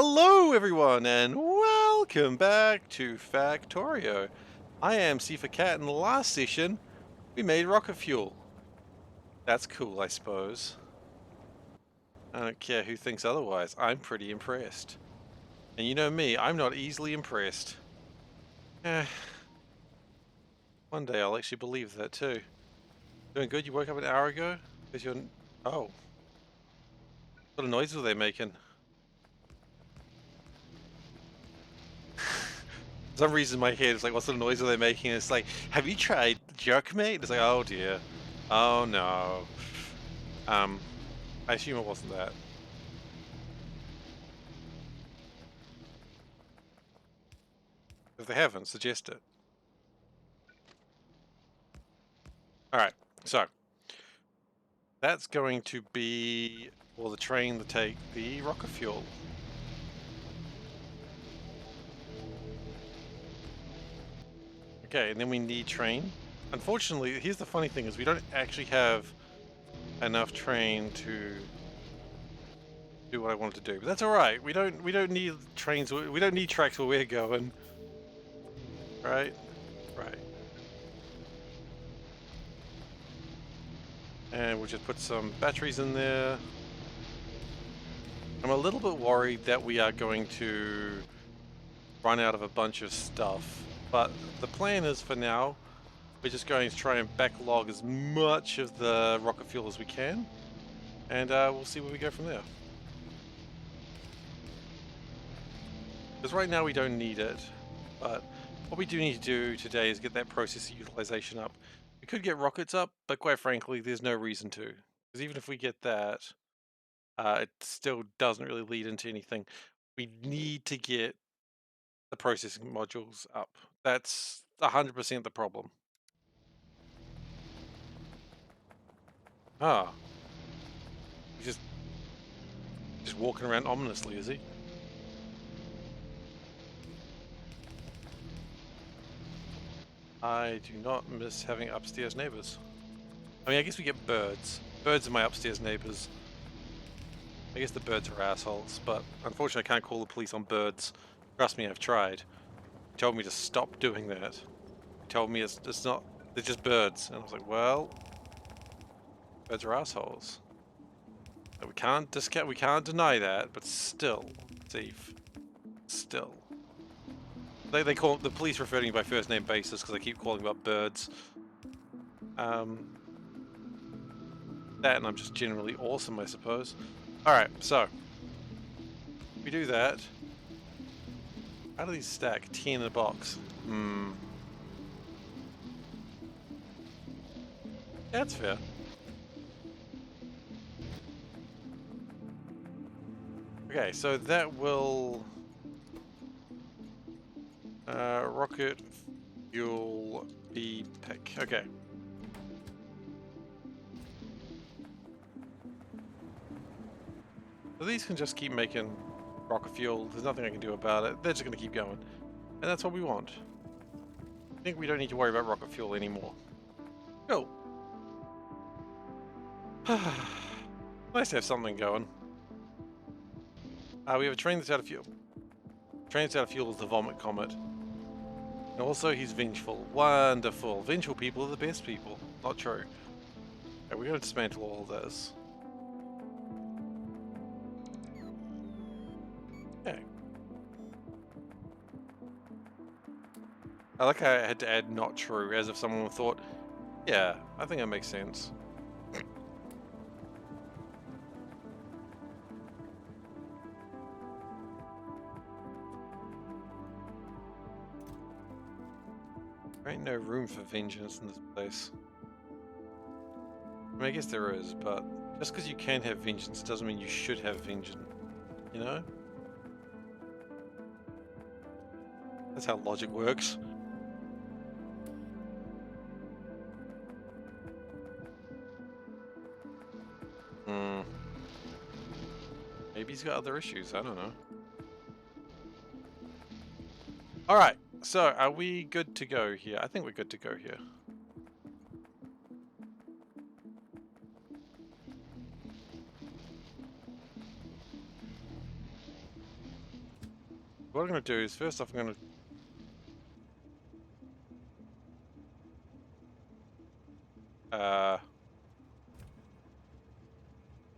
Hello, everyone, and welcome back to Factorio. I am SeiferKatt. In the last session, we made rocket fuel. That's cool, I suppose. I don't care who thinks otherwise. I'm pretty impressed. And you know me, I'm not easily impressed. Eh, one day I'll actually believe that too. Doing good? You woke up an hour ago? Because you're... Oh. What a noise were they making? For some reason in my head it's like, what sort of noise are they making? It's like, have you tried Jerkmate? It's like, oh dear. Oh no. Um, I assume it wasn't that. If they haven't, suggest it. Alright, so that's going to be for the train to take the rocket fuel. Okay, and then we need train. Unfortunately, here's the funny thing is we don't actually have enough train to do what I wanted to do. But that's alright. We don't need trains, we don't need tracks where we're going. Right? Right. And we'll just put some batteries in there. I'm a little bit worried that we are going to run out of a bunch of stuff, but the plan is for now, we're just going to try and backlog as much of the rocket fuel as we can, and we'll see where we go from there. Because right now we don't need it, but what we do need to do today is get that processor utilization up. We could get rockets up, but quite frankly, there's no reason to. Because even if we get that, it still doesn't really lead into anything. We need to get the processing modules up. That's 100% the problem. Ah, he's just walking around ominously, is he? I do not miss having upstairs neighbors. I mean, I guess we get birds. Birds are my upstairs neighbors. I guess the birds are assholes, but unfortunately I can't call the police on birds. Trust me, I've tried. They told me to stop doing that. They told me it's not, they're just birds. And I was like, well, birds are assholes. We can't discount, we can't deny that, but still, thief. Still. They call the police refer to me by first name basis because I keep calling about birds. That and I'm just generally awesome, I suppose. Alright, so we do that. How do these stack? 10 in a box. Hmm. Yeah, that's fair. Okay, so that will rocket fuel B pick. Okay. So these can just keep making rocket fuel. There's nothing I can do about it. They're just going to keep going. And that's what we want. I think we don't need to worry about rocket fuel anymore. Cool. Nice to have something going. We have a train that's out of fuel. Train that's out of fuel is the Vomit Comet. And also, he's vengeful. Wonderful. Vengeful people are the best people. Not true. Okay, we're going to dismantle all of this. Okay. I like how I had to add not true, as if someone thought, yeah, I think that makes sense. There ain't no room for vengeance in this place. I mean, I guess there is, but just because you can have vengeance doesn't mean you should have vengeance, you know? That's how logic works. Hmm. Maybe he's got other issues, I don't know. Alright, so are we good to go here? I think we're good to go here. what I'm going to do is, first off, I'm going to...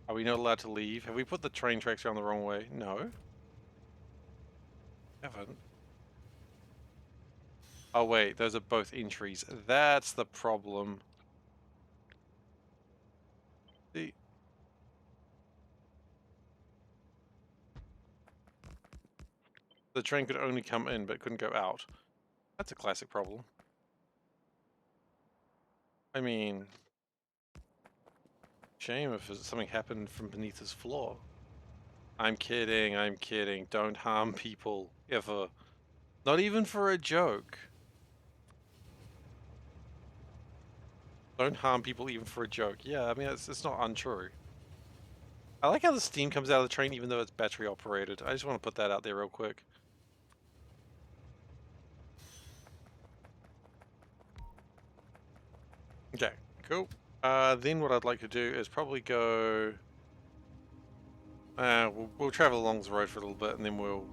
are we not allowed to leave? Have we put the train tracks around the wrong way? No. Haven't. Oh wait, those are both entries. That's the problem. See? The train could only come in, but couldn't go out. That's a classic problem. I mean... shame if something happened from beneath his floor. I'm kidding, I'm kidding. Don't harm people, ever. Not even for a joke. Don't harm people even for a joke. Yeah, I mean, it's not untrue. I like how the steam comes out of the train even though it's battery operated. I just want to put that out there real quick. Okay, cool. Then what I'd like to do is probably go... we'll travel along the road for a little bit and then we'll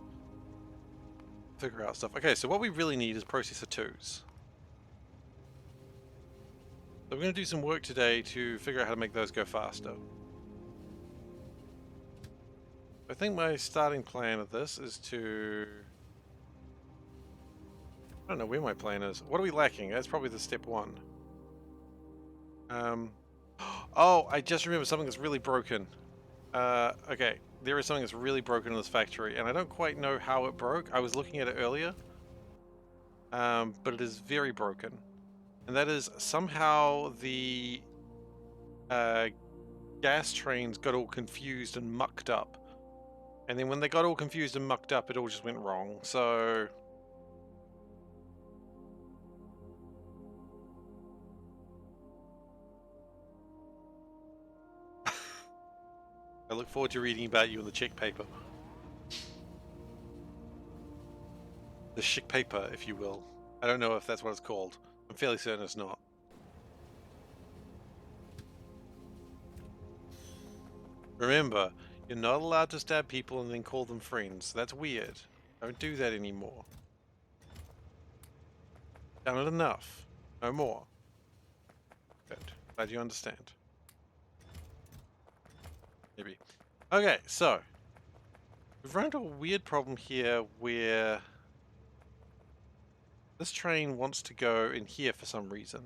figure out stuff. Okay, so what we really need is processor 2s. So we're going to do some work today to figure out how to make those go faster. I think my starting plan of this is to... I don't know where my plan is. What are we lacking? That's probably the step 1. Oh, I just remembered something that's really broken. Okay, there is something that's really broken in this factory, and I don't quite know how it broke. I was looking at it earlier, but it is very broken. And that is somehow the gas trains got all confused and mucked up. And then when they got all confused and mucked up, it all just went wrong. So... I look forward to reading about you in the check paper. The chic paper, if you will. I don't know if that's what it's called. I'm fairly certain it's not. Remember, you're not allowed to stab people and then call them friends. That's weird. Don't do that anymore. Done it enough. No more. Good. Glad you understand. Maybe. Okay, so we've run into a weird problem here where this train wants to go in here for some reason.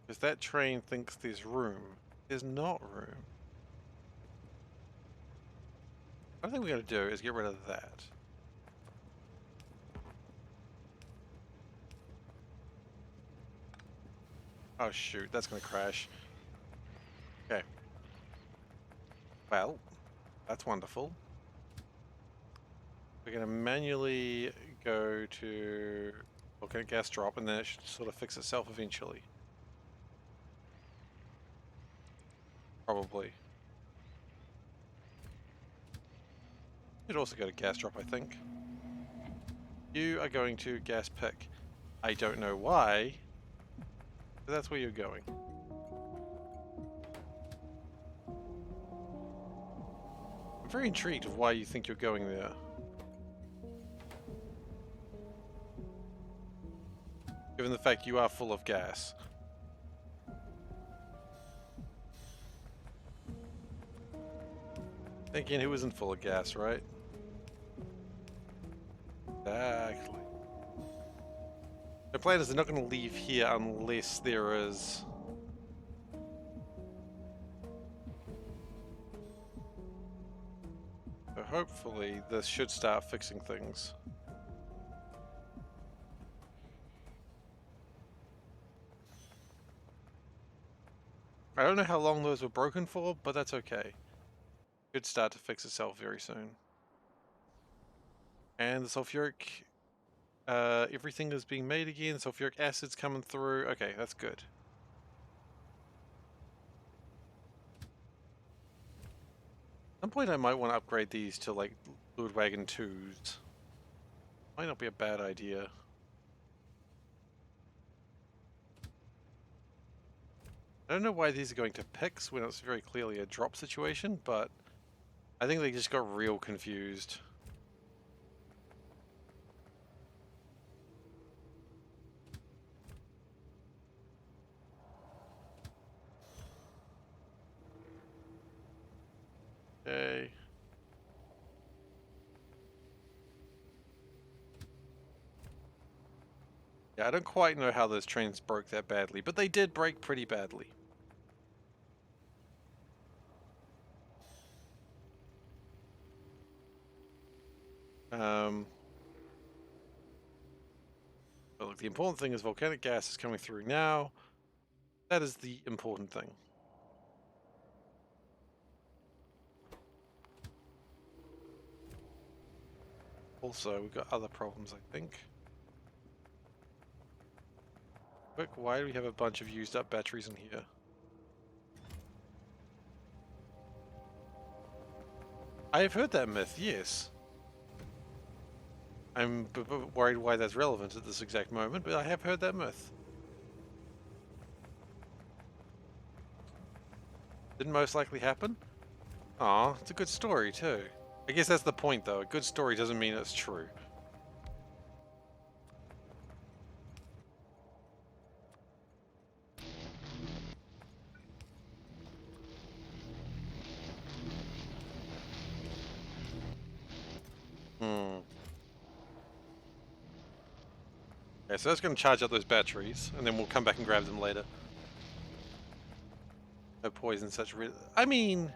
Because that train thinks there's room. There's not room. What I think we're going to do is get rid of that. Oh shoot, that's going to crash. Okay. Well, that's wonderful. We're going to manually go to look at gas drop, and then it should sort of fix itself eventually. Probably. Should also go to gas drop, I think. You are going to gas pick. I don't know why, but that's where you're going. I'm very intrigued of why you think you're going there. Given the fact you are full of gas. Again, who isn't full of gas, right? Exactly. The plan is they're not going to leave here unless there is... So hopefully this should start fixing things. I don't know how long those were broken for, but that's okay. Should start to fix itself very soon. And the sulfuric... everything is being made again, sulfuric acid's coming through. Okay, that's good. At some point I might want to upgrade these to like fluid wagon 2s. Might not be a bad idea. I don't know why these are going to picks when it's very clearly a drop situation, but I think they just got real confused. Okay. Yeah, I don't quite know how those trains broke that badly, but they did break pretty badly. But look, the important thing is volcanic gas is coming through now. That is the important thing. Also, we've got other problems, I think. Quick, why do we have a bunch of used up batteries in here? I have heard that myth, yes. I'm worried why that's relevant at this exact moment, but I have heard that myth. Didn't most likely happen? Aw, it's a good story too. I guess that's the point though. A good story doesn't mean it's true. Hmm. Okay, so that's going to charge up those batteries, and then we'll come back and grab them later. No poison, such I mean...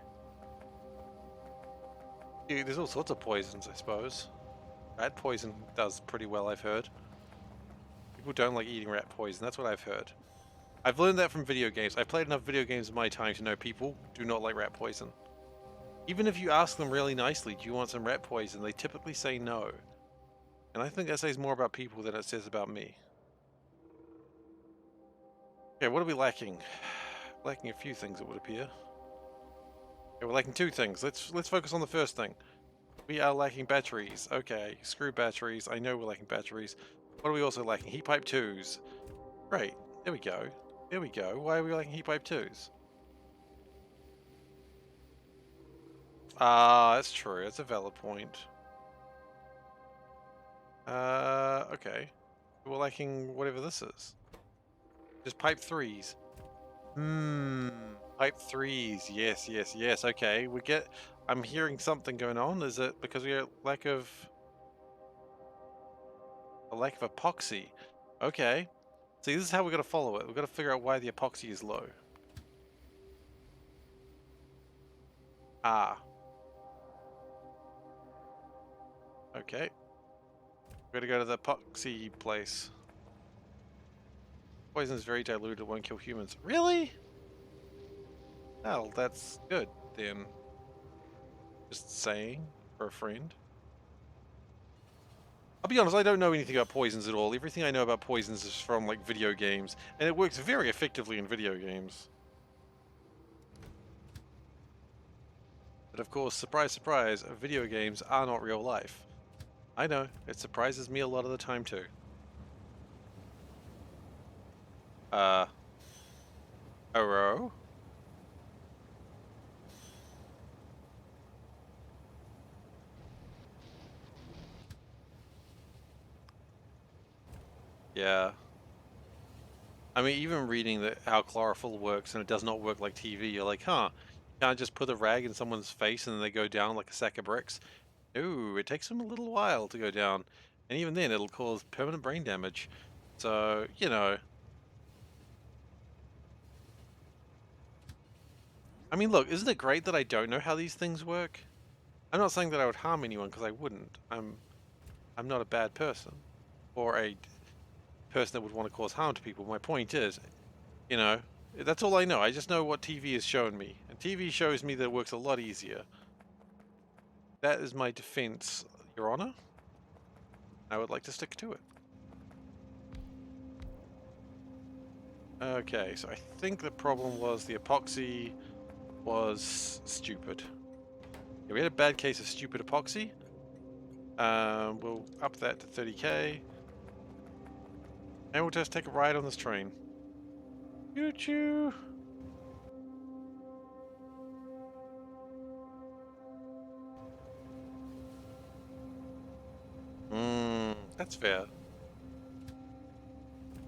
Dude, there's all sorts of poisons, I suppose. Rat poison does pretty well, I've heard. People don't like eating rat poison, that's what I've heard. I've learned that from video games. I've played enough video games in my time to know people do not like rat poison. Even if you ask them really nicely, do you want some rat poison, they typically say no. And I think that says more about people than it says about me. Okay, what are we lacking? Lacking a few things, it would appear. Okay, we're lacking two things. Let's focus on the first thing. We are lacking batteries. Okay, screw batteries. I know we're lacking batteries. What are we also lacking? Heat pipe 2s. Great. There we go. There we go. Why are we lacking heat pipe 2s? Ah, that's true. That's a valid point. Okay. We're lacking whatever this is. Just pipe 3s. Pipe 3s. Yes, yes, yes. Okay, I'm hearing something going on. Is it because we have a lack of epoxy? Okay. See, this is how we're gonna follow it. We've got to figure out why the epoxy is low. Ah. Okay. We're gonna go to the epoxy place. Poison is very diluted, won't kill humans. Really? Well, that's good then. Just saying for a friend. I'll be honest, I don't know anything about poisons at all. Everything I know about poisons is from like video games, and it works very effectively in video games. But of course, surprise, surprise, video games are not real life. I know, it surprises me a lot of the time too. Hello? Yeah. I mean, even reading how chlorophyll works and it does not work like TV, you're like, huh, you can't just put a rag in someone's face and then they go down like a sack of bricks. No, it takes them a little while to go down. And even then, it'll cause permanent brain damage. So, you know. I mean, look, isn't it great that I don't know how these things work? I'm not saying that I would harm anyone, because I wouldn't. I'm not a bad person. Or a person that would want to cause harm to people. My point is, you know, that's all I know. I just know what TV has shown me. And TV shows me that it works a lot easier. That is my defense, Your Honor. I would like to stick to it. Okay, so I think the problem was the epoxy was stupid. Yeah, we had a bad case of stupid epoxy. We'll up that to 30k. And we'll just take a ride on this train. Choo-choo! That's fair.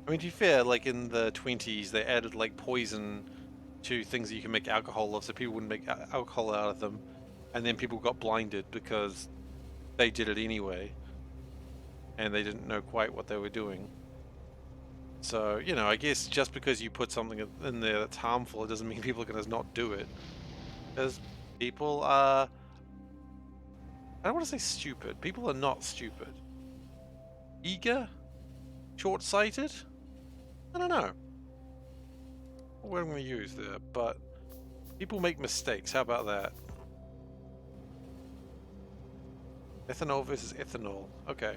I mean, to be fair, like in the 20s, they added like poison to things that you can make alcohol of, so people wouldn't make alcohol out of them. and then people got blinded because they did it anyway, and they didn't know quite what they were doing. So, you know, I guess just because you put something in there that's harmful, it doesn't mean people are going to not do it. Because people are... I don't want to say stupid. People are not stupid. Eager? Short-sighted? I don't know what I'm going to use there, but people make mistakes. How about that? Ethanol versus ethanol. Okay.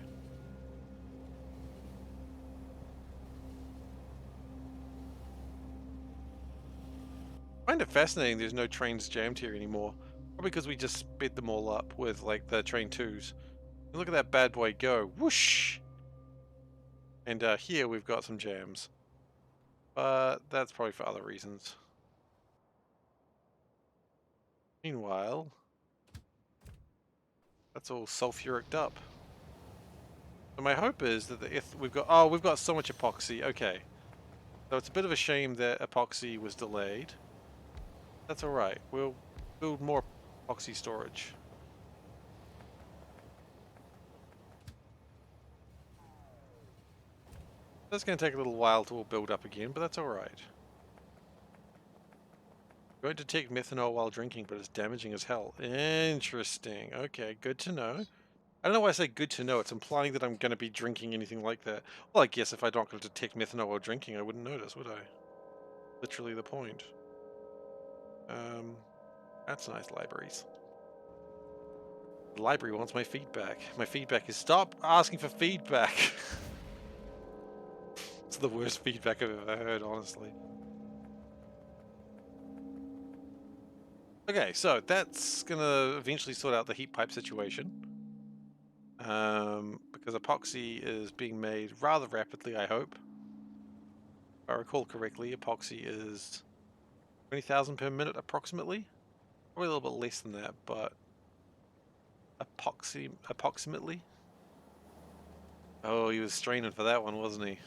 I find it fascinating there's no trains jammed here anymore. Probably because we just sped them all up with, like, the train 2s. And look at that bad boy go. Whoosh! And here we've got some jams. But that's probably for other reasons. Meanwhile, that's all sulfuric up. So my hope is that we've got so much epoxy. Okay. So it's a bit of a shame that epoxy was delayed. That's alright. We'll build more epoxy storage. That's going to take a little while to all build up again, but that's alright. Don't detect methanol while drinking, but it's damaging as hell. Interesting. Okay, good to know. I don't know why I say good to know. It's implying that I'm going to be drinking anything like that. Well, I guess if I don't detect methanol while drinking, I wouldn't notice, would I? Literally the point. That's nice, libraries. The library wants my feedback. My feedback is stop asking for feedback. It's the worst feedback I've ever heard, honestly. Okay, so that's gonna eventually sort out the heat pipe situation. Because epoxy is being made rather rapidly, I hope. If I recall correctly, epoxy is 20,000 per minute approximately. Probably a little bit less than that, but approximately. Oh, he was straining for that one, wasn't he?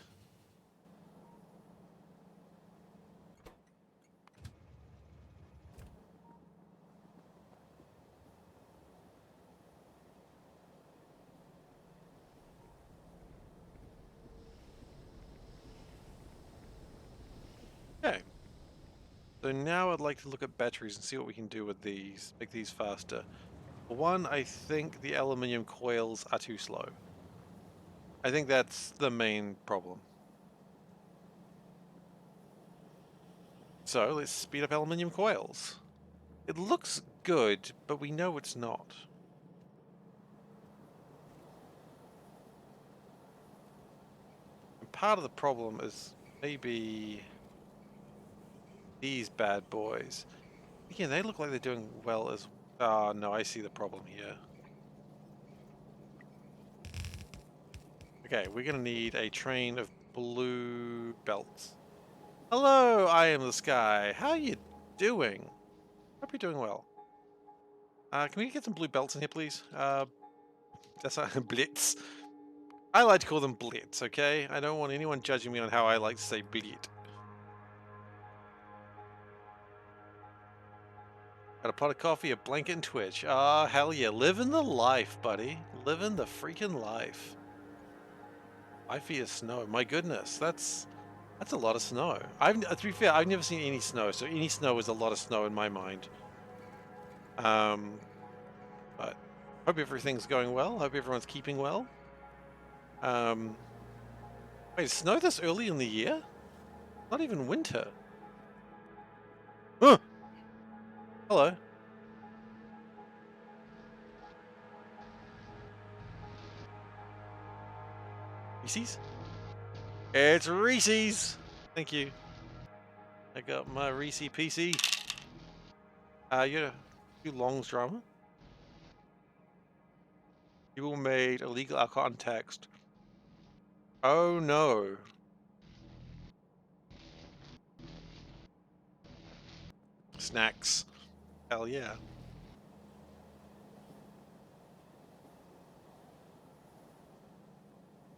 Okay. So now I'd like to look at batteries and see what we can do with these, make these faster. For one, I think the aluminium coils are too slow. I think that's the main problem. So let's speed up aluminium coils. It looks good, but we know it's not. And part of the problem is maybe these bad boys. Again, they look like they're doing well as... Ah, no, I see the problem here. Okay, we're gonna need a train of blue belts. Hello, I am the sky. How are you doing? Hope you're doing well. Can we get some blue belts in here, please? That's blitz. I like to call them blitz, okay? I don't want anyone judging me on how I like to say blitz. Got a pot of coffee, a blanket, and Twitch. Ah, hell yeah. Living the life, buddy. Living the freaking life. 5 feet of snow. My goodness, that's a lot of snow. To be fair, I've never seen any snow, so any snow is a lot of snow in my mind. But hope everything's going well. Hope everyone's keeping well. Wait, snow this early in the year? Not even winter. Huh! Hello. Reese's? It's Reese's! Thank you. I got my Reese PC. You longs drama. People made illegal alcohol on text. Oh no. Snacks. Hell yeah.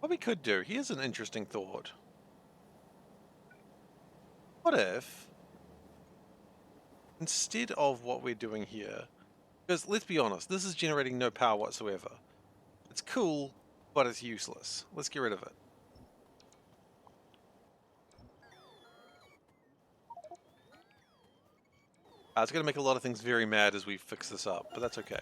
What we could do, here's an interesting thought. What if, instead of what we're doing here, Because let's be honest, this is generating no power whatsoever. It's cool, but it's useless. Let's get rid of it. It's going to make a lot of things very mad as we fix this up, but that's okay.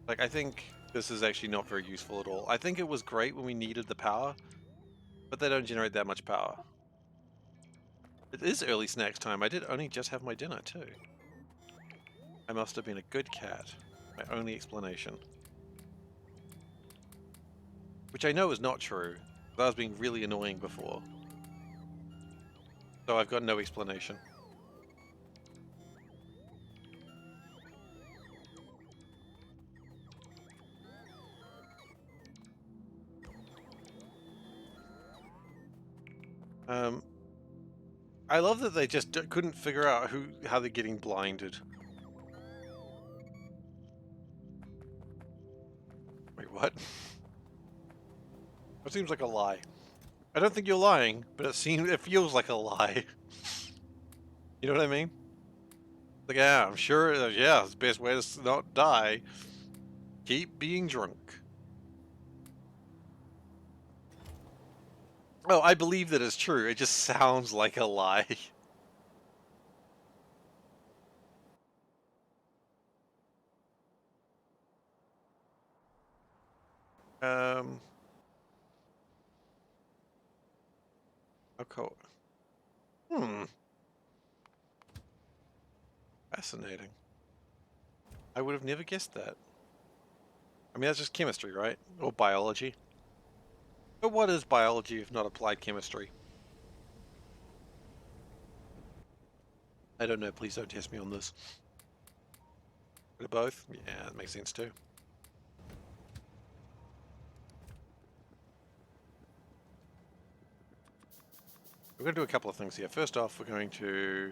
Like, I think this is actually not very useful at all. I think it was great when we needed the power, but they don't generate that much power. It is early snacks time. I did only just have my dinner, too. I must have been a good cat. My only explanation. Which I know is not true. But I was being really annoying before. So I've got no explanation. I love that they just couldn't figure out how they're getting blinded. Wait, what? That seems like a lie. I don't think you're lying, but it feels like a lie. You know what I mean? Like, yeah, I'm sure, yeah, it's the best way to not die. Keep being drunk. Oh, I believe that it's true. It just sounds like a lie. Okay. Fascinating. I would have never guessed that. I mean, that's just chemistry, right? Or biology. But what is biology if not applied chemistry? I don't know. Please don't test me on this. Bit of both? Yeah, that makes sense too. We're going to do a couple of things here. First off, we're going to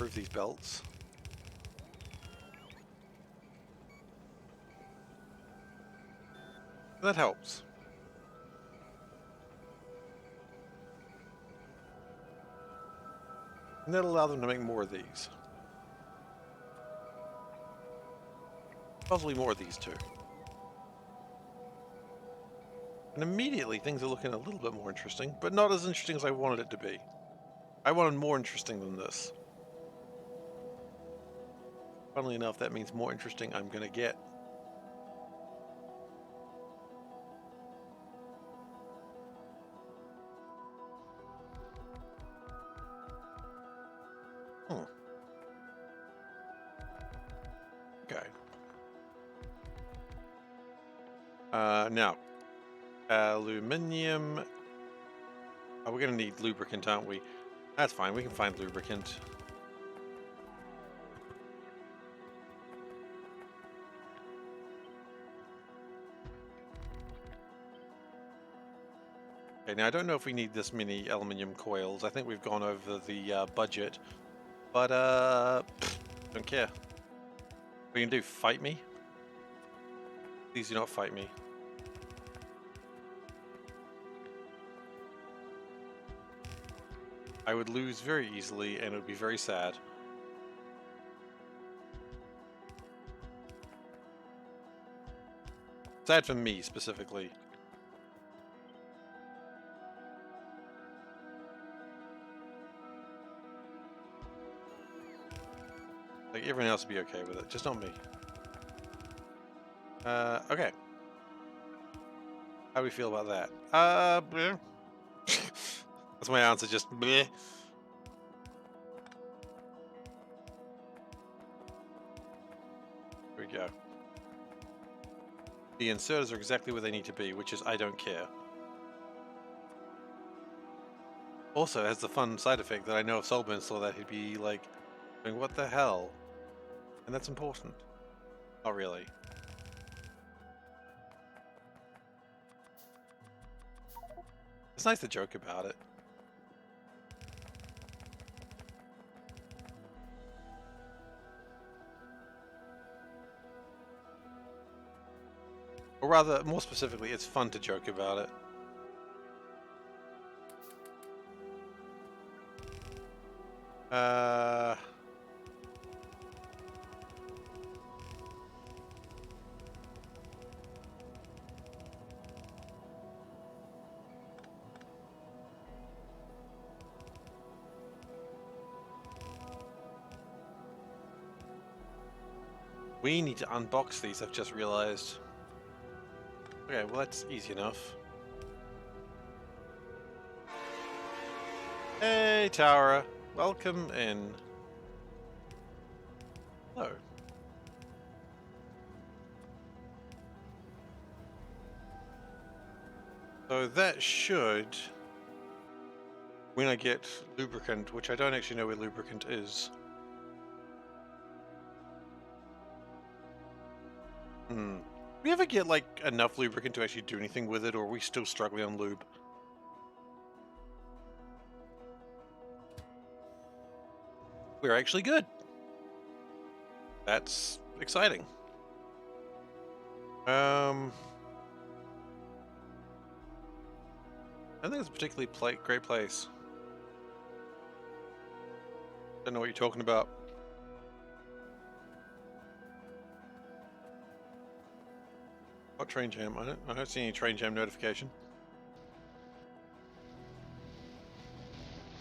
remove these belts. That helps. And that'll allow them to make more of these. Possibly more of these too. And immediately things are looking a little bit more interesting, but not as interesting as I wanted it to be. I wanted more interesting than this. Funnily enough, that means more interesting I'm going to get. Okay. Now, aluminium. Oh, we're going to need lubricant, aren't we? That's fine. We can find lubricant. Okay, now I don't know if we need this many aluminium coils. I think we've gone over the budget. But, don't care. What are you going to do? Fight me? Please do not fight me. I would lose very easily, and it would be very sad. Sad for me, specifically. Like, everyone else would be okay with it, just not me. Okay. How do we feel about that? Bleh. That's my answer, just bleh. Here we go. The inserters are exactly where they need to be, which is I don't care. Also, it has the fun side effect that I know if Solburn saw that, he'd be like, what the hell? And that's important. Not really. It's nice to joke about it. Or rather, more specifically, it's fun to joke about it. Uh... We need to unbox these, I've just realized. Okay, well that's easy enough. Hey, Tara. Welcome in. Hello. So that should... When I get lubricant, which I don't actually know where lubricant is. We ever get, like, enough lubricant to actually do anything with it, or are we still struggling on lube? We're actually good. That's exciting. I don't think it's a particularly great place. Don't know what you're talking about. What train jam? I don't see any train jam notification.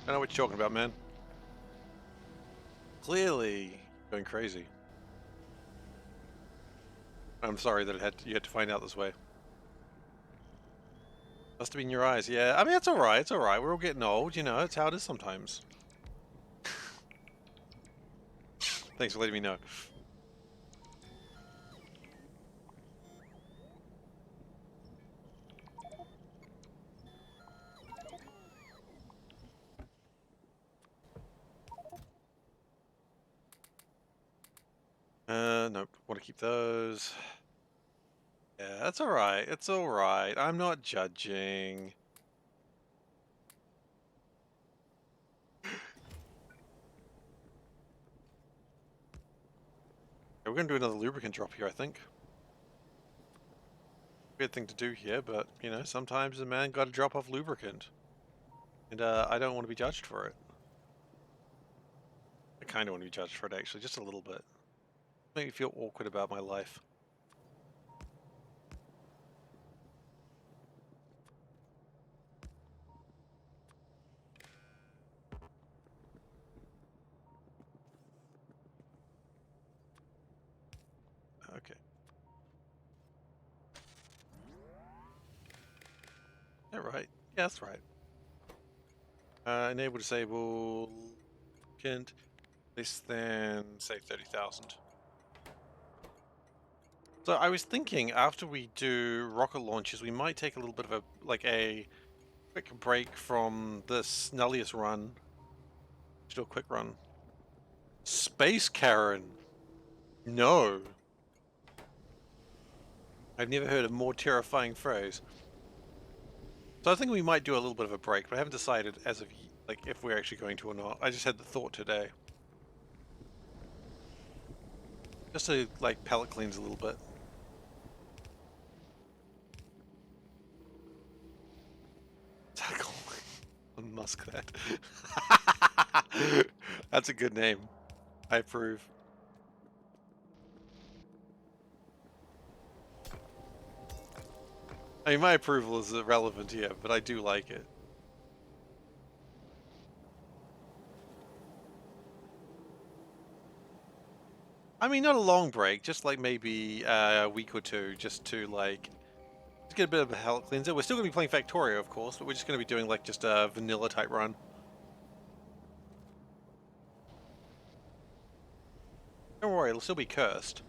I know what you're talking about, man. Clearly going crazy. I'm sorry that you had to find out this way. Must have been your eyes. Yeah, I mean, it's alright, it's alright. We're all getting old, you know, it's how it is sometimes. Thanks for letting me know. Nope. Want to keep those. Yeah, that's alright. It's alright. I'm not judging. We're going to do another lubricant drop here, I think. Weird thing to do here, but, you know, sometimes a man got to drop off lubricant. And I don't want to be judged for it. I kind of want to be judged for it, actually, just a little bit. Make me feel awkward about my life. Okay. Yeah, right. Yeah, that's right. Enable, disable, can't less than, say, 30,000. So I was thinking after we do rocket launches, we might take a little bit of a quick break from this Nullius run. Just do a quick run. Space Karen. No. I've never heard a more terrifying phrase. So I think we might do a little bit of a break, but I haven't decided as of like if we're actually going to or not. I just had the thought today. Just to like palate cleanse a little bit. Unmusk that. That's a good name. I approve. I mean, my approval is irrelevant here, but I do like it. I mean, not a long break, just like maybe a week or two, just to like just get a bit of a palate cleanser. We're still going to be playing Factorio, of course, but we're just going to be doing like just a vanilla type run. Don't worry, it'll still be cursed.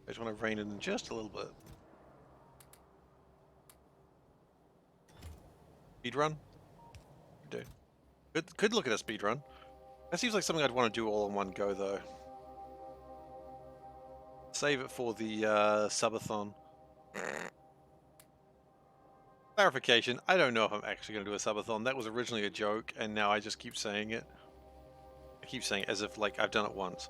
I just want to rein it in just a little bit. Speed run? Do. Could look at a speed run. That seems like something I'd want to do all in one go, though. Save it for the subathon. Clarification, I don't know if I'm actually going to do a subathon. That was originally a joke, and now I just keep saying it. I keep saying it as if, like, I've done it once.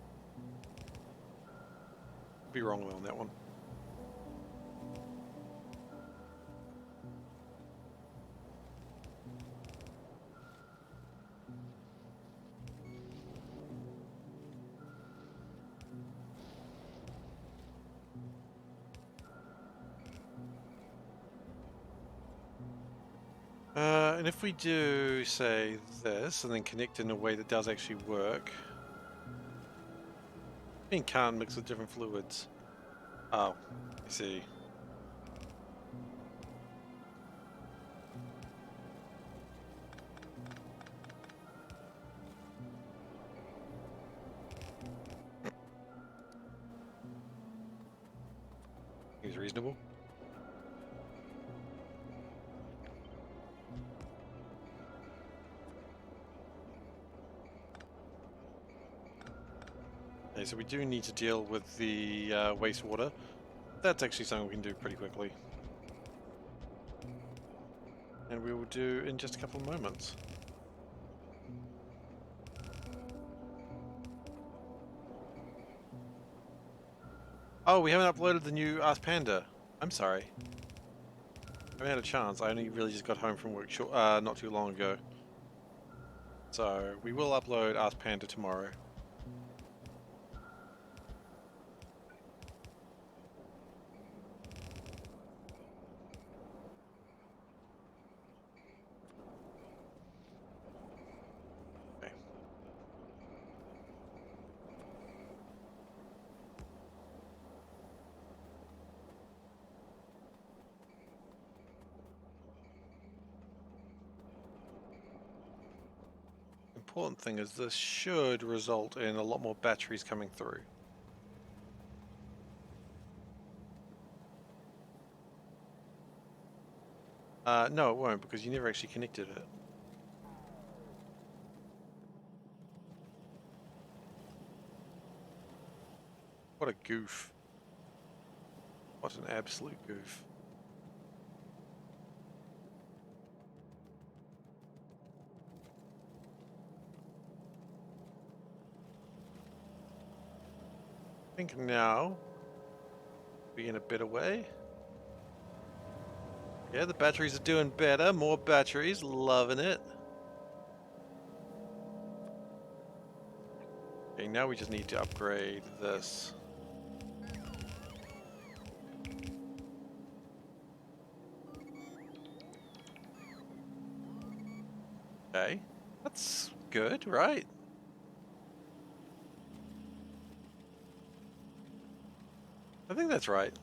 Be wrong on that one. And if we do, say, this, and then connect in a way that does actually work... I mean, can't mix with different fluids. Oh, I see. Seems reasonable. Okay, so we do need to deal with the wastewater. That's actually something we can do pretty quickly. And we will do in just a couple of moments. Oh, we haven't uploaded the new Ask Panda. I'm sorry. I haven't had a chance. I only really just got home from work not too long ago. So we will upload Ask Panda tomorrow. Okay. Important thing is this should result in a lot more batteries coming through. No, it won't, because you never actually connected it. What a goof. What an absolute goof. I think now be in a better way. Yeah, the batteries are doing better. More batteries, loving it. Okay, now we just need to upgrade this. Okay, that's good, right? I think that's right.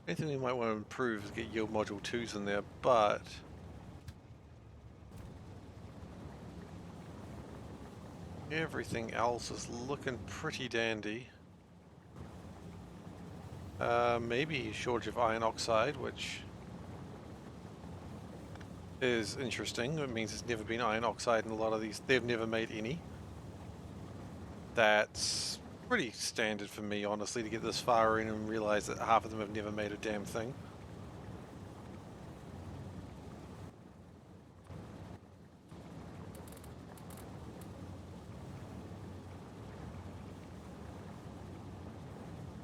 Anything we might want to improve is get yield module 2s in there, but everything else is looking pretty dandy. Maybe shortage of iron oxide, which is interesting. It means there's never been iron oxide in a lot of these. They've never made any. That's pretty standard for me, honestly, to get this far in and realize that half of them have never made a damn thing.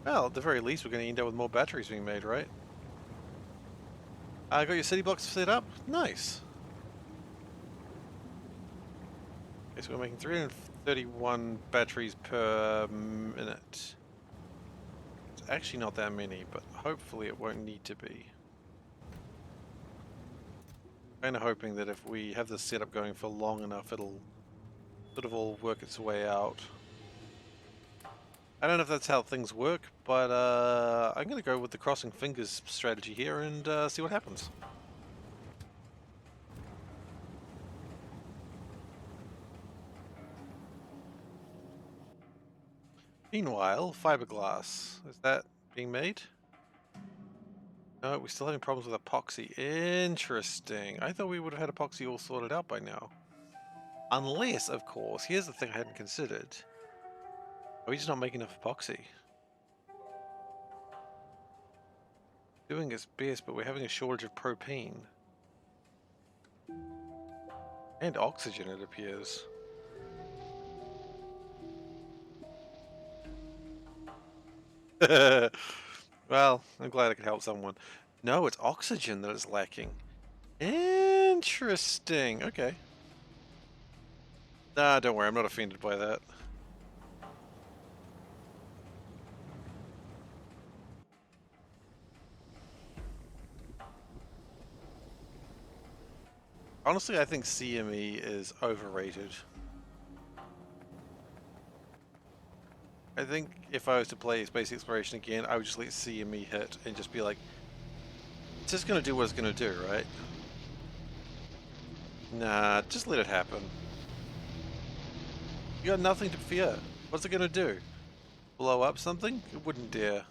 Well, at the very least, we're going to end up with more batteries being made, right? Got your city blocks set up? Nice. Okay, so we're making 331 batteries per minute. It's actually not that many, but hopefully it won't need to be. Kind of hoping that if we have this setup going for long enough, it'll sort of all work its way out. I don't know if that's how things work, but I'm going to go with the crossing fingers strategy here and see what happens. Meanwhile, fiberglass, is that being made? No, we're still having problems with epoxy. Interesting. I thought we would have had epoxy all sorted out by now. Unless, of course, here's the thing I hadn't considered. Are we just not making enough epoxy? Doing its best, but we're having a shortage of propane. And oxygen, it appears. Well, I'm glad I could help someone. No, it's oxygen that is lacking. Interesting. Okay. Nah, don't worry. I'm not offended by that. Honestly, I think CME is overrated. I think if I was to play Space Exploration again, I would just let CME hit and just be like, it's just gonna do what it's gonna do, right? Nah, just let it happen. You got nothing to fear. What's it gonna do? Blow up something? It wouldn't dare.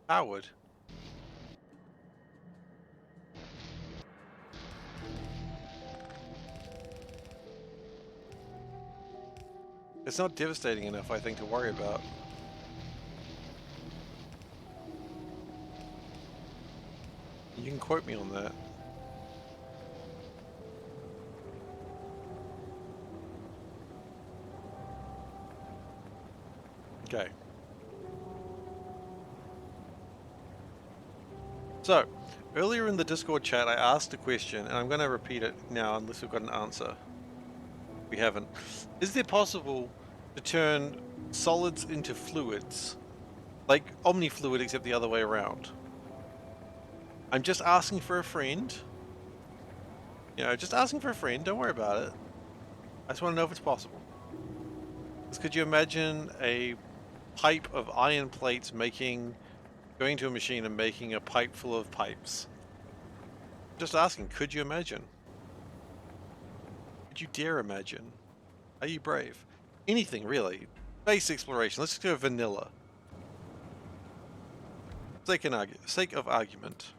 Howard. It's not devastating enough, I think, to worry about. You can quote me on that. Okay. So, earlier in the Discord chat, I asked a question, and I'm going to repeat it now unless we've got an answer. We haven't. Is it possible to turn solids into fluids? Like omni-fluid, except the other way around? I'm just asking for a friend. You know, just asking for a friend. Don't worry about it. I just want to know if it's possible. Because could you imagine a pipe of iron plates going to a machine and making a pipe full of pipes? Just asking, could you imagine? Could you dare imagine? Are you brave? Anything, really. Space exploration. Let's just go vanilla. Sake of argument.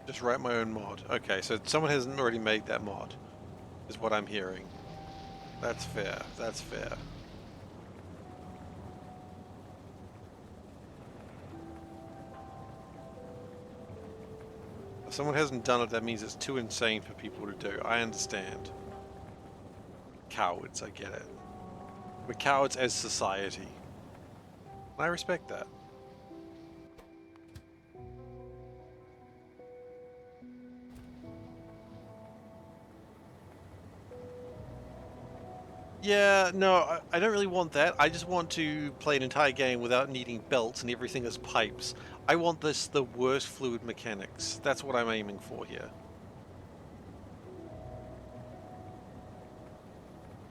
Just write my own mod. Okay, so someone hasn't already made that mod, is what I'm hearing. That's fair. That's fair. If someone hasn't done it, that means it's too insane for people to do. I understand. Cowards, I get it. We're cowards as society. I respect that. Yeah, no, I don't really want that. I just want to play an entire game without needing belts and everything as pipes. I want the worst fluid mechanics. That's what I'm aiming for here.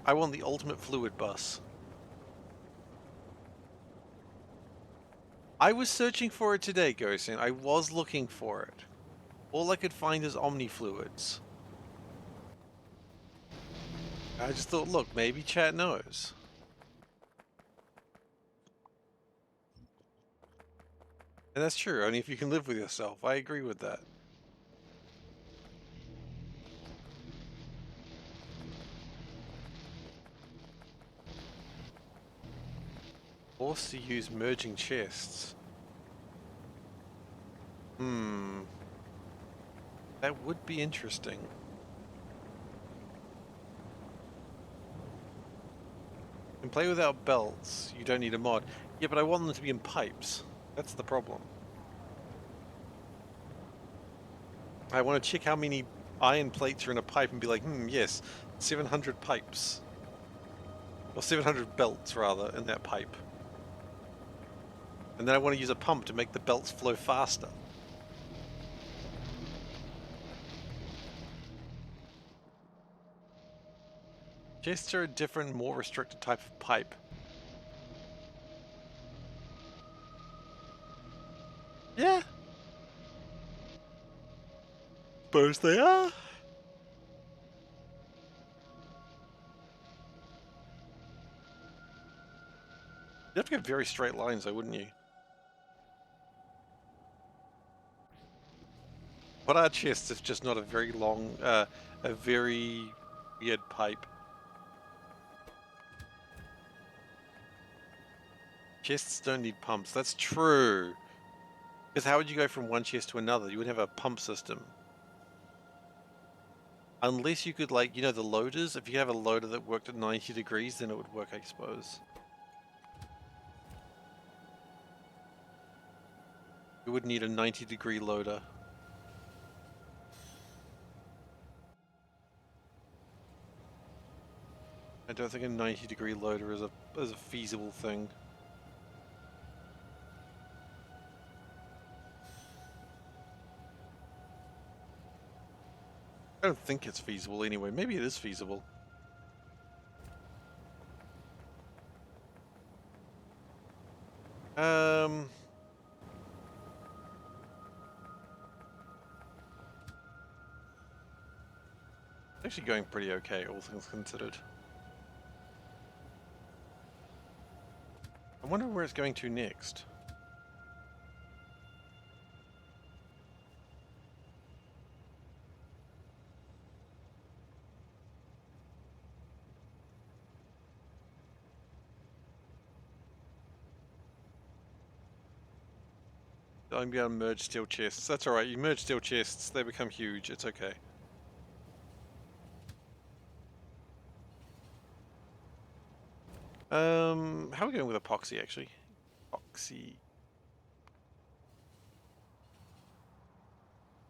I want the ultimate fluid bus. I was searching for it today, Ghostin. I was looking for it. All I could find is omnifluids. I just thought, look, maybe chat knows. And that's true, only if you can live with yourself. I agree with that. Forced to use merging chests. That would be interesting. You can play without belts. You don't need a mod. Yeah, but I want them to be in pipes. That's the problem. I want to check how many iron plates are in a pipe and be like, yes, 700 pipes. Or 700 belts, rather, in that pipe. And then I want to use a pump to make the belts flow faster. Chests are a different, more restricted type of pipe. Yeah. Suppose they are. You'd have to get very straight lines though, wouldn't you? What are chests if just not a very long, a very weird pipe? Chests don't need pumps. That's true. Because how would you go from one chest to another? You would have a pump system. Unless you could, like, you know, the loaders? If you have a loader that worked at 90 degrees, then it would work, I suppose. You would need a 90-degree loader. I don't think a 90-degree loader is a feasible thing. I don't think it's feasible anyway. Maybe it is feasible. Actually going pretty okay, all things considered. I wonder where it's going to next. I'm going to merge steel chests. That's alright, you merge steel chests, they become huge, it's okay. How are we going with epoxy, actually? Epoxy.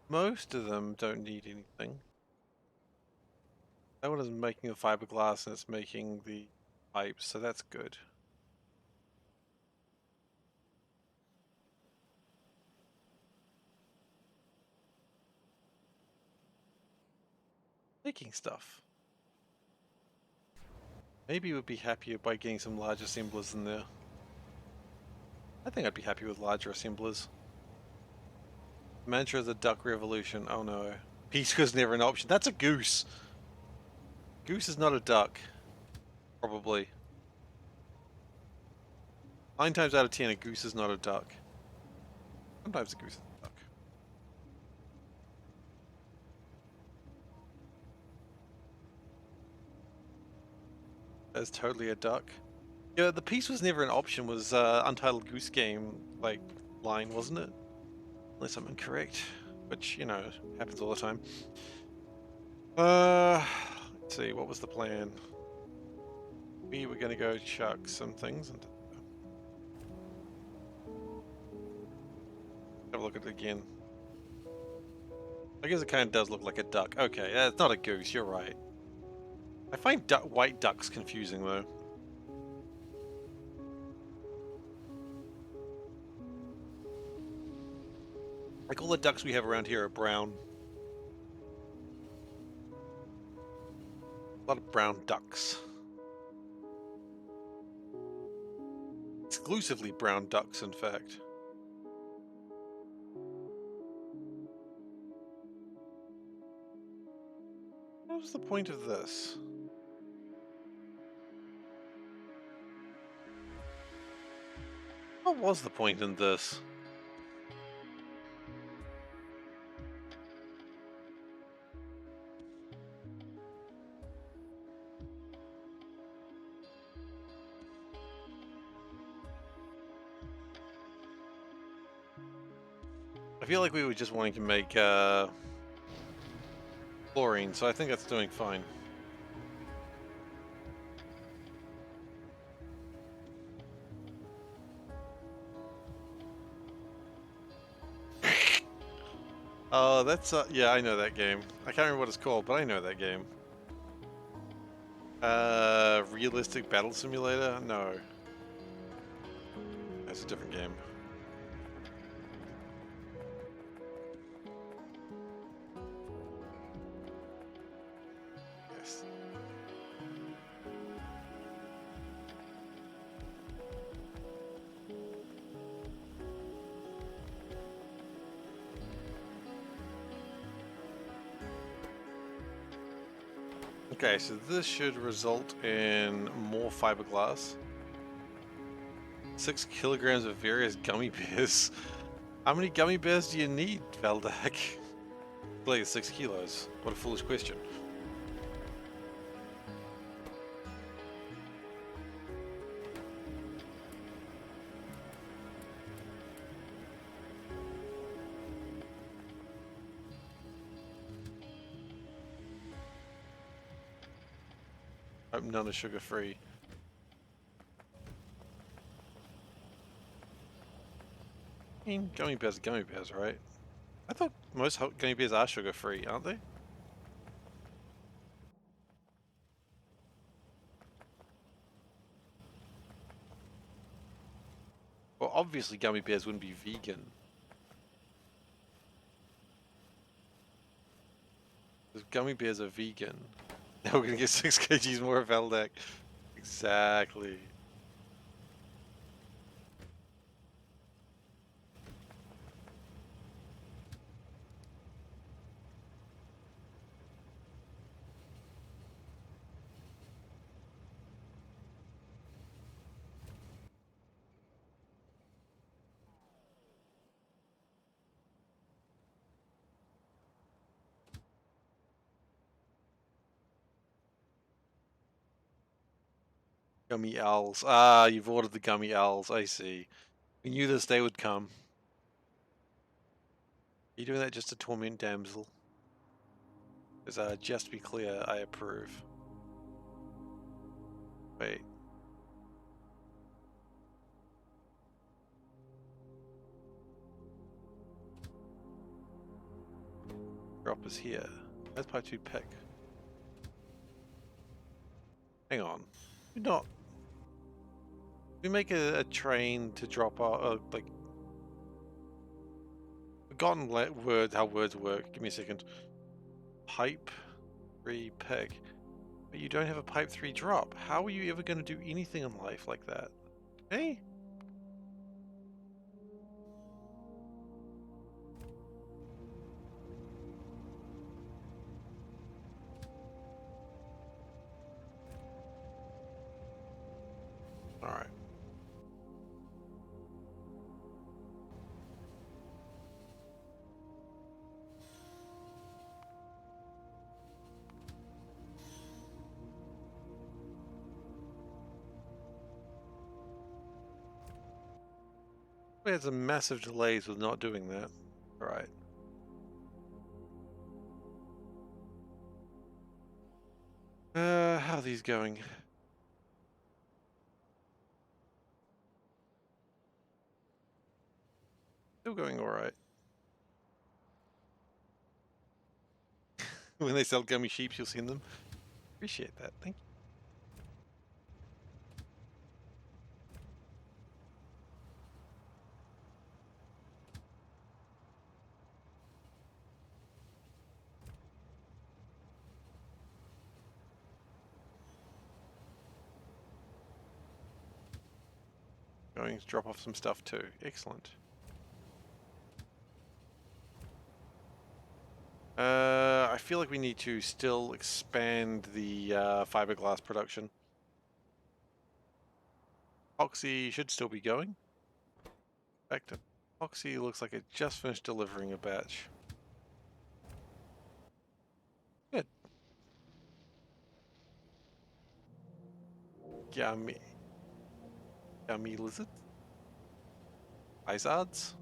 Most of them don't need anything. That one is making the fiberglass and it's making the pipes, so that's good. Making stuff. Maybe we'd be happier by getting some large assemblers in there. I think I'd be happy with larger assemblers. Mantra is a duck revolution. Oh no. Peace was never an option. That's a goose. Goose is not a duck. Probably. 9 times out of 10, a goose is not a duck. Sometimes a goose is a duck. That's totally a duck. Yeah, the peace was never an option was Untitled Goose Game, like, line, wasn't it? Unless I'm incorrect. Which, you know, happens all the time. Let's see, what was the plan? We were gonna go chuck some things and have a look at it again. I guess it kind of does look like a duck. Okay, it's not a goose, you're right. I find white ducks confusing though. Like all the ducks we have around here are brown. A lot of brown ducks. Exclusively brown ducks, in fact. What was the point of this? What was the point in this? I feel like we were just wanting to make chlorine, so I think that's doing fine. Oh, that's yeah, I know that game. I can't remember what it's called, but I know that game. Realistic Battle Simulator? No. That's a different game. Yes. Okay, so this should result in more fiberglass. 6 kilograms of various gummy bears. How many gummy bears do you need, Valdak? Like 6 kilos. What a foolish question. Hope none are sugar-free. I mean, gummy bears are gummy bears, right? I thought most gummy bears are sugar-free, aren't they? Well, obviously gummy bears wouldn't be vegan. Because gummy bears are vegan. Now we're gonna get 6 kgs more of LDAC. Exactly. Gummy owls. Ah, you've ordered the gummy owls. I see. We knew this day would come. Are you doing that just to torment damsel? Because, just to be clear, I approve. Wait. Drop is here. That's pipe 2 pick. Hang on. We're not... We make a train to drop our, like... Forgotten how words work. Give me a second. Pipe 3 pick. But you don't have a pipe 3 drop. How are you ever going to do anything in life like that? Hey? Alright. There's a massive delays with not doing that. Alright. How are these going? Still going alright. When they sell gummy sheeps, you'll see them. Appreciate that. Thank you. Going to drop off some stuff too. Excellent. I feel like we need to still expand the fiberglass production. Epoxy should still be going. Back to epoxy, looks like it just finished delivering a batch. Good. Gummy lizards? Izards?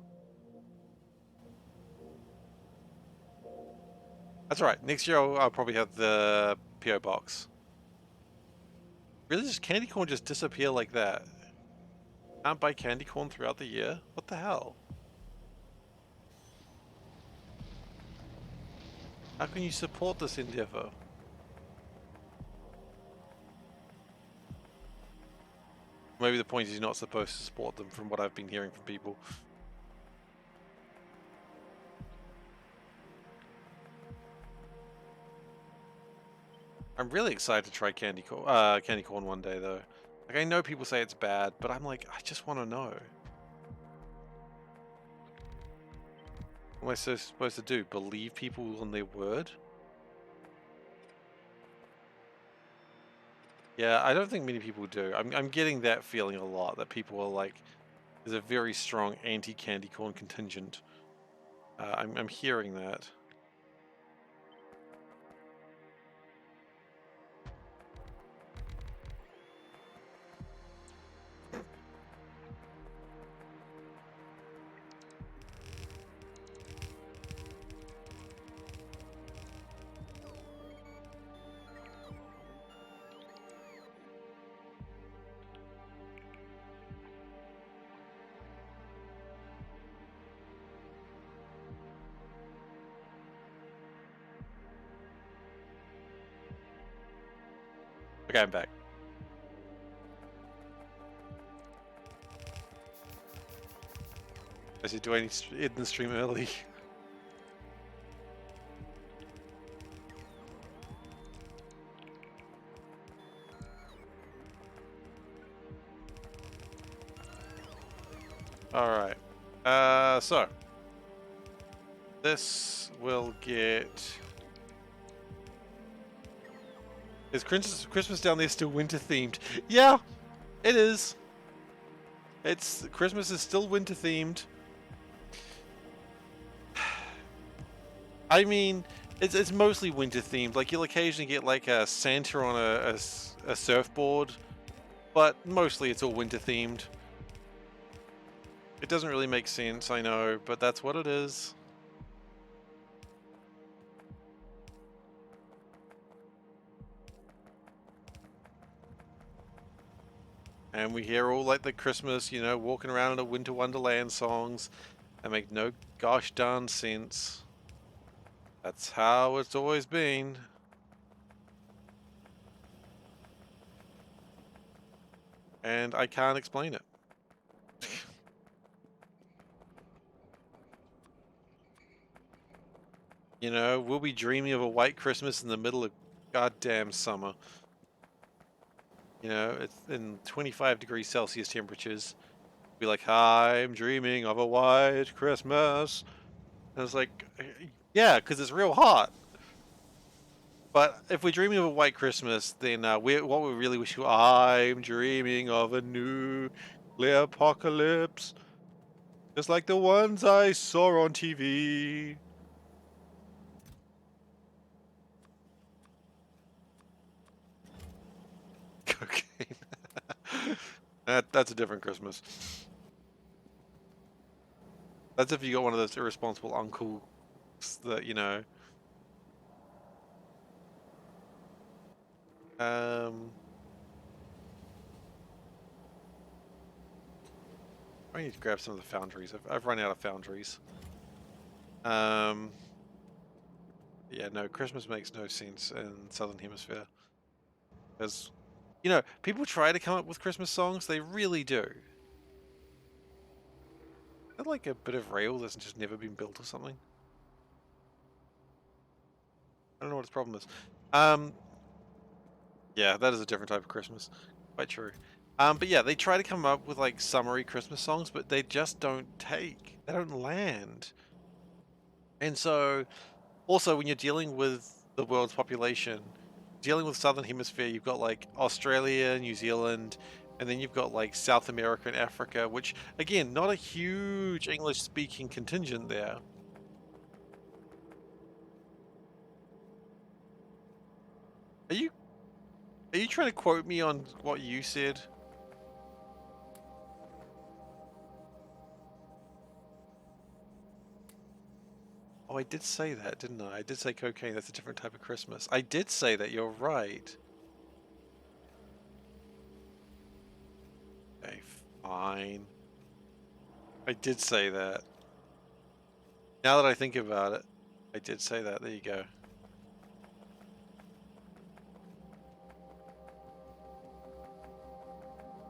That's right. Next year I'll probably have the PO box. Really, does candy corn just disappear like that? Can't buy candy corn throughout the year? What the hell? How can you support this endeavor? Maybe the point is you're not supposed to support them from what I've been hearing from people. I'm really excited to try candy corn one day though. Like I know people say it's bad, but I'm like, I just want to know. What am I supposed to do? Believe people on their word? Yeah, I don't think many people do. I'm getting that feeling a lot, that people are like, there's a very strong anti-candy corn contingent. I'm hearing that. Okay, I'm back. I said, do I need to end the stream early? Alright. So. This will get... Is Christmas down there still winter themed? Yeah, it is. Christmas is still winter themed. I mean, it's mostly winter themed. Like, you'll occasionally get like a Santa on a surfboard, but mostly it's all winter themed. It doesn't really make sense, I know, but that's what it is. And we hear all like the Christmas, you know, walking around in a winter wonderland songs that make no gosh darn sense. That's how it's always been. And I can't explain it. You know, we'll be dreaming of a white Christmas in the middle of goddamn summer. You know, it's in 25 degrees Celsius temperatures. Be like, I'm dreaming of a white Christmas. And it's like, yeah, because it's real hot. But if we're dreaming of a white Christmas, then what we really wish for, I'm dreaming of a nuclear apocalypse. Just like the ones I saw on TV. Cocaine. That's a different Christmas. That's if you got one of those irresponsible uncles that, you know. I need to grab some of the foundries. I've run out of foundries. Yeah, no, Christmas makes no sense in Southern Hemisphere. Because, you know, people try to come up with Christmas songs, they really do. Is that like a bit of rail that's just never been built or something? I don't know what its problem is. Yeah, that is a different type of Christmas. Quite true. But yeah, they try to come up with like summery Christmas songs, but they just don't take. They don't land. And so, also when you're dealing with the world's population, dealing with Southern Hemisphere, you've got like Australia, New Zealand, and then you've got like South America and Africa, which again, not a huge English speaking contingent there. Are you trying to quote me on what you said? Oh, I did say that, didn't I? I did say cocaine, that's a different type of Christmas. I did say that, you're right. Okay, fine. I did say that. Now that I think about it, I did say that. There you go.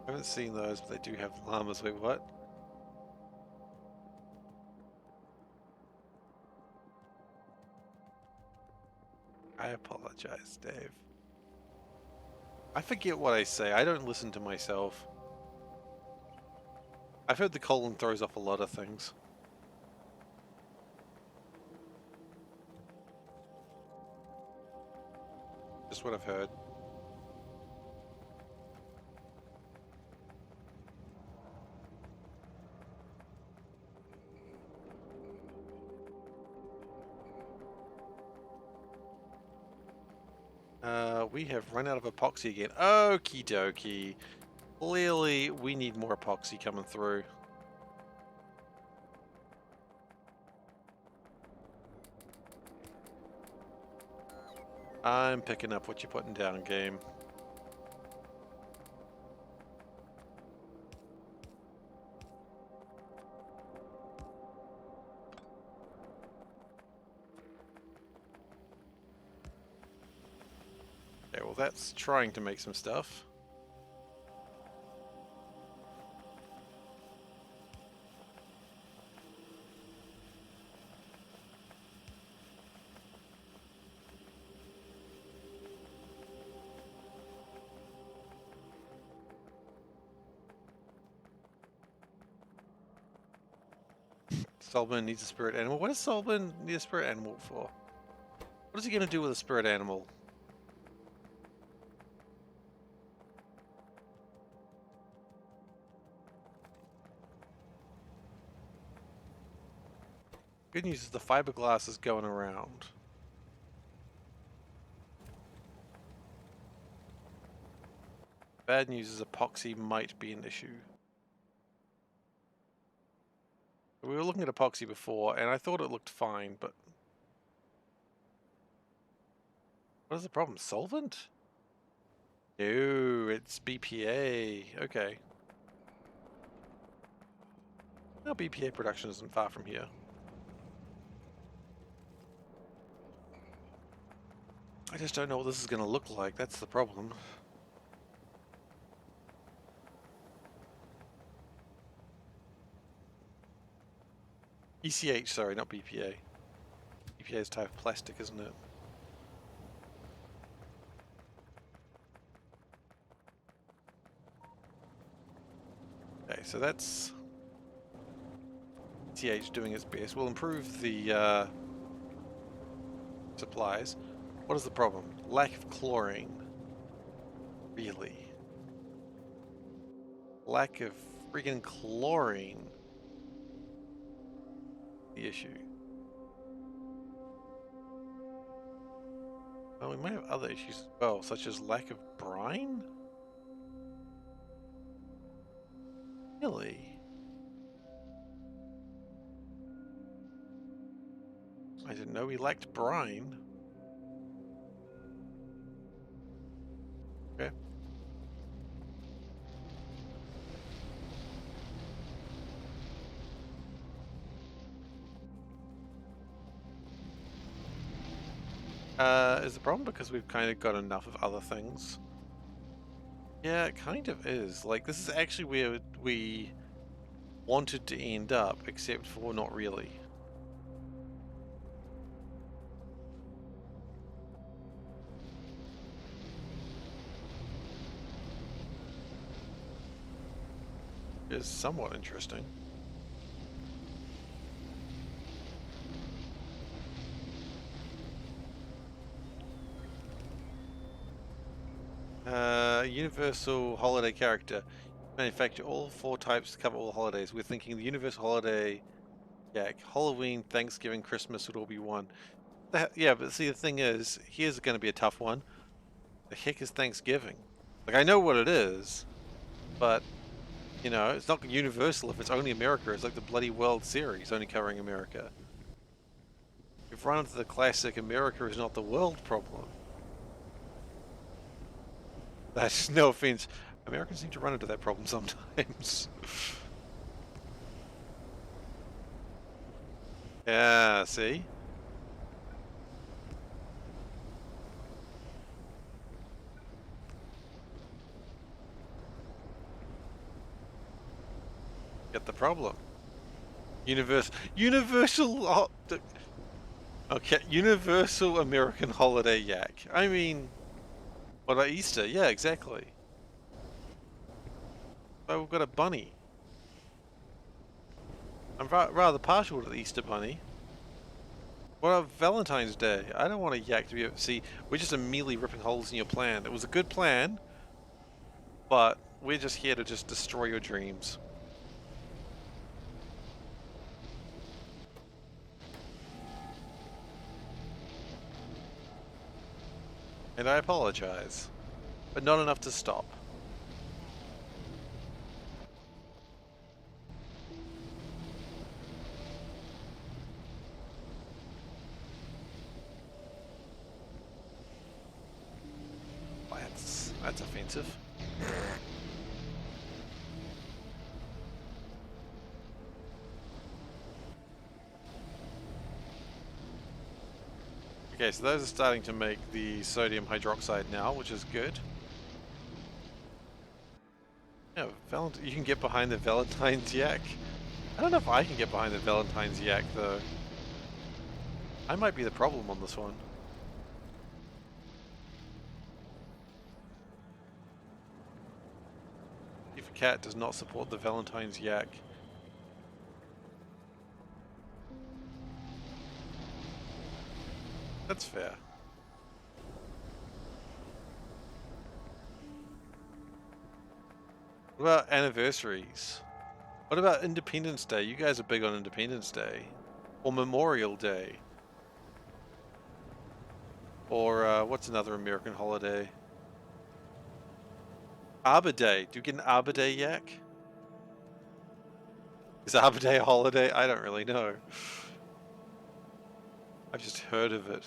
I haven't seen those, but they do have llamas. Wait, what? I apologize, Dave. I forget what I say. I don't listen to myself. I've heard the colon throws off a lot of things. Just what I've heard. We have run out of epoxy again. Okie dokie. Clearly, we need more epoxy coming through. I'm picking up what you're putting down, game. Okay, well that's trying to make some stuff. Solomon needs a spirit animal. What does Solomon need a spirit animal for? What is he going to do with a spirit animal? Good news is the fiberglass is going around. Bad news is epoxy might be an issue. We were looking at epoxy before, and I thought it looked fine, but... What is the problem? Solvent? No, it's BPA. Okay. No, BPA production isn't far from here. I just don't know what this is going to look like. That's the problem. ECH, sorry, not BPA. BPA is a type of plastic, isn't it? Okay, so that's ECH doing its best. We'll improve the supplies. What is the problem? Lack of chlorine. Really? Lack of freaking chlorine. The issue. Well, we might have other issues as well, such as lack of brine? Really? I didn't know we lacked brine. Okay. Is the problem because we've kind of got enough of other things? Yeah, it kind of is. Like, this is actually where we wanted to end up, except for not really. It's somewhat interesting. Universal holiday character. Manufacture all 4 types to cover all holidays. We're thinking the universal holiday, yeah, Halloween, Thanksgiving, Christmas would all be one. Yeah, but see, the thing is, here's going to be a tough one. The heck is Thanksgiving? Like, I know what it is, but, you know, it's not universal if it's only America. It's like the bloody World Series, only covering America. We've run into the classic America is not the world problem. That's no offense. Americans seem to run into that problem sometimes. Yeah, see? Get the problem. Universal. Okay, Universal American Holiday Yak. I mean, what about Easter? Yeah, exactly. Oh, we've got a bunny. I'm rather partial to the Easter bunny. What about Valentine's Day? I don't want a yak to be able to see. We're just immediately ripping holes in your plan. It was a good plan, but we're just here to just destroy your dreams. And I apologize, but not enough to stop. That's offensive. Okay, so those are starting to make the sodium hydroxide now, which is good. Yeah, you can get behind the Valentine's yak. I don't know if I can get behind the Valentine's yak, though. I might be the problem on this one. SeiferKatt does not support the Valentine's yak. That's fair. What about anniversaries? What about Independence Day? You guys are big on Independence Day. Or Memorial Day. Or, what's another American holiday? Arbor Day. Do you get an Arbor Day yak? Is Arbor Day a holiday? I don't really know. I've just heard of it.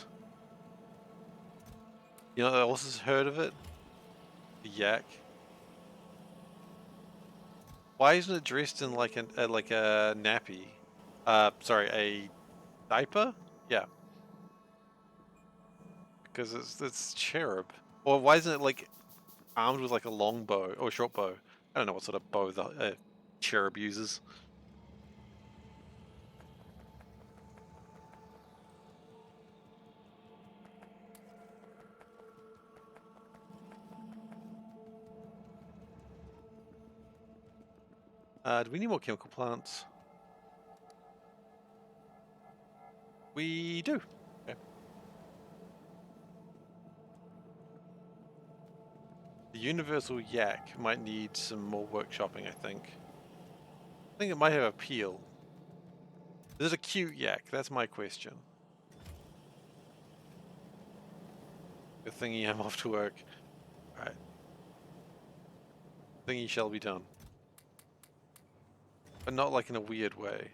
You know who else has heard of it? The yak. Why isn't it dressed in like a nappy? Sorry, a diaper? Yeah. Because it's cherub. Or why isn't it like armed with like a long bow or a short bow? I don't know what sort of bow the cherub uses. Do we need more chemical plants? We do. Okay. The universal yak might need some more workshopping, I think. I think it might have appeal. Is it a cute yak? That's my question. Good thingy, I'm off to work. Alright. Thingy shall be done. But not like in a weird way.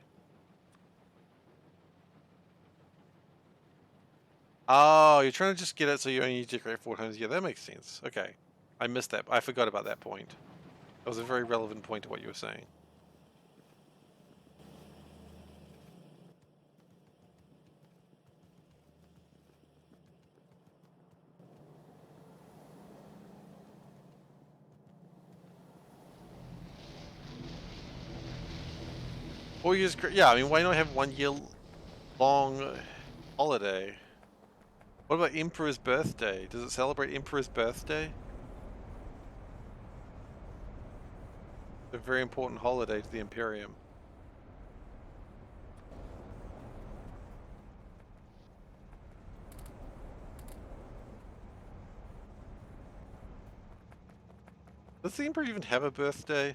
Oh, you're trying to just get it so you only decorate 4 times. Yeah, that makes sense. Okay. I missed that. I forgot about that point. That was a very relevant point to what you were saying. Yeah, I mean, why not have 1 year long holiday? What about Emperor's birthday? Does it celebrate Emperor's birthday? It's a very important holiday to the Imperium. Does the Emperor even have a birthday?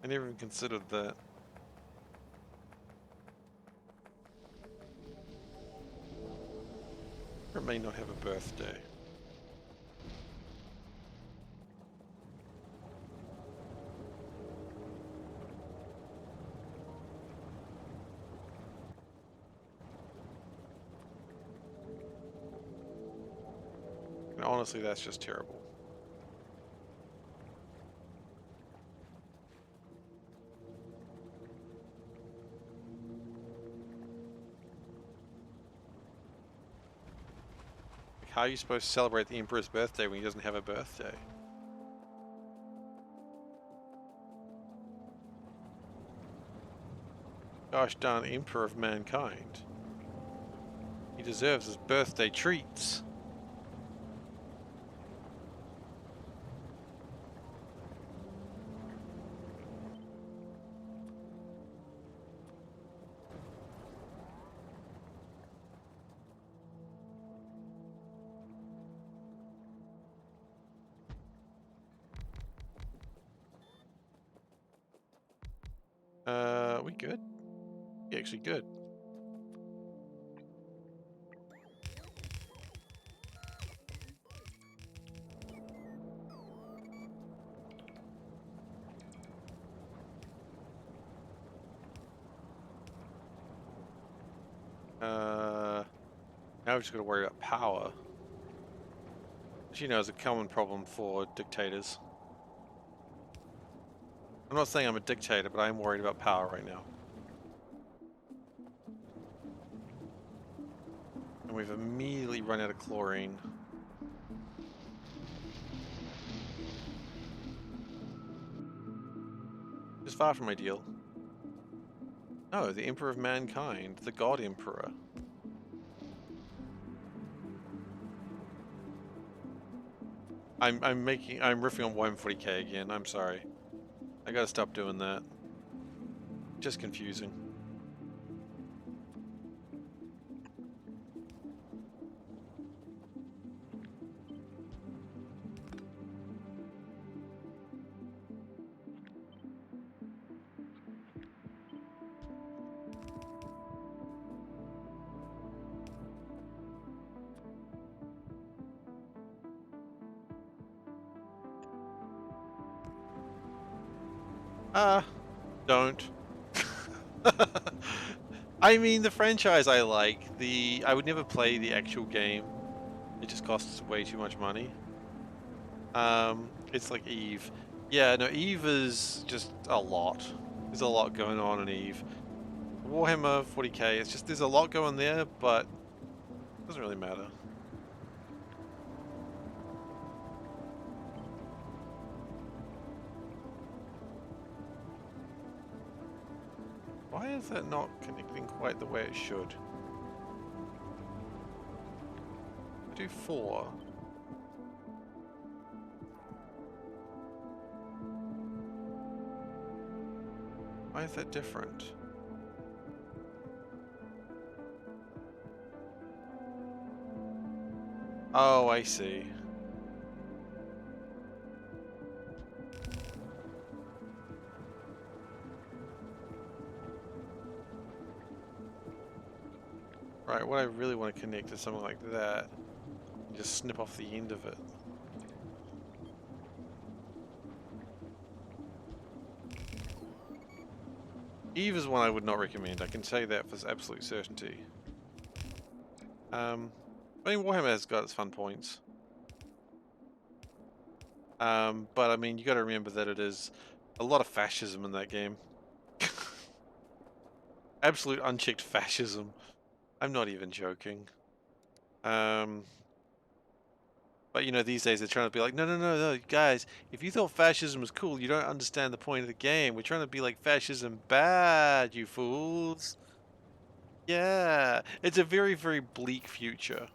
I never even considered that. Or may not have a birthday. And honestly, that's just terrible. Like, how are you supposed to celebrate the Emperor's birthday when he doesn't have a birthday? Gosh darn Emperor of mankind. He deserves his birthday treats. We good? Yeah, actually good. Now we just gotta worry about power. Which, you know, is a common problem for dictators. I'm not saying I'm a dictator, but I am worried about power right now. I'm And we've immediately run out of chlorine. It's far from ideal. No, the Emperor of Mankind, the God Emperor. I'm riffing on Warhammer 40k again, I'm sorry. I gotta stop doing that. Just confusing. Don't. I mean, the franchise I like. I would never play the actual game. It just costs way too much money. It's like Eve. Yeah, no, Eve is just a lot. There's a lot going on in Eve. Warhammer 40k, it's just, there's a lot going there, but it doesn't really matter. Why is that not connecting quite the way it should? Do 4. Why is that different? Oh, I see. Right, what I really want to connect is something like that. And just snip off the end of it. Eve is one I would not recommend, I can say that for absolute certainty. I mean, Warhammer has got its fun points. But I mean, you gotta remember that it is a lot of fascism in that game. Absolute unchecked fascism. I'm not even joking. But you know, these days they're trying to be like, no, guys, if you thought fascism was cool, you don't understand the point of the game. We're trying to be like fascism bad, you fools. Yeah, it's a very, very bleak future.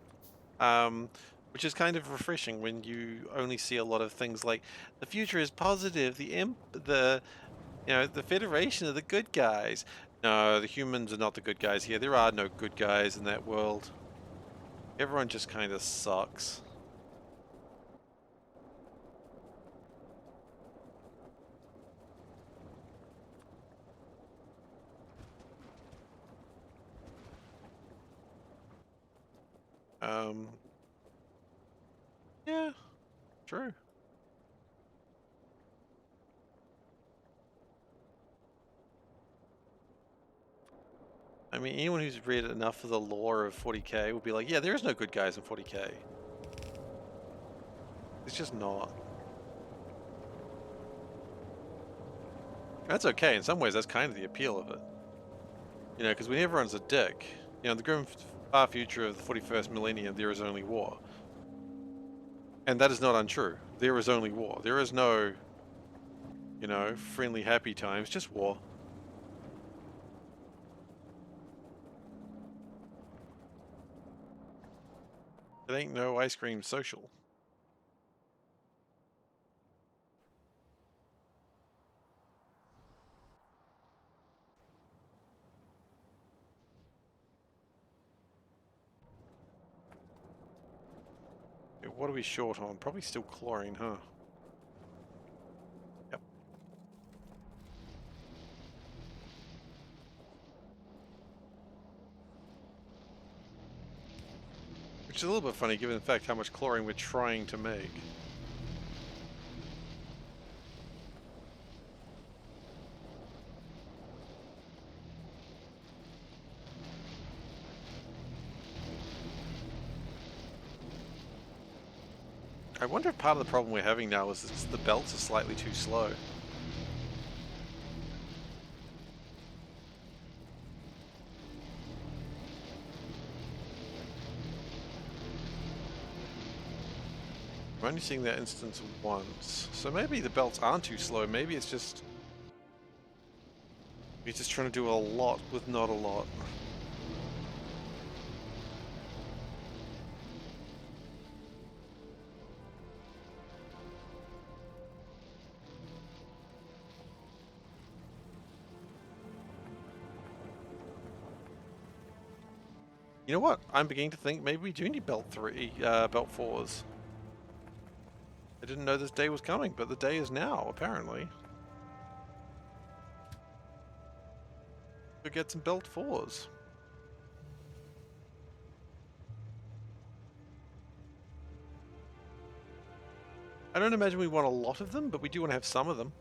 Which is kind of refreshing when you only see a lot of things like the future is positive, the Federation are the good guys. No, the humans are not the good guys here. There are no good guys in that world. Everyone just kind of sucks. Yeah, true. I mean, anyone who's read enough of the lore of 40k will be like, yeah, there is no good guys in 40k. It's just not. That's okay. In some ways, that's kind of the appeal of it. You know, because when everyone's a dick, you know, in the grim far future of the 41st millennium, there is only war. And that is not untrue. There is only war. There is no, you know, friendly, happy times, just war. It ain't no ice cream social. What are we short on? Probably still chlorine, huh? Yep. Which is a little bit funny given the fact how much chlorine we're trying to make. I wonder if part of the problem we're having now is the belts are slightly too slow. I'm only seeing that instance once. So maybe the belts aren't too slow. Maybe it's just... we're just trying to do a lot with not a lot. You know what? I'm beginning to think maybe we do need belt 4s. I didn't know this day was coming, but the day is now, apparently. Go get some belt 4s. I don't imagine we want a lot of them, but we do want to have some of them.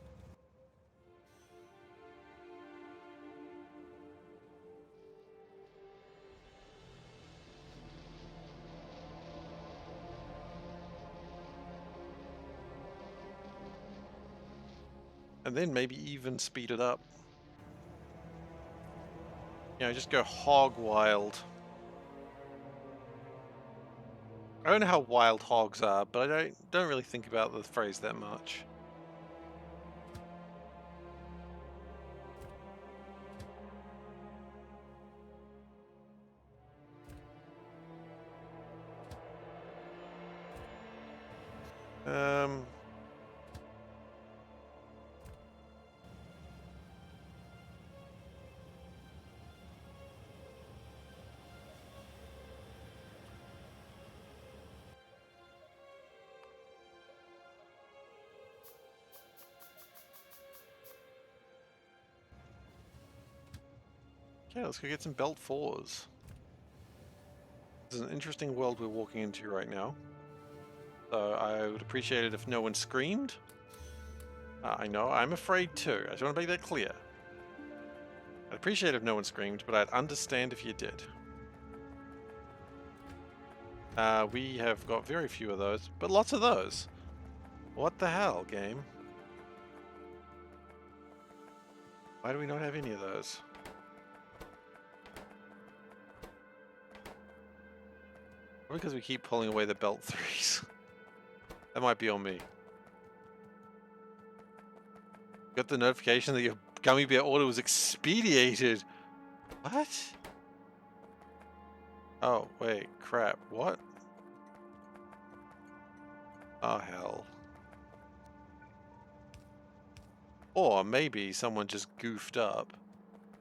And then maybe even speed it up. You know, just go hog wild. I don't know how wild hogs are, but I don't really think about the phrase that much. Okay, let's go get some belt 4s. This is an interesting world we're walking into right now. So I would appreciate it if no one screamed. I know, I'm afraid too. I just want to make that clear. I'd appreciate it if no one screamed, but I'd understand if you did. We have got very few of those, but lots of those. What the hell, game? Why do we not have any of those? Probably because we keep pulling away the belt 3s. That might be on me. Got the notification that your gummy bear order was expedited. What? Oh, wait, crap. What? Oh, hell. Or maybe someone just goofed up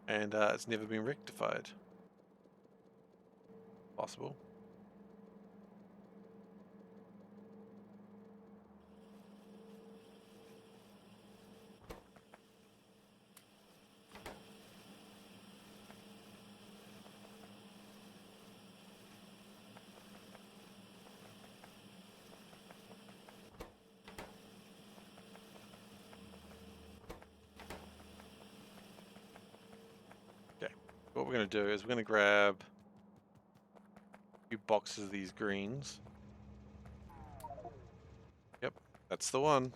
and it's never been rectified. Possible. Okay, what we're going to do is we're going to grab a few boxes of these greens. Yep, that's the one.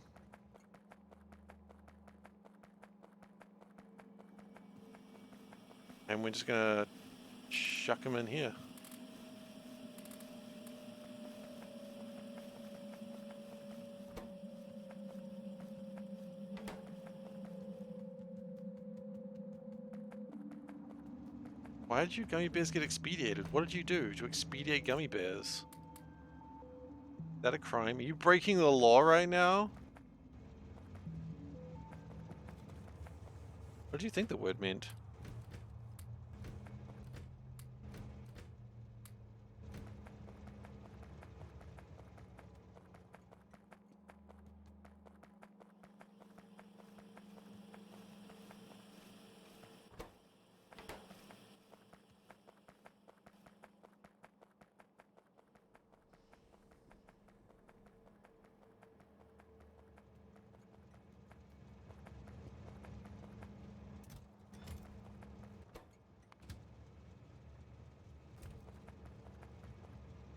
And we're just going to chuck them in here. Why did your gummy bears get expedited? What did you do to expedite gummy bears? Is that a crime? Are you breaking the law right now? What do you think the word meant?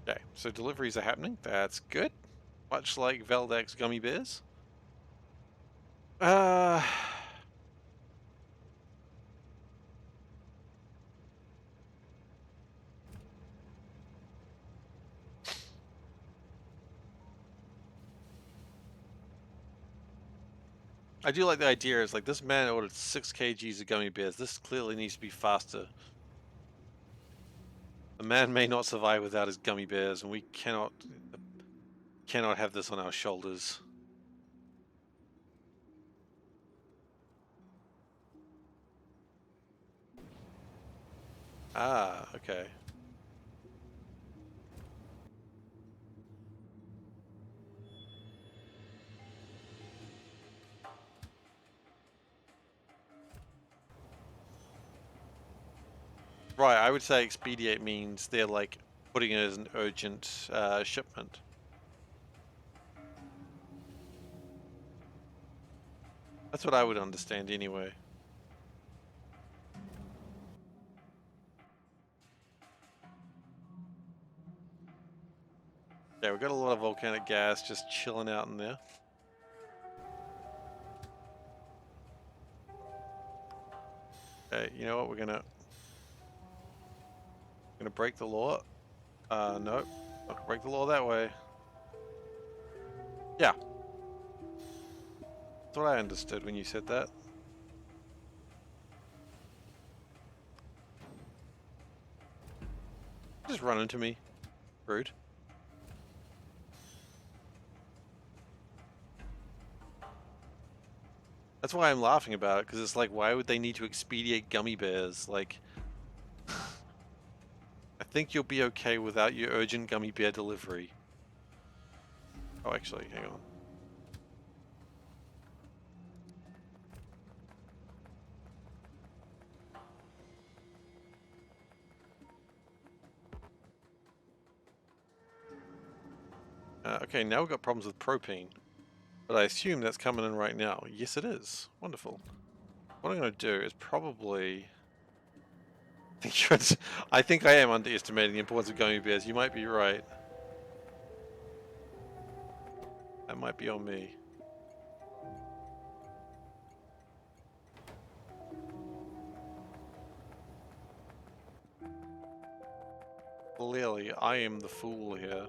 Okay, so deliveries are happening. That's good. Much like Veldak's gummy bears. Uh... I do like the idea. Is like this man ordered 6 kgs of gummy bears. This clearly needs to be faster. The man may not survive without his gummy bears, and we cannot have this on our shoulders. Ah, okay. Right, I would say expedite means they're like putting it as an urgent shipment. That's what I would understand anyway. Yeah, we've got a lot of volcanic gas just chilling out in there. Okay, you know what? We're gonna break the law. No, not gonna break the law that way. Yeah, that's what I understood when you said that. Just run into me. Rude. That's why I'm laughing about it, because it's like, why would they need to expedite gummy bears? Like, I think you'll be okay without your urgent gummy bear delivery. Oh, actually, hang on. Okay, now we've got problems with propane. But I assume that's coming in right now. Yes, it is. Wonderful. What I'm going to do is probably... I think I am underestimating the importance of gummy bears. You might be right. That might be on me. Clearly, I am the fool here.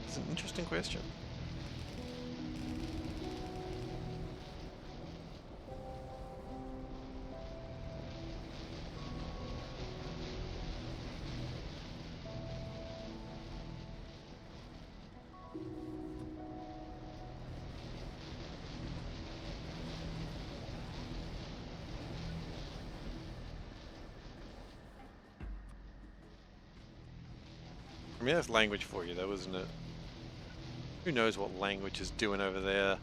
It's an interesting question. I mean, that's language for you, though, isn't it? Who knows what language is doing over there?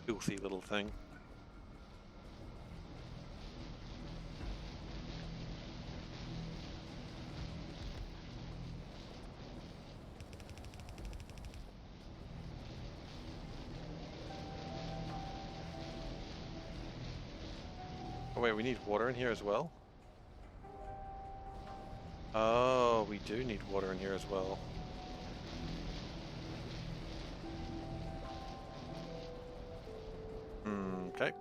Filthy little thing. Oh wait, we need water in here as well? Oh, we do need water in here as well. Okay.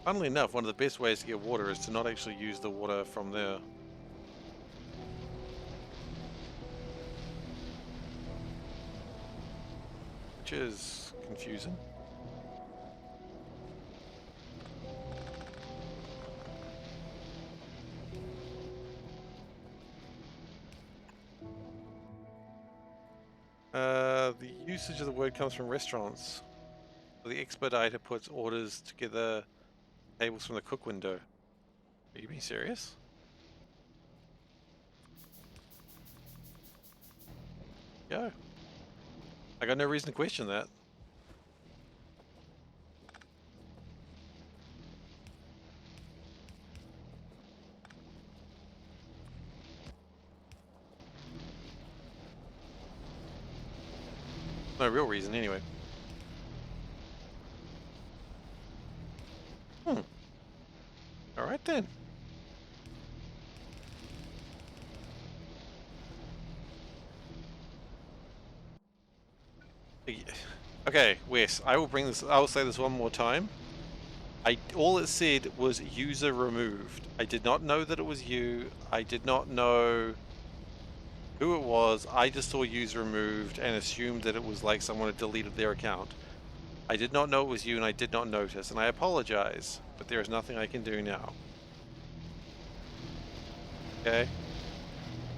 Funnily enough, one of the best ways to get water is to not actually use the water from there. Which is confusing. The usage of the word comes from restaurants. The expediter puts orders together tables from the cook window. Are you being serious? Yeah. I got no reason to question that. No real reason, anyway. Alright then. Okay, Wes, I will bring this. I will say this one more time. All it said was user removed. I did not know that it was you. I did not know who it was. I just saw user removed and assumed that it was like someone had deleted their account. I did not know it was you, and I did not notice, and I apologize, but there is nothing I can do now. Okay?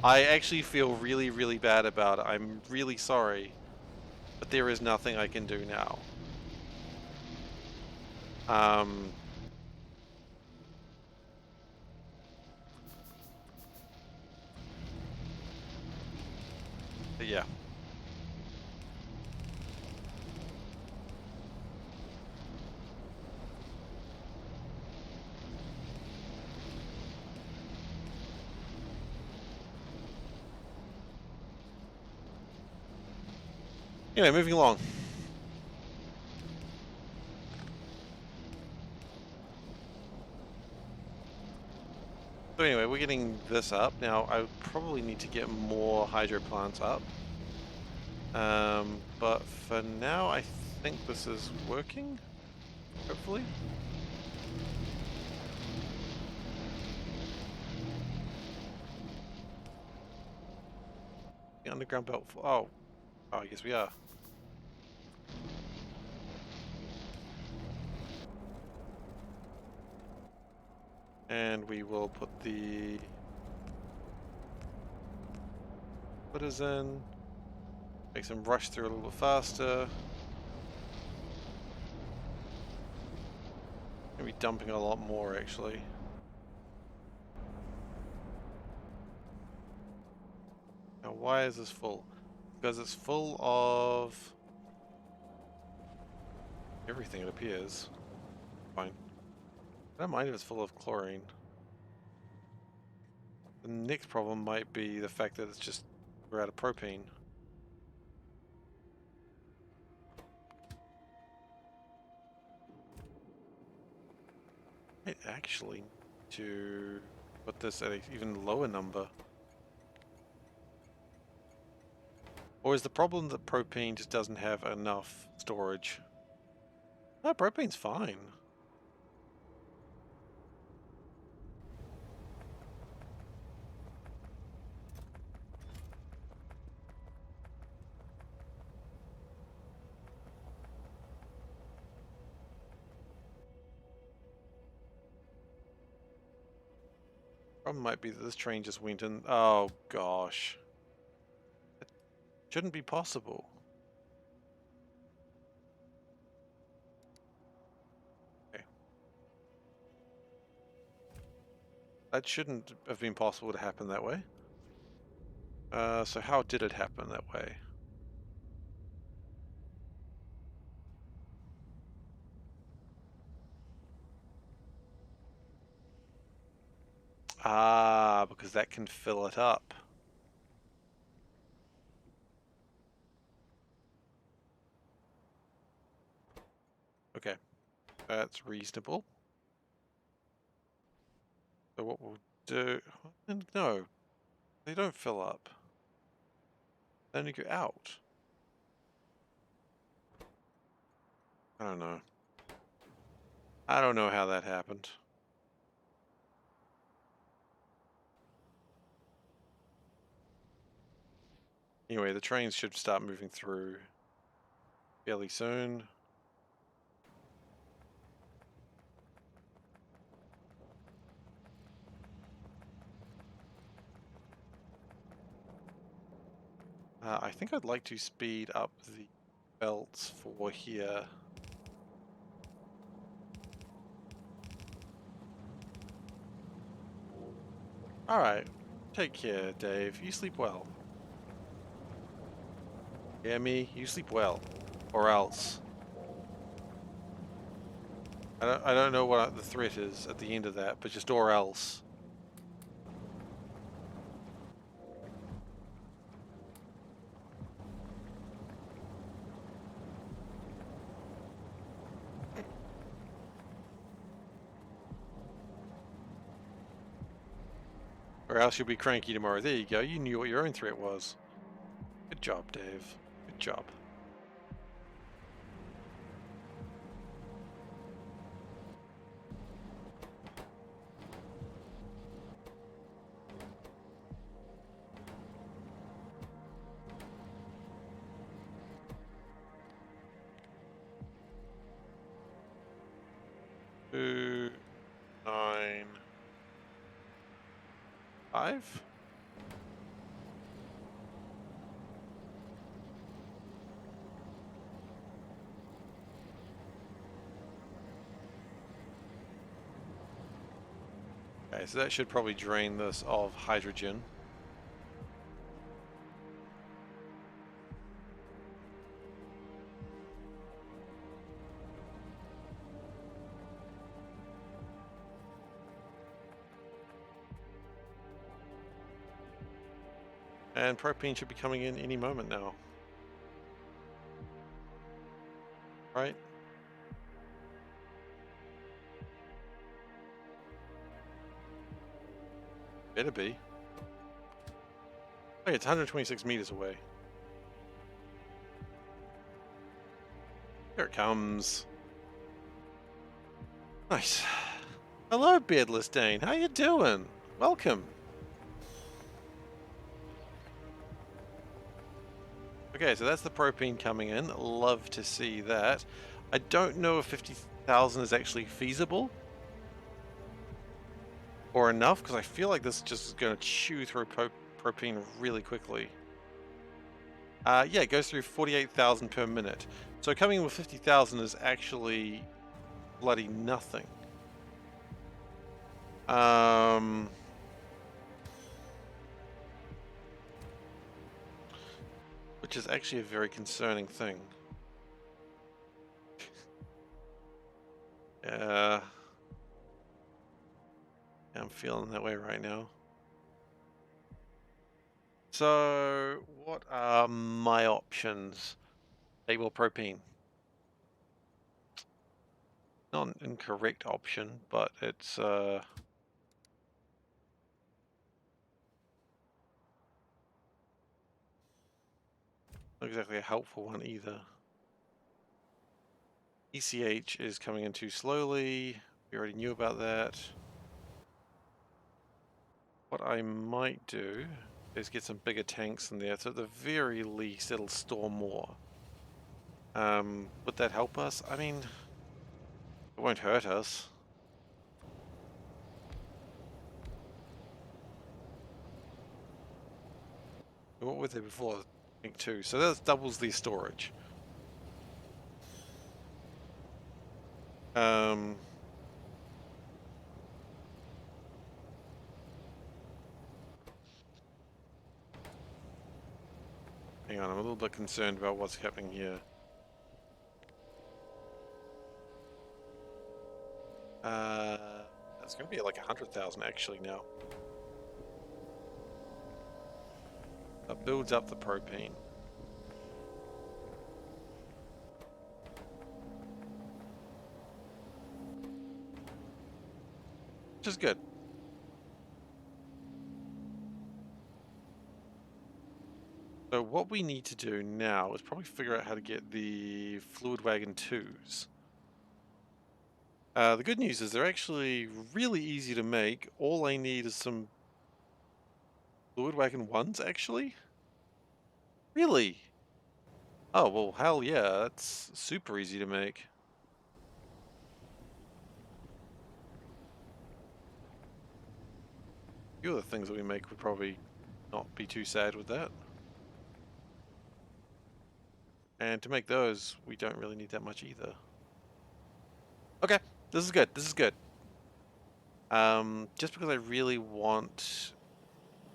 I actually feel really, really bad about it. I'm really sorry, but there is nothing I can do now. But yeah. Anyway, moving along. So anyway, we're getting this up. Now, I probably need to get more hydro plants up. But for now, I think this is working, hopefully. The underground belt, oh, I guess we are. And we will put the footers in, make them rush through a little bit faster. Gonna be dumping a lot more actually. Now why is this full? Because it's full of everything, it appears. Fine. I don't mind if it's full of chlorine. The next problem might be the fact that it's just we're out of propane. I actually need to put this at an even lower number. Or is the problem that propane just doesn't have enough storage? No, propane's fine. Problem might be that this train just went in. Oh gosh. It shouldn't be possible. Okay. That shouldn't have been possible to happen that way. So how did it happen that way? Ah, because that can fill it up. Okay, that's reasonable. So what we'll do... No, they don't fill up. They only go out. I don't know. I don't know how that happened. Anyway, the trains should start moving through fairly soon. I think I'd like to speed up the belts for here. Alright, take care, Dave. You sleep well. Hear me? You sleep well. Or else. I don't know what the threat is at the end of that, but just or else. Or else you'll be cranky tomorrow. There you go. You knew what your own threat was. Good job, Dave. Good job. 5? Okay, so that should probably drain this of hydrogen. And propane should be coming in any moment now. Right? Better be. Oh, yeah, it's 126 meters away. Here it comes. Nice. Hello, Beardless Dane. How you doing? Welcome. Okay, so that's the propane coming in. Love to see that. I don't know if 50,000 is actually feasible or enough, because I feel like this is just going to chew through propane really quickly. Yeah, it goes through 48,000 per minute. So coming in with 50,000 is actually bloody nothing. Which is actually a very concerning thing. Yeah, I'm feeling that way right now. So, what are my options? Table propene. Not an incorrect option, but it's not exactly a helpful one either. ECH is coming in too slowly. We already knew about that. What I might do is get some bigger tanks in there, so at the very least it'll store more. Would that help us? I mean, it won't hurt us. What were they before? I think 2. So that doubles the storage. Hang on, I'm a little bit concerned about what's happening here. It's going to be like 100,000 actually now. That builds up the propane. Which is good. So what we need to do now is probably figure out how to get the Fluid Wagon 2s. The good news is they're actually really easy to make. All I need is some Fluid Wagon 1s, actually? Really? Oh, well, hell yeah, that's super easy to make. A few of the things that we make would probably not be too sad with that. And to make those, we don't really need that much either. Okay, this is good, this is good. Just because I really want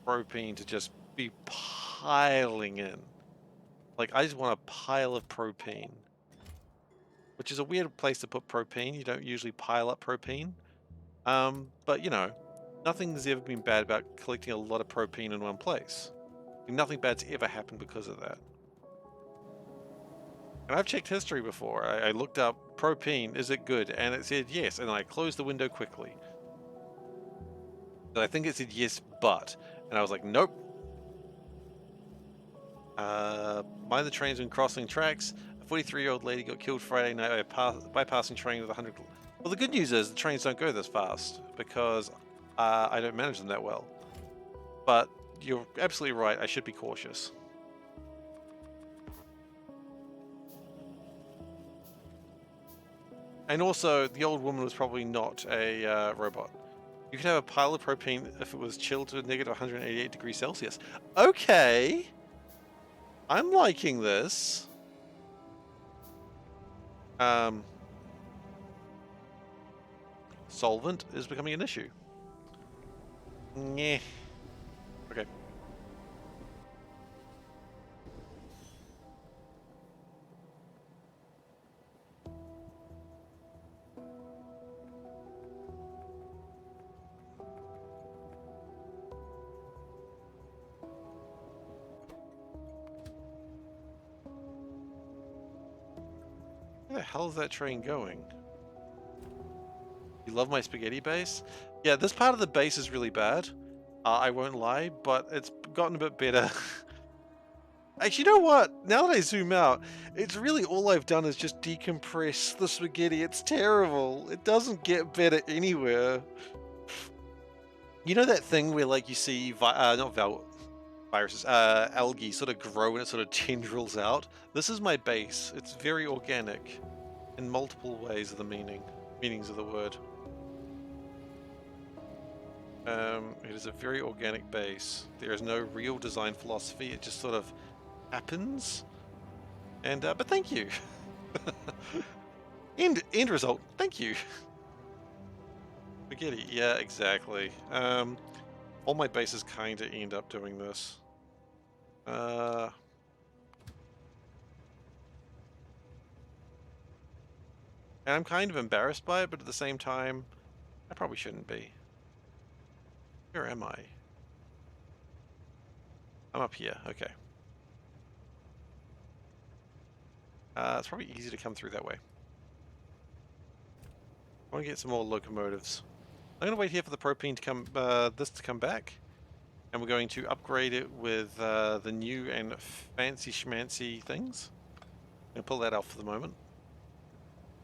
propane to just be piling in. Like, I just want a pile of propane. Which is a weird place to put propane. You don't usually pile up propane. But, you know, nothing's ever been bad about collecting a lot of propane in one place. Nothing bad's ever happened because of that. And I've checked history before. I looked up propane, is it good? And it said yes, and I closed the window quickly. And I think it said yes, but. And I was like, nope. Mind the trains when crossing tracks. A 43-year-old lady got killed Friday night by passing train with 100. Well, the good news is the trains don't go this fast because I don't manage them that well. But you're absolutely right. I should be cautious. And also, the old woman was probably not a robot. You could have a pile of propane if it was chilled to negative 188 degrees Celsius. Okay. I'm liking this. Solvent is becoming an issue. Nyeh. Okay. Where the hell is that train going? You love my spaghetti base? Yeah, this part of the base is really bad. I won't lie, but it's gotten a bit better. Actually, you know what? Now that I zoom out, it's really all I've done is just decompress the spaghetti. It's terrible. It doesn't get better anywhere. You know that thing where, like, you see, viruses, algae sort of grow and it sort of tendrils out? This is my base. It's very organic in multiple ways of the meanings of the word. It is a very organic base. There is no real design philosophy. It just sort of happens. And but thank you. End result. Thank you. Spaghetti. Yeah, exactly. All my bases kind of end up doing this. And I'm kind of embarrassed by it, but at the same time, I probably shouldn't be. Where am I? I'm up here. Okay. It's probably easy to come through that way. I want to get some more locomotives. I'm going to wait here for the propane to come, this to come back. And we're going to upgrade it with the new and fancy schmancy things. I'm going to pull that out for the moment.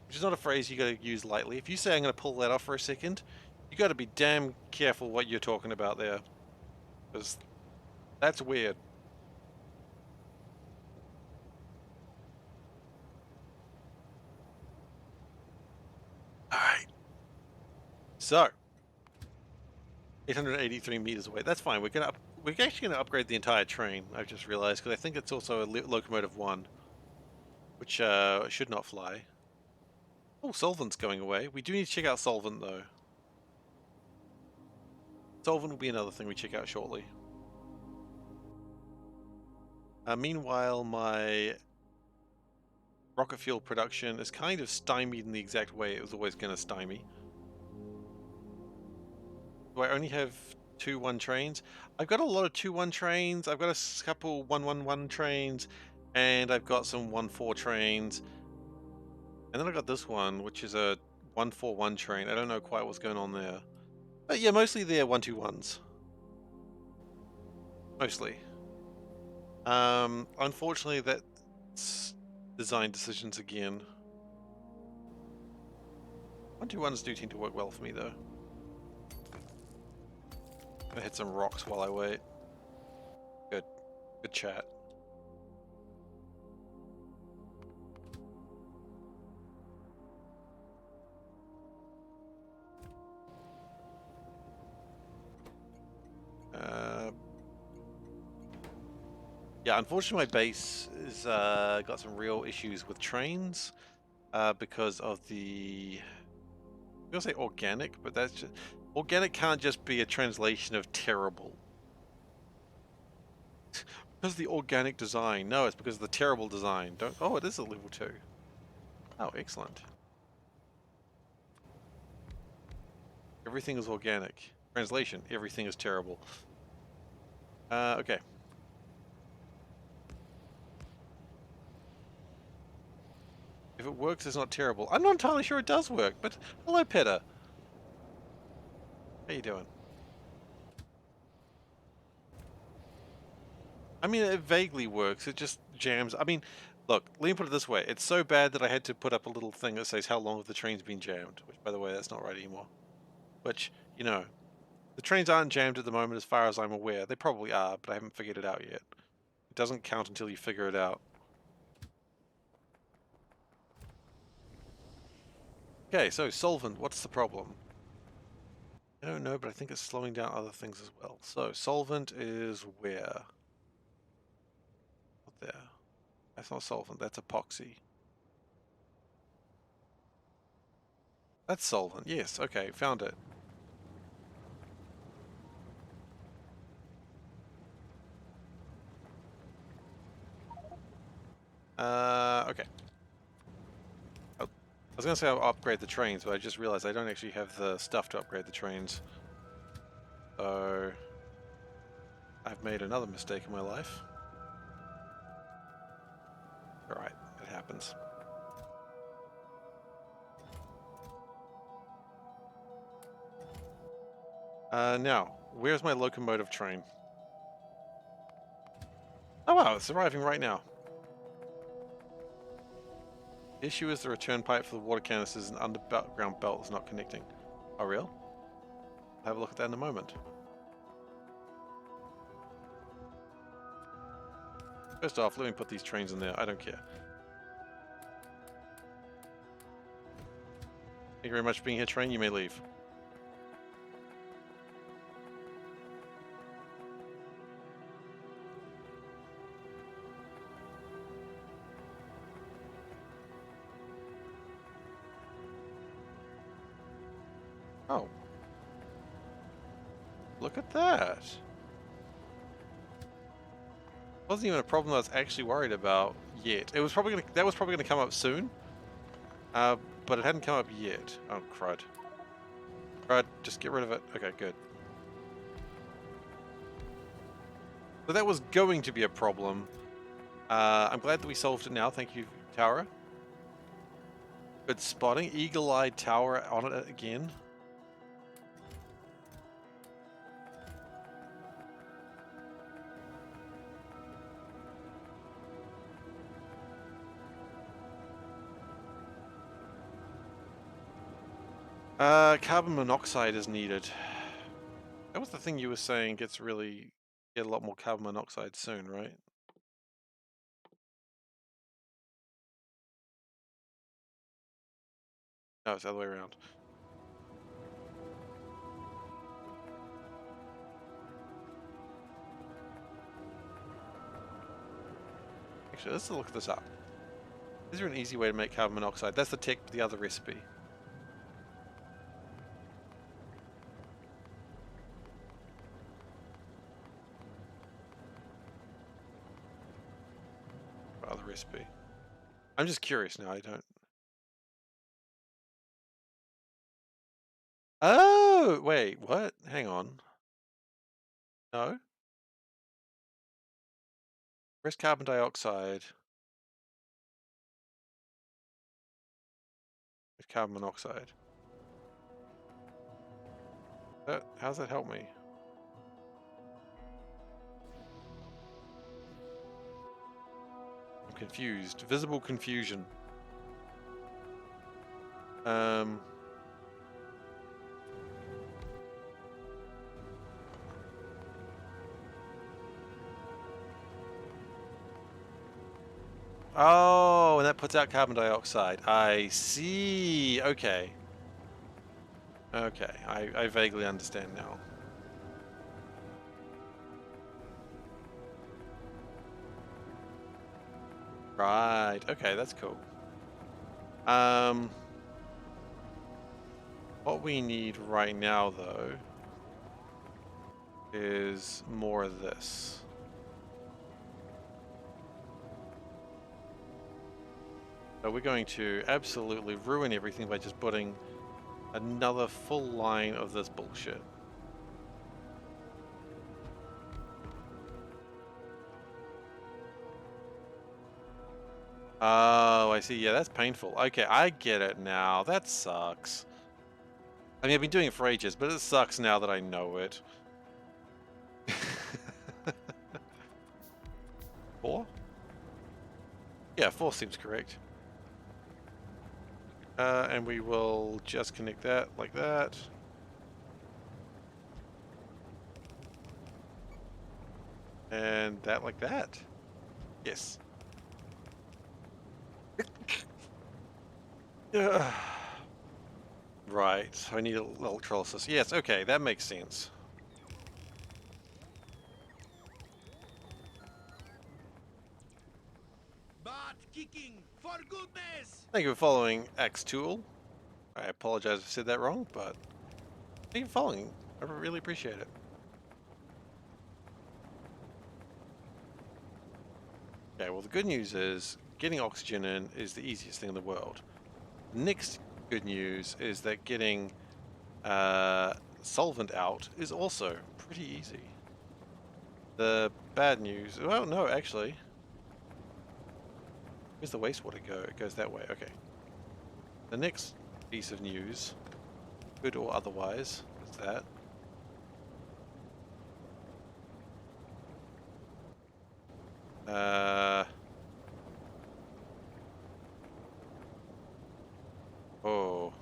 Which is not a phrase you got to use lightly. If you say I'm going to pull that off for a second, you got to be damn careful what you're talking about there. Because that's weird. Alright. So, 883 meters away. That's fine. We're actually gonna upgrade the entire train. I've just realized because I think it's also a locomotive 1, which should not fly. Oh, solvent's going away. We do need to check out solvent though. Solvent will be another thing we check out shortly. Meanwhile, my rocket fuel production is kind of stymied in the exact way it was always going to stymie. Do I only have 2-1 trains? I've got a lot of 2-1 trains. I've got a couple 1-1-1 trains, and I've got some 1-4 trains. And then I got this one, which is a 1-4-1 train. I don't know quite what's going on there. But yeah, mostly they're 1-2-1s. Mostly. Unfortunately, that's design decisions again. 1-2-1s do tend to work well for me, though. I'm gonna hit some rocks while I wait. Good. Good chat. Yeah, unfortunately my base is got some real issues with trains because of the... I'm gonna say organic, but that's just... Organic can't just be a translation of terrible. Because of the organic design. No, it's because of the terrible design. Don't... Oh, it is a level 2. Oh, excellent. Everything is organic. Translation, everything is terrible. Okay. If it works, it's not terrible. I'm not entirely sure it does work, but hello, Petter. How you doing? I mean, it vaguely works. It just jams. I mean, look, let me put it this way. It's so bad that I had to put up a little thing that says how long have the trains been jammed, which, by the way, that's not right anymore. Which, you know, the trains aren't jammed at the moment as far as I'm aware. They probably are, but I haven't figured it out yet. It doesn't count until you figure it out. Okay, so solvent, what's the problem? I don't know, but I think it's slowing down other things as well. So, solvent is where? Not there. That's not solvent, that's epoxy. That's solvent, yes, okay, found it. Okay. Oh, I was gonna say I'll upgrade the trains, but I just realized I don't actually have the stuff to upgrade the trains. So, I've made another mistake in my life. Alright, it happens. Now, where's my locomotive train? Oh wow, it's arriving right now. The issue is the return pipe for the water canisters and underground belt is not connecting. Oh, real? I'll have a look at that in a moment. First off, let me put these trains in there. I don't care. Thank you very much for being here, train. You may leave. Oh. Look at that. Wasn't even a problem I was actually worried about yet. It was probably gonna, that was probably gonna come up soon. But it hadn't come up yet. Oh, crud. Crud, just get rid of it. Okay, good. So that was going to be a problem. I'm glad that we solved it now. Thank you, Tower. Good spotting. Eagle-eyed Tower on it again. Carbon monoxide is needed. That was the thing you were saying get a lot more carbon monoxide soon, right? No, it's the other way around. Actually, let's look this up. Is there an easy way to make carbon monoxide? That's the tech for the other recipe. Other recipe. I'm just curious now. I don't. Oh, wait, what? Hang on. No? Where's carbon dioxide? With carbon monoxide. How's that help me? I'm confused. Visible confusion. Oh, and that puts out carbon dioxide. I see. Okay. Okay, I vaguely understand now. Right. Okay, that's cool. What we need right now, though, is more of this. So we're going to absolutely ruin everything by just putting another full line of this bullshit. Oh, I see. Yeah, that's painful. Okay, I get it now. That sucks. I mean, I've been doing it for ages, but it sucks now that I know it. 4? Yeah, 4 seems correct. And we will just connect that like that. And that like that. Yes. Right, I need electrolysis. Yes, okay, that makes sense. Butt kicking, for goodness! Thank you for following Tool. I apologize if I said that wrong, but thank you for following. I really appreciate it. Okay, well the good news is getting oxygen in is the easiest thing in the world. The next good news is that getting solvent out is also pretty easy. The bad news, well no actually, where's the wastewater go? It goes that way, okay. The next piece of news, good or otherwise, is that oh,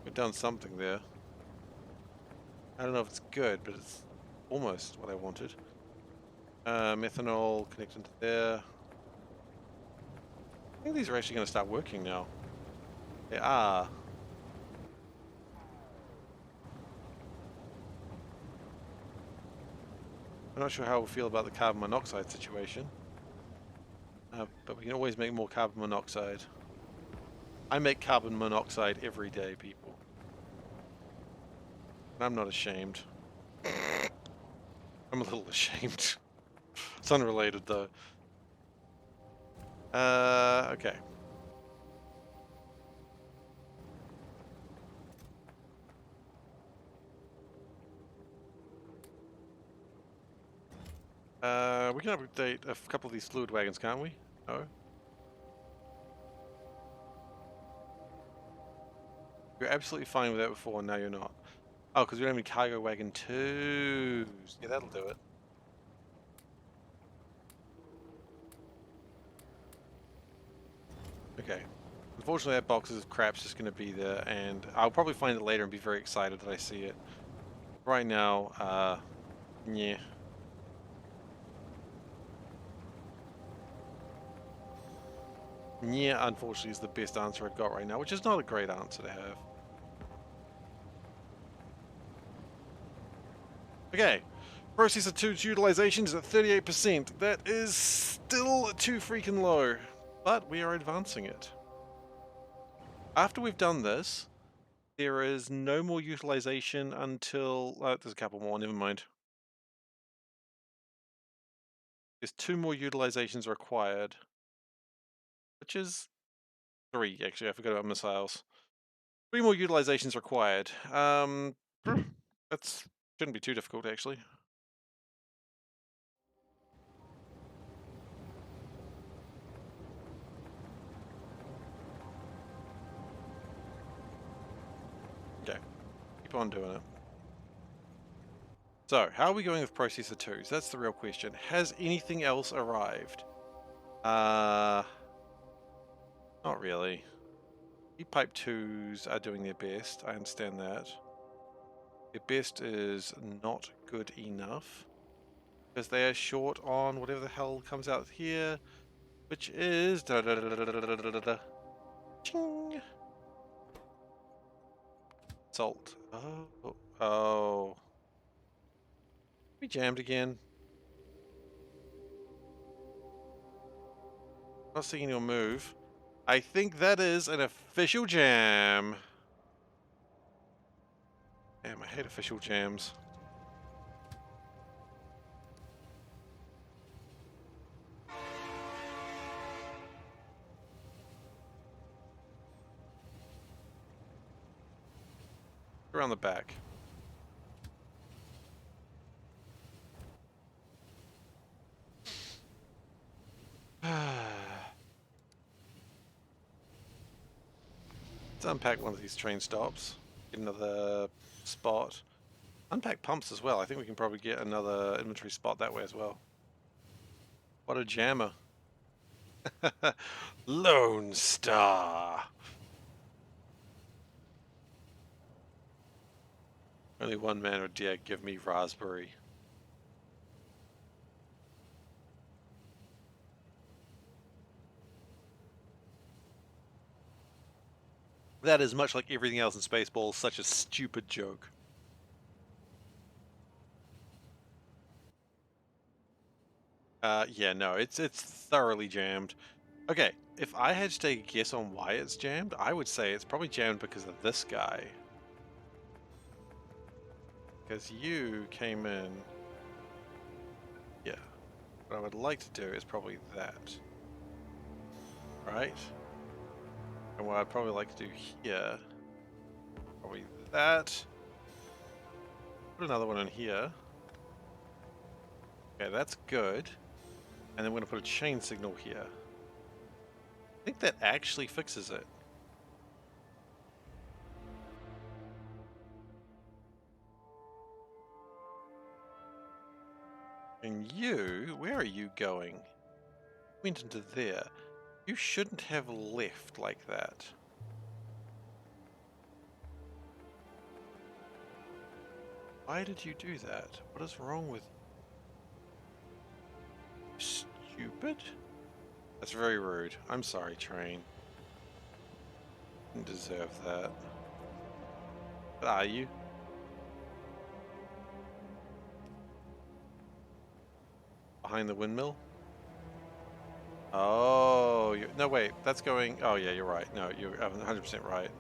we've done something there. I don't know if it's good, but it's almost what I wanted. Methanol connected to there. I think these are actually going to start working now. They are. I'm not sure how we feel about the carbon monoxide situation. But we can always make more carbon monoxide. I make carbon monoxide every day, people. And I'm not ashamed. I'm a little ashamed. It's unrelated, though. Okay. We can update a couple of these fluid wagons, can't we? No? You're absolutely fine with that before, and now you're not. Oh, because we don't have any cargo wagon 2s. Yeah, that'll do it. Okay. Unfortunately, that box of crap's just going to be there, and I'll probably find it later and be very excited that I see it. Right now, yeah. Yeah, unfortunately, is the best answer I've got right now, which is not a great answer to have. Okay. Processor 2's utilization is at 38%. That is still too freaking low, but we are advancing it. After we've done this, there is no more utilization until... there's a couple more, never mind. There's 2 more utilizations required, which is 3, actually. I forgot about missiles. 3 more utilizations required. That's shouldn't be too difficult, actually. Okay, keep on doing it. So, how are we going with Processor 2s? That's the real question. Has anything else arrived? Not really. Heat Pipe 2s are doing their best, I understand that. Their best is not good enough, because they are short on whatever the hell comes out here, which is... Ching! Salt. Oh. We jammed again. Not seeing your move. I think that is an official jam. Damn, I hate official jams. Around the back. Let's unpack one of these train stops. Get another spot. Unpack pumps as well. I think we can probably get another inventory spot that way as well. What a jammer. Lone Star. Only one man would dare give me raspberry. That is, much like everything else in Spaceballs, such a stupid joke. Yeah, no, it's thoroughly jammed. Okay, if I had to take a guess on why it's jammed, I would say it's probably jammed because of this guy. Because you came in... Yeah. What I would like to do is probably that. Right? And what I'd probably like to do here... Probably that. Put another one in here. Okay, that's good. And then we're going to put a chain signal here. I think that actually fixes it. And you, where are you going? Went into there. You shouldn't have left like that. Why did you do that? What is wrong with you? Stupid? That's very rude. I'm sorry, train. Didn't deserve that. But are you? Behind the windmill? Oh, no wait, that's going... Oh yeah, you're right. No, you're 100% right.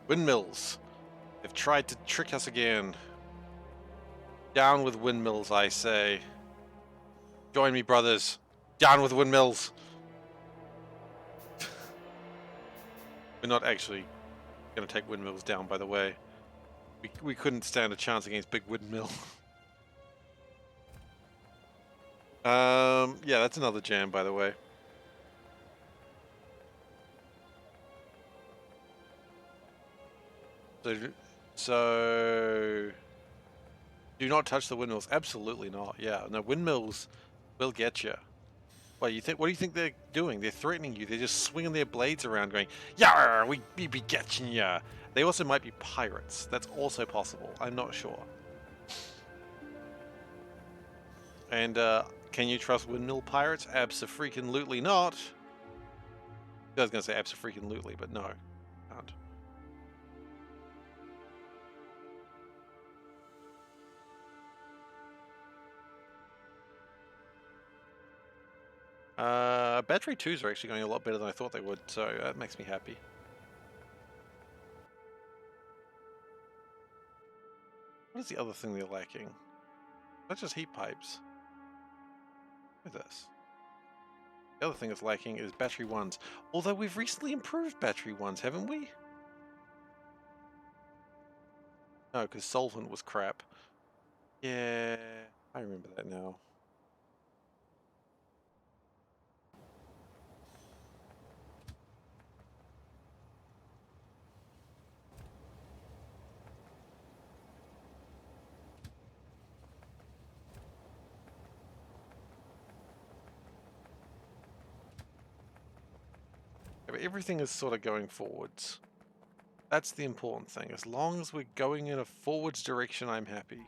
Windmills. They've tried to trick us again. Down with windmills, I say. Join me, brothers. Down with windmills. We're not actually going to take windmills down, by the way. We couldn't stand a chance against big windmill. Yeah, that's another jam, by the way. So do not touch the windmills. Absolutely not. Yeah, no, windmills will get you. What do you think? What do you think they're doing? They're threatening you. They're just swinging their blades around, going, "Yar, we be catching ya." They also might be pirates. That's also possible. I'm not sure. And can you trust windmill pirates? Abso-freaking-lutely not. I was gonna say abso-freaking-lutely, but no, can't. Battery 2s are actually going a lot better than I thought they would, so that makes me happy. What is the other thing they're lacking? Not just heat pipes. Look at this. The other thing that's lacking is battery 1s. Although we've recently improved battery 1s, haven't we? No, because solvent was crap. Yeah, I remember that now. Yeah, but everything is sort of going forwards. That's the important thing. As long as we're going in a forwards direction, I'm happy.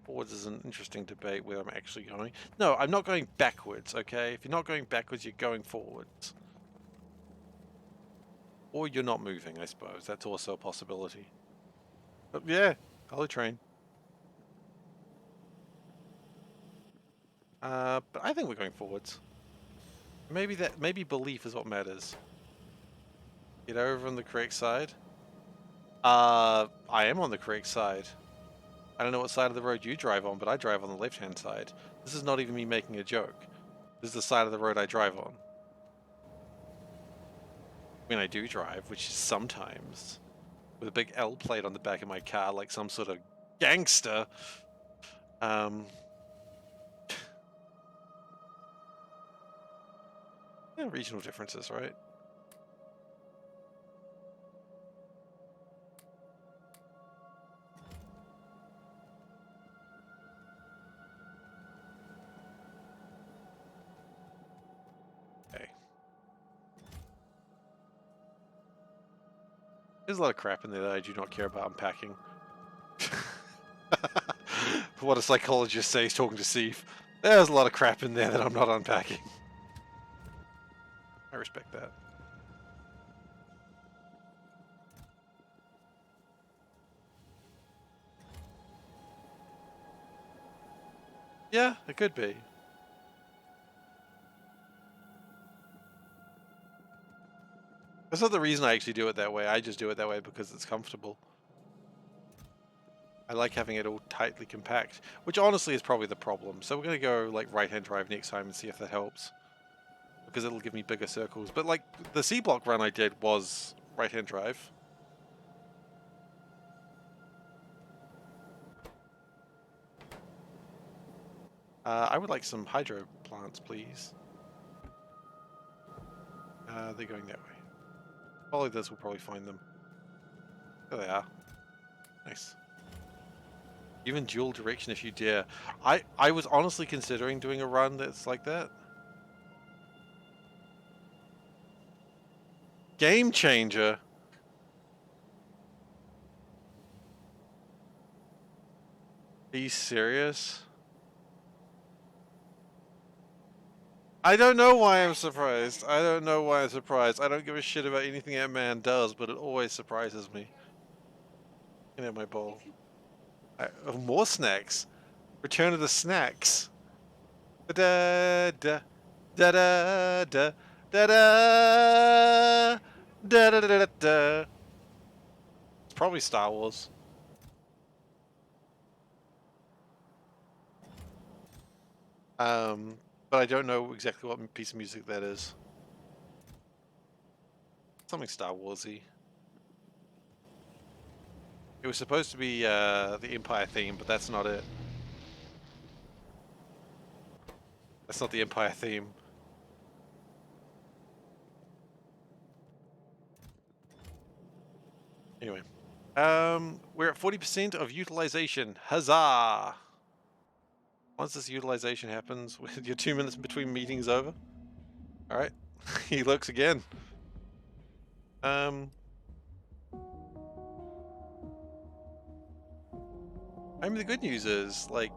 Forwards is an interesting debate where I'm actually going. No, I'm not going backwards, okay? If you're not going backwards, you're going forwards. Or you're not moving, I suppose. That's also a possibility. But yeah, hello train. But I think we're going forwards. Maybe belief is what matters. Get over on the correct side. I am on the correct side. I don't know what side of the road you drive on, but I drive on the left-hand side. This is not even me making a joke. This is the side of the road I drive on. When I do drive, which is sometimes, with a big L plate on the back of my car like some sort of gangster. Yeah, regional differences, right? Okay. There's a lot of crap in there that I do not care about unpacking. What a psychologist says talking to Seif. There's a lot of crap in there that I'm not unpacking. I respect that. Yeah, it could be. That's not the reason I actually do it that way. I just do it that way because it's comfortable. I like having it all tightly compact, which honestly is probably the problem. So we're going to go like right-hand drive next time and see if that helps. Because it'll give me bigger circles. But like the C-block run I did was right-hand drive. I would like some hydro plants, please. They're going that way. Follow this, we'll probably find them. There they are. Nice. Even dual direction if you dare. I was honestly considering doing a run that's like that. Game changer. Are you serious? I don't know why I'm surprised. I don't know why I'm surprised. I don't give a shit about anything that man does, but it always surprises me. Can I have my bowl? Oh, more snacks. Return of the snacks. Da da da da da da da da da da da. It's probably Star Wars. But I don't know exactly what piece of music that is. Something Star Warsy. It was supposed to be the Empire theme, but that's not it. That's not the Empire theme. Anyway, we're at 40% of utilization. Huzzah! Once this utilization happens, with your 2 minutes between meetings over. All right, he looks again. I mean, the good news is, like,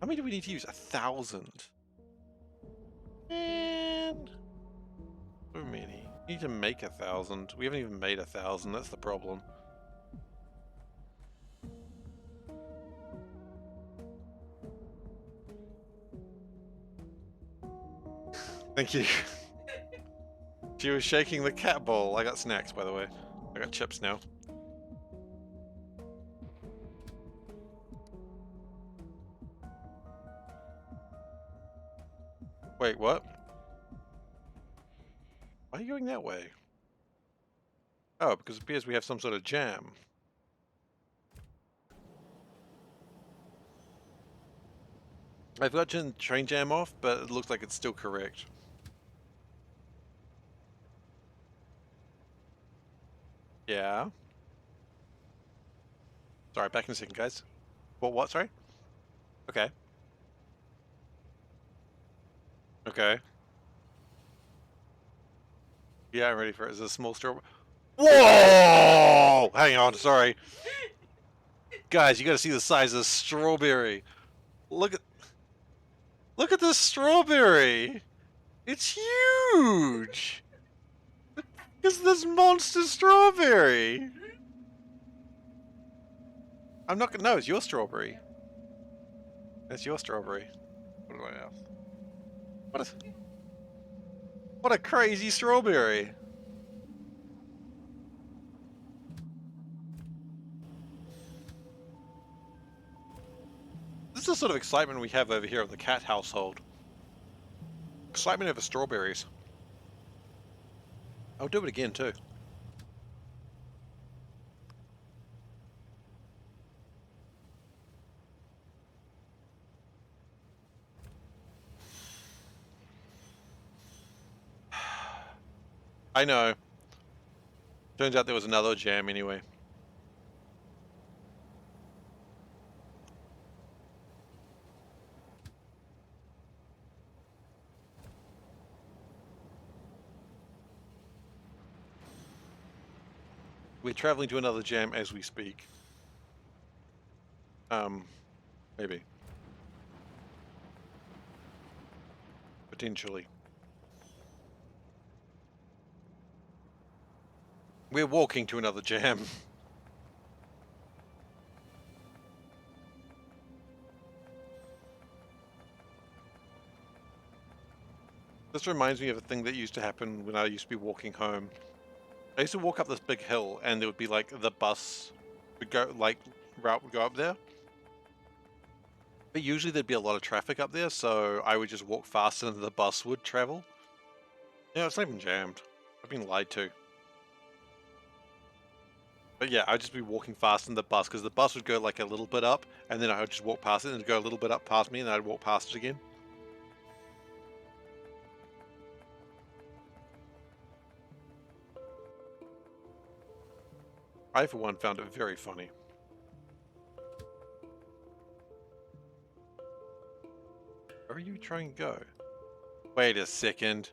how many do we need to use? 1,000. And so many. We need to make 1,000. We haven't even made 1,000. That's the problem. Thank you. She was shaking the cat bowl. I got snacks, by the way. I got chips now. Wait, what? Why are you going that way? Oh, because it appears we have some sort of jam. I've got train jam off, but it looks like it's still correct. Yeah. Sorry, back in a second, guys. What, sorry? Okay. Okay. Yeah, I'm ready for it. Is it a small strawberry? Whoa! Hang on, sorry. Guys, you gotta see the size of this strawberry. Look at this strawberry! It's huge! It's this monster strawberry! I'm not gonna. No, it's your strawberry. That's your strawberry. What do I have? What a crazy strawberry! This is the sort of excitement we have over here at the cat household. Excitement over strawberries. I'll do it again too. I know. Turns out there was another jam anyway. We're traveling to another jam as we speak. Maybe. potentially. We're walking to another jam. This reminds me of a thing that used to happen when I used to be walking home. I used to walk up this big hill, and there would be like the bus would go, like, route would go up there. But usually there'd be a lot of traffic up there, so I would just walk faster than the bus would travel. Yeah, it's not even jammed. I've been lied to. But yeah, I'd just be walking faster than the bus, because the bus would go like a little bit up, and then I would just walk past it, and it'd go a little bit up past me, and I'd walk past it again. I, for one, found it very funny. Where are you trying to go? Wait a second.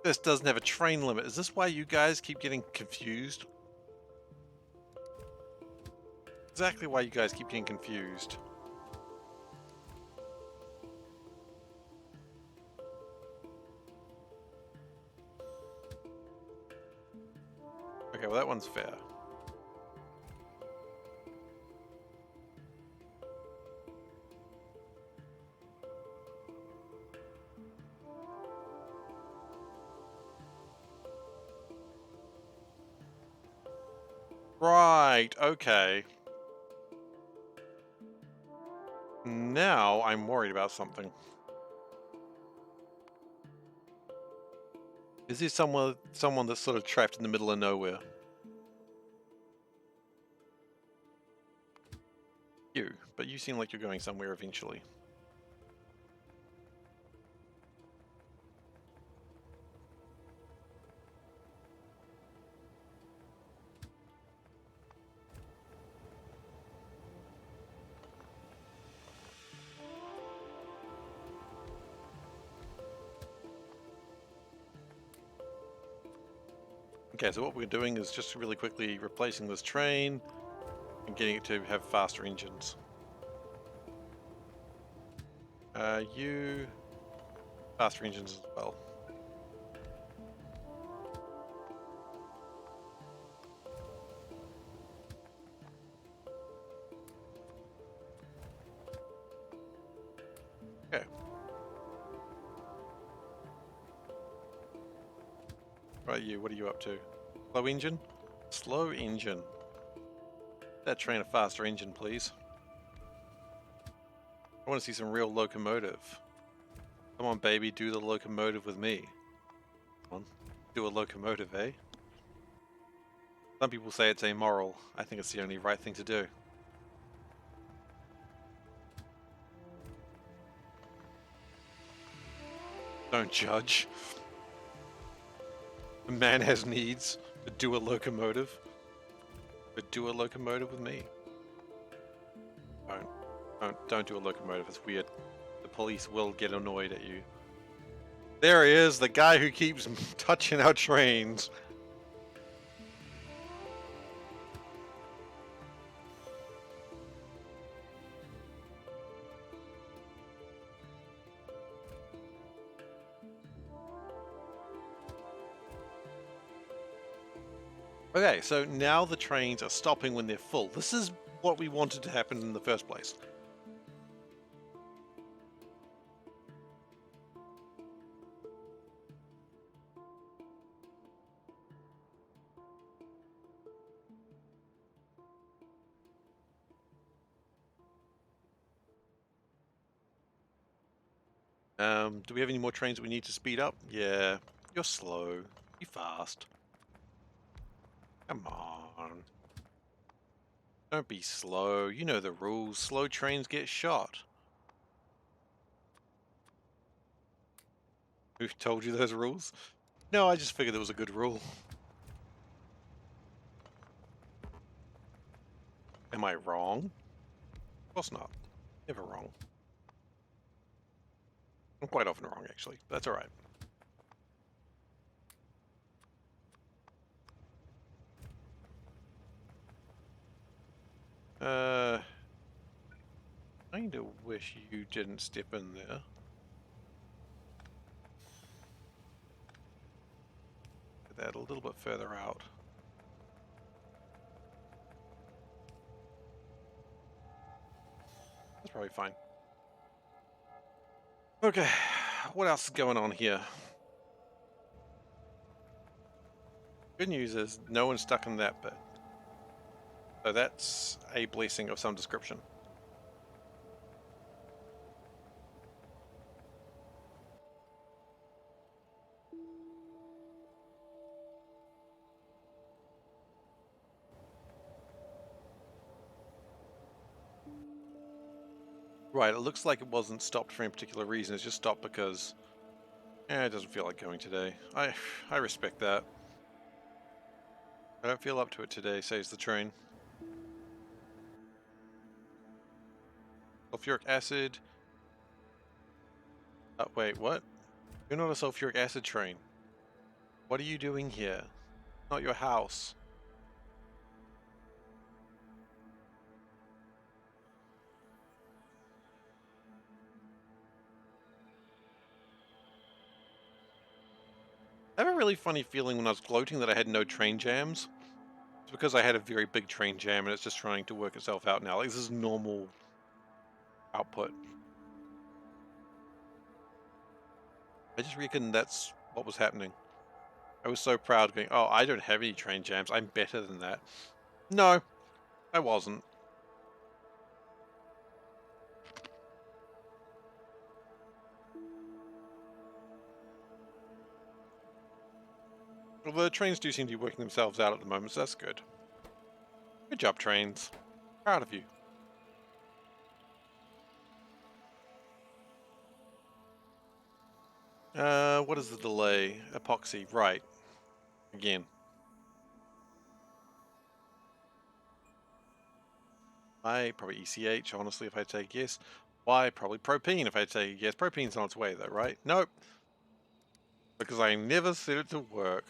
This doesn't have a train limit. Is this why you guys keep getting confused? Exactly why you guys keep getting confused. Okay, well that one's fair. Right, okay. Now I'm worried about something. Is there someone that's sort of trapped in the middle of nowhere? You, but you seem like you're going somewhere eventually. Okay, so what we're doing is just really quickly replacing this train and getting it to have faster engines. You faster engines as well. Okay. Right, you, what are you up to? Slow engine? Slow engine. That train a faster engine, please. I want to see some real locomotive. Come on, baby, do the locomotive with me. Come on, do a locomotive, eh? Some people say it's amoral. I think it's the only right thing to do. Don't judge. A man has needs, but do a locomotive. But do a locomotive with me. Don't do a locomotive, it's weird. The police will get annoyed at you. There he is, the guy who keeps touching our trains. Okay, so now the trains are stopping when they're full. This is what we wanted to happen in the first place. Do we have any more trains that we need to speed up? Yeah, you're slow. Be fast. Come on. Don't be slow. You know the rules. Slow trains get shot. Who told you those rules? No, I just figured it was a good rule. Am I wrong? Of course not. Never wrong. I'm quite often wrong, actually. But that's alright. Kinda wish you didn't step in there. that a little bit further out. That's probably fine. Okay, what else is going on here? Good news is no one's stuck in that bit. So that's a blessing of some description. Right, it looks like it wasn't stopped for any particular reason. It's just stopped because it doesn't feel like going today. I respect that. I don't feel up to it today, says the train. Sulfuric acid. Wait, what? You're not a sulfuric acid train. What are you doing here? Not your house. I have a really funny feeling when I was gloating that I had no train jams. It's because I had a very big train jam and it's just trying to work itself out now. Like, this is normal output. I just reckon that's what was happening. I was so proud going, oh, I don't have any train jams. I'm better than that. No, I wasn't. Well, the trains do seem to be working themselves out at the moment, so that's good. Good job, trains. Proud of you. What is the delay? Epoxy, right. Again. Why? Probably ECH, honestly, if I take a guess. Why? Probably propene, if I take a guess. Propene's on its way, though, right? Nope. Because I never set it to work.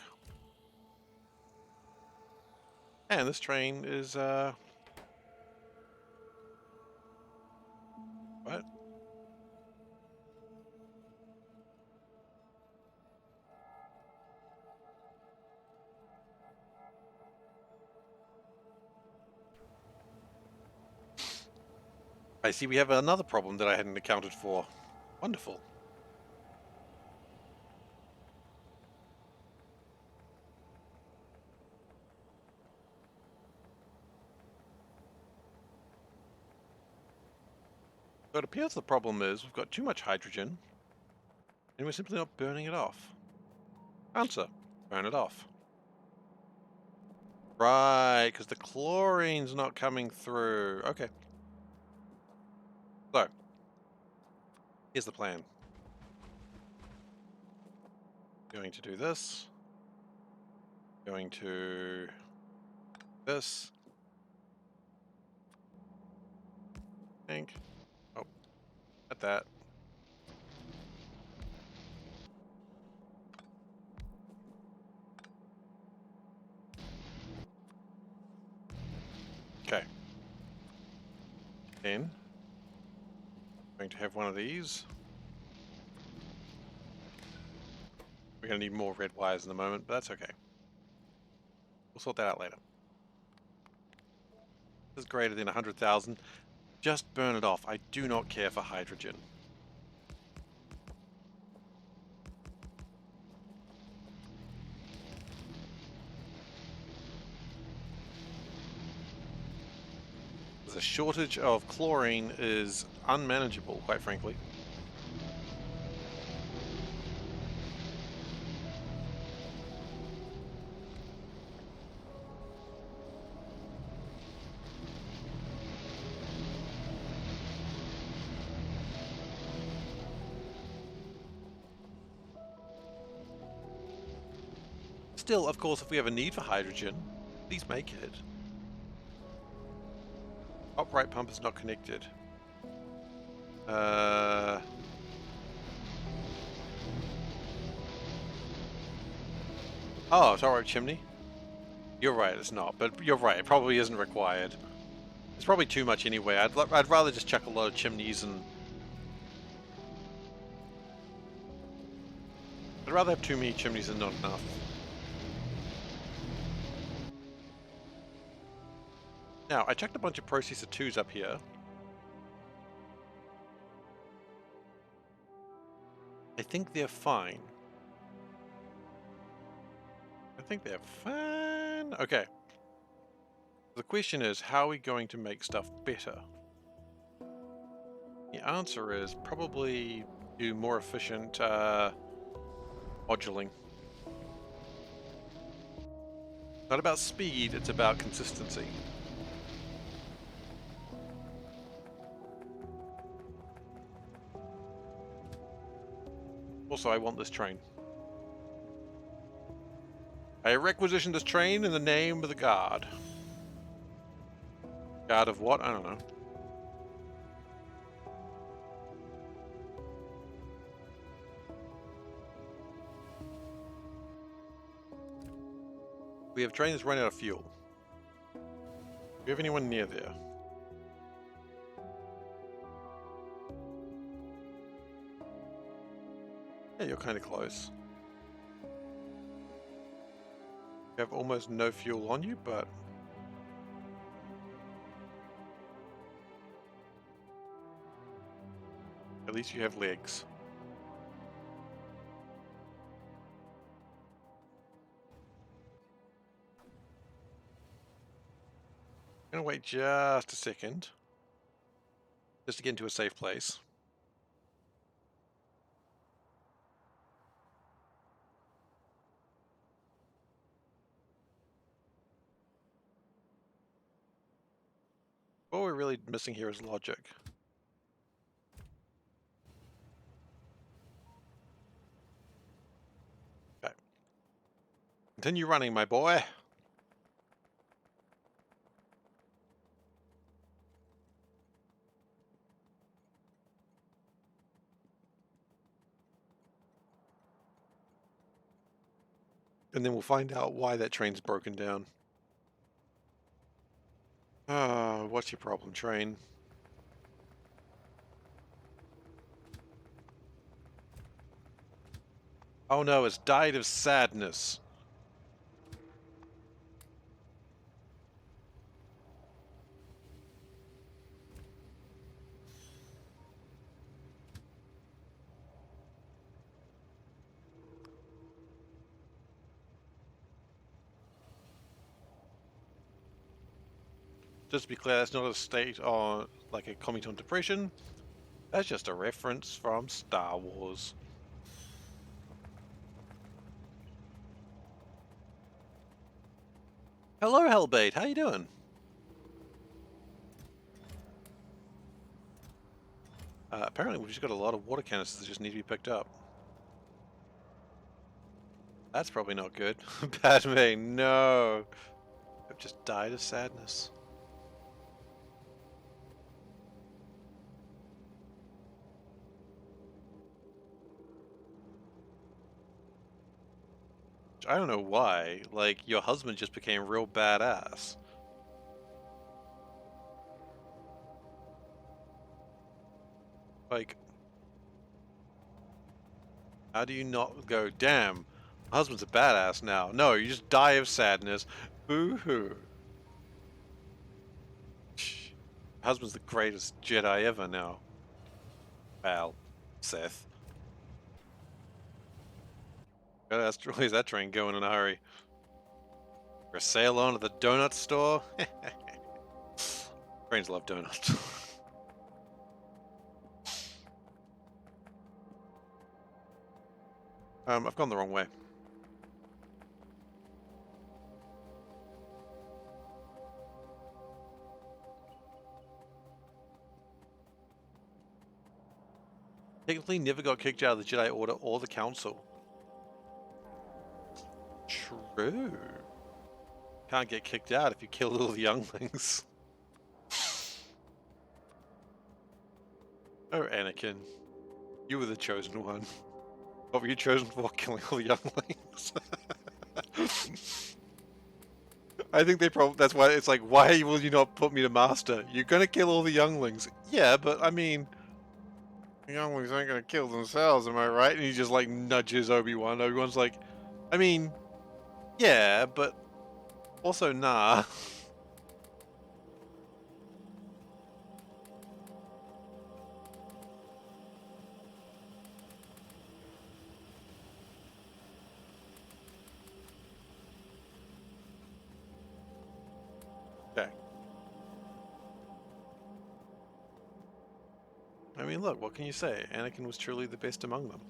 And this train is, what? I see we have another problem that I hadn't accounted for. Wonderful. So it appears the problem is we've got too much hydrogen, and we're simply not burning it off. Answer, burn it off. Right, because the chlorine's not coming through. Okay. So, here's the plan. Going to do this. Going to this. Think. Oh, at that. Okay. Then, going to have one of these. We're going to need more red wires in the moment, but that's okay. We'll sort that out later. This is greater than 100,000. Just burn it off. I do not care for hydrogen. The shortage of chlorine is unmanageable, quite frankly. Still, of course, if we have a need for hydrogen, please make it. Top right pump is not connected. Oh, top right chimney? You're right, it's not, but you're right, it probably isn't required. It's probably too much anyway. I'd rather just chuck a lot of chimneys and... I'd rather have too many chimneys than not enough. Now, I checked a bunch of Processor 2s up here. I think they're fine. I think they're fine. Okay. The question is, how are we going to make stuff better? The answer is probably do more efficient moduling. Not about speed, it's about consistency. Also, I want this train. I requisition this train in the name of the god. God of what? I don't know. We have trains run out of fuel. Do we have anyone near there? Yeah, you're kind of close. You have almost no fuel on you, but... at least you have legs. I'm gonna wait just a second. Just to get into a safe place. What we're really missing here is logic. Okay. Continue running, my boy. And then we'll find out why that train's broken down. What's your problem, train? Oh no, it's died of sadness. Just to be clear, that's not a state or like a comment on depression. That's just a reference from Star Wars. Hello, Hellbait. How you doing? Apparently, we've just got a lot of water canisters that just need to be picked up. That's probably not good. Padme, no. I've just died of sadness. I don't know why. Like, your husband just became real badass. Like, how do you not go, damn, my husband's a badass now? No, you just die of sadness. Boo-hoo. Husband's the greatest Jedi ever now. Well, Seth. Where's that train going in a hurry? For a sail on to the donut store? Trains love donuts. I've gone the wrong way. Technically never got kicked out of the Jedi Order or the Council. True. Can't get kicked out if you kill all the younglings. Oh, Anakin. You were the chosen one. What were you chosen for? Killing all the younglings? I think they probably... that's why it's like, why will you not put me to master? You're gonna kill all the younglings. Yeah, but I mean... the younglings aren't gonna kill themselves, am I right? And he just like nudges Obi-Wan. Obi-Wan's like, I mean... yeah, but... also, nah. I mean, look, what can you say? Anakin was truly the best among them.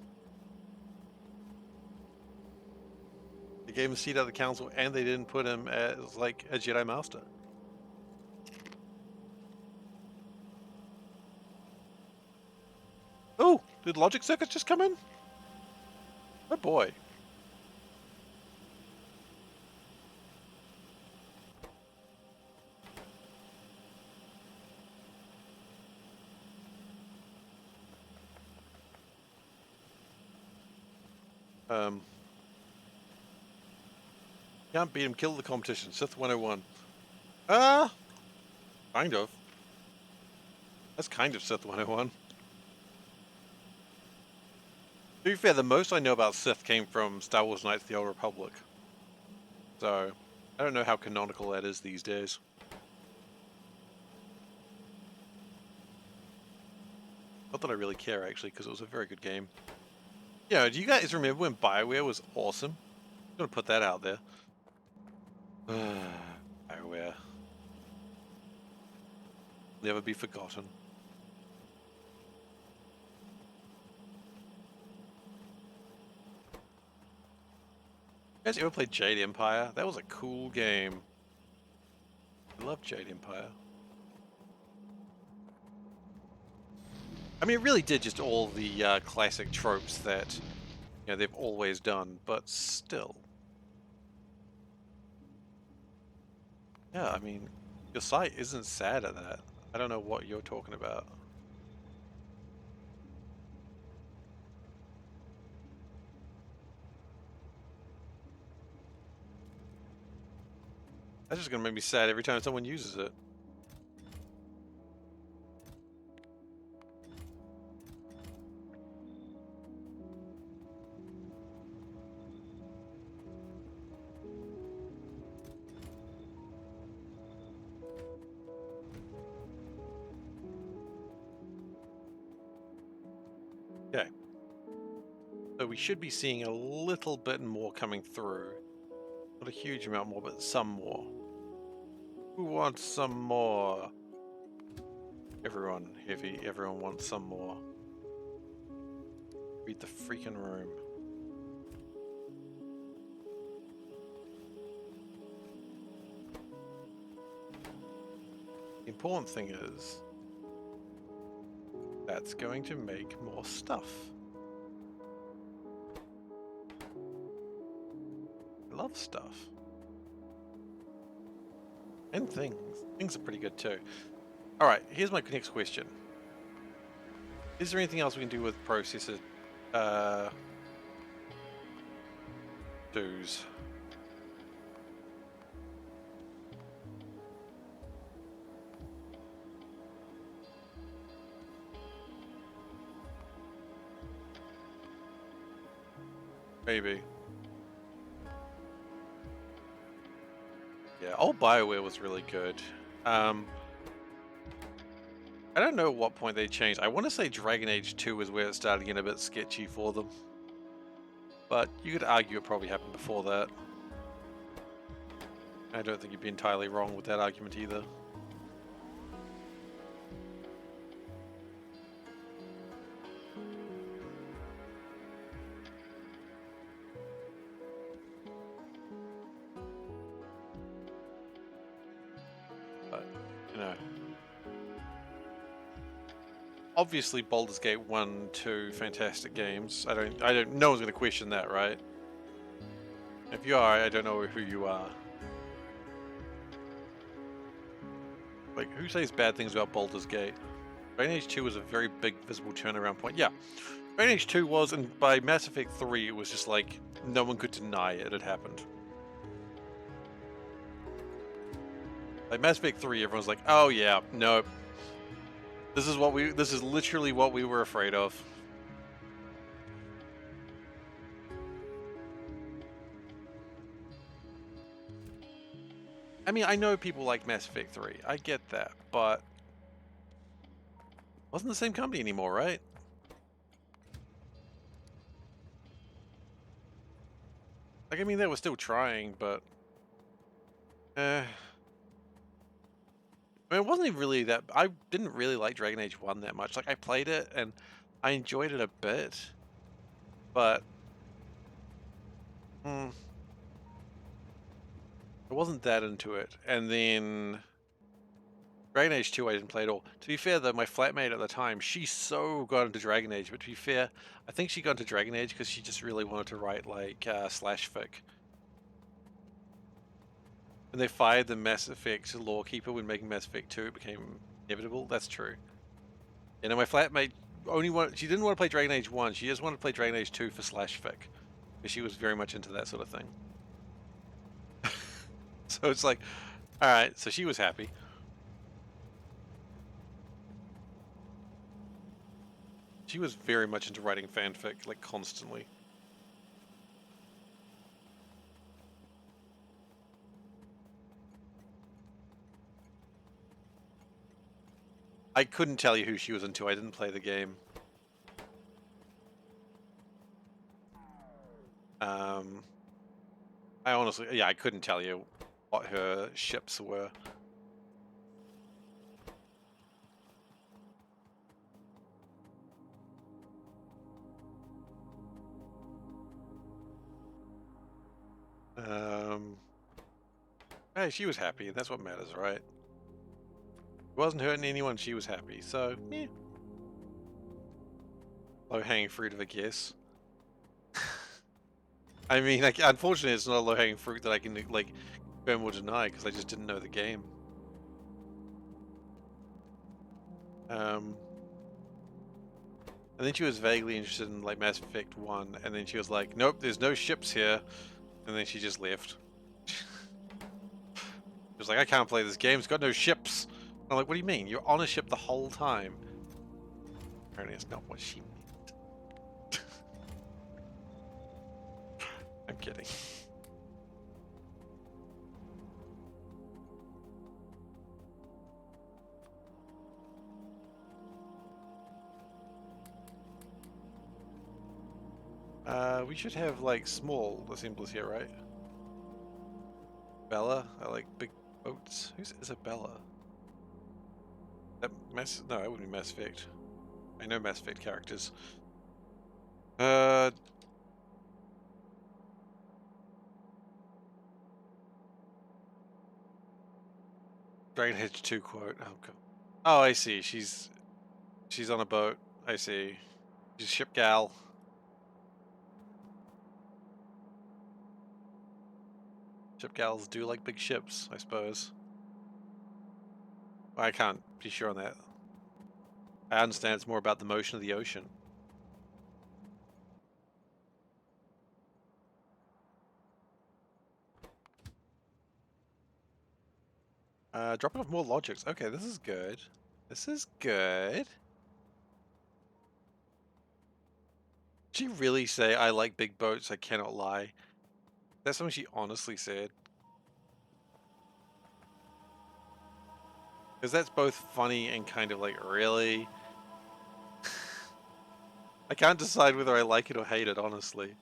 They gave him a seat at the council, and they didn't put him as, like, a Jedi Master. Oh, did logic circuits just come in? Oh boy. Can't beat him, kill the competition. Sith 101. Kind of. That's kind of Sith 101. To be fair, the most I know about Sith came from Star Wars Knights of the Old Republic. So, I don't know how canonical that is these days. Not that I really care, actually, because it was a very good game. Yeah, do you guys remember when BioWare was awesome? I'm gonna put that out there. BioWare. Never be forgotten. You guys ever played Jade Empire? That was a cool game. I love Jade Empire. I mean, it really did just all the classic tropes that, you know, they've always done, but still. Yeah, I mean, your site isn't sad at that. I don't know what you're talking about. That's just gonna make me sad every time someone uses it. Okay. So we should be seeing a little bit more coming through. Not a huge amount more, but some more. Who wants some more? Everyone, heavy, everyone wants some more. Read the freaking room. The important thing is, that's going to make more stuff. I love stuff. And things. Things are pretty good too. Alright, here's my next question. Is there anything else we can do with processor dues? Maybe. Yeah, old BioWare was really good. I don't know what point they changed. I want to say Dragon Age 2 is where it started getting a bit sketchy for them. But you could argue it probably happened before that. I don't think you'd be entirely wrong with that argument either. But, you know. Obviously Baldur's Gate 1, 2, fantastic games. I don't no one's gonna question that, right? If you are, I don't know who you are. Like, who says bad things about Baldur's Gate? Dragon Age 2 was a very big visible turnaround point. Yeah, Dragon Age 2 was, and by Mass Effect 3, it was just like, no one could deny it had happened. Like, Mass Effect 3, everyone's like, oh yeah, no. This is literally what we were afraid of. I mean, I know people like Mass Effect 3, I get that, but wasn't the same company anymore, right? Like, I mean, they were still trying, but... I mean, it wasn't even really that. I didn't really like Dragon Age 1 that much. Like, I played it and I enjoyed it a bit, but I wasn't that into it. And then Dragon Age 2 I didn't play at all. To be fair though, my flatmate at the time, she so got into Dragon Age, but to be fair, I think she got into Dragon Age because she just really wanted to write like slash fic. When they fired the Mass Effect lawkeeper when making Mass Effect 2, it became inevitable. That's true. And then my flatmate she didn't want to play Dragon Age 1, she just wanted to play Dragon Age 2 for slash fic. Because she was very much into that sort of thing. So it's like, alright, so she was happy. She was very much into writing fanfic, like constantly. I couldn't tell you who she was into, I didn't play the game. I honestly, yeah, I couldn't tell you what her ships were. Hey, she was happy, that's what matters, right? It wasn't hurting anyone, she was happy, so, yeah. Low-hanging fruit of a guess. I mean, unfortunately, it's not a low-hanging fruit that I can, like, confirm or deny, because I just didn't know the game. And then she was vaguely interested in, like, Mass Effect 1, and then she was like, nope, there's no ships here, and then she just left. She was like, I can't play this game, it's got no ships. I'm like, what do you mean? You're on a ship the whole time. Apparently it's not what she meant. I'm kidding. We should have, like, small assemblies here, right? Bella? I like big boats. Who's Isabella? That No, it wouldn't be Mass Effect. I know Mass Effect characters. Dragon Age 2 quote. Oh god. Oh, I see. She's on a boat. I see. She's a ship gal. Ship gals do like big ships, I suppose. I can't be sure on that. I understand it's more about the motion of the ocean. Dropping off more logics. Okay, this is good. This is good. Did she really say, I like big boats, I cannot lie? That's something she honestly said. Because that's both funny and kind of like, really? I can't decide whether I like it or hate it, honestly.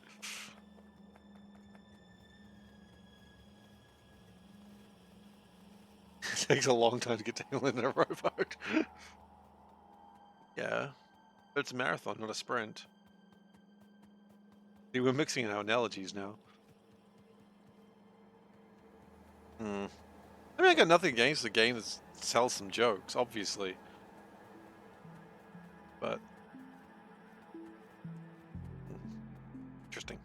It takes a long time to get tangled in a rowboat. Yeah, but it's a marathon, not a sprint. See, we're mixing our analogies now. I mean, I got nothing against the game that tells some jokes, obviously. But interesting.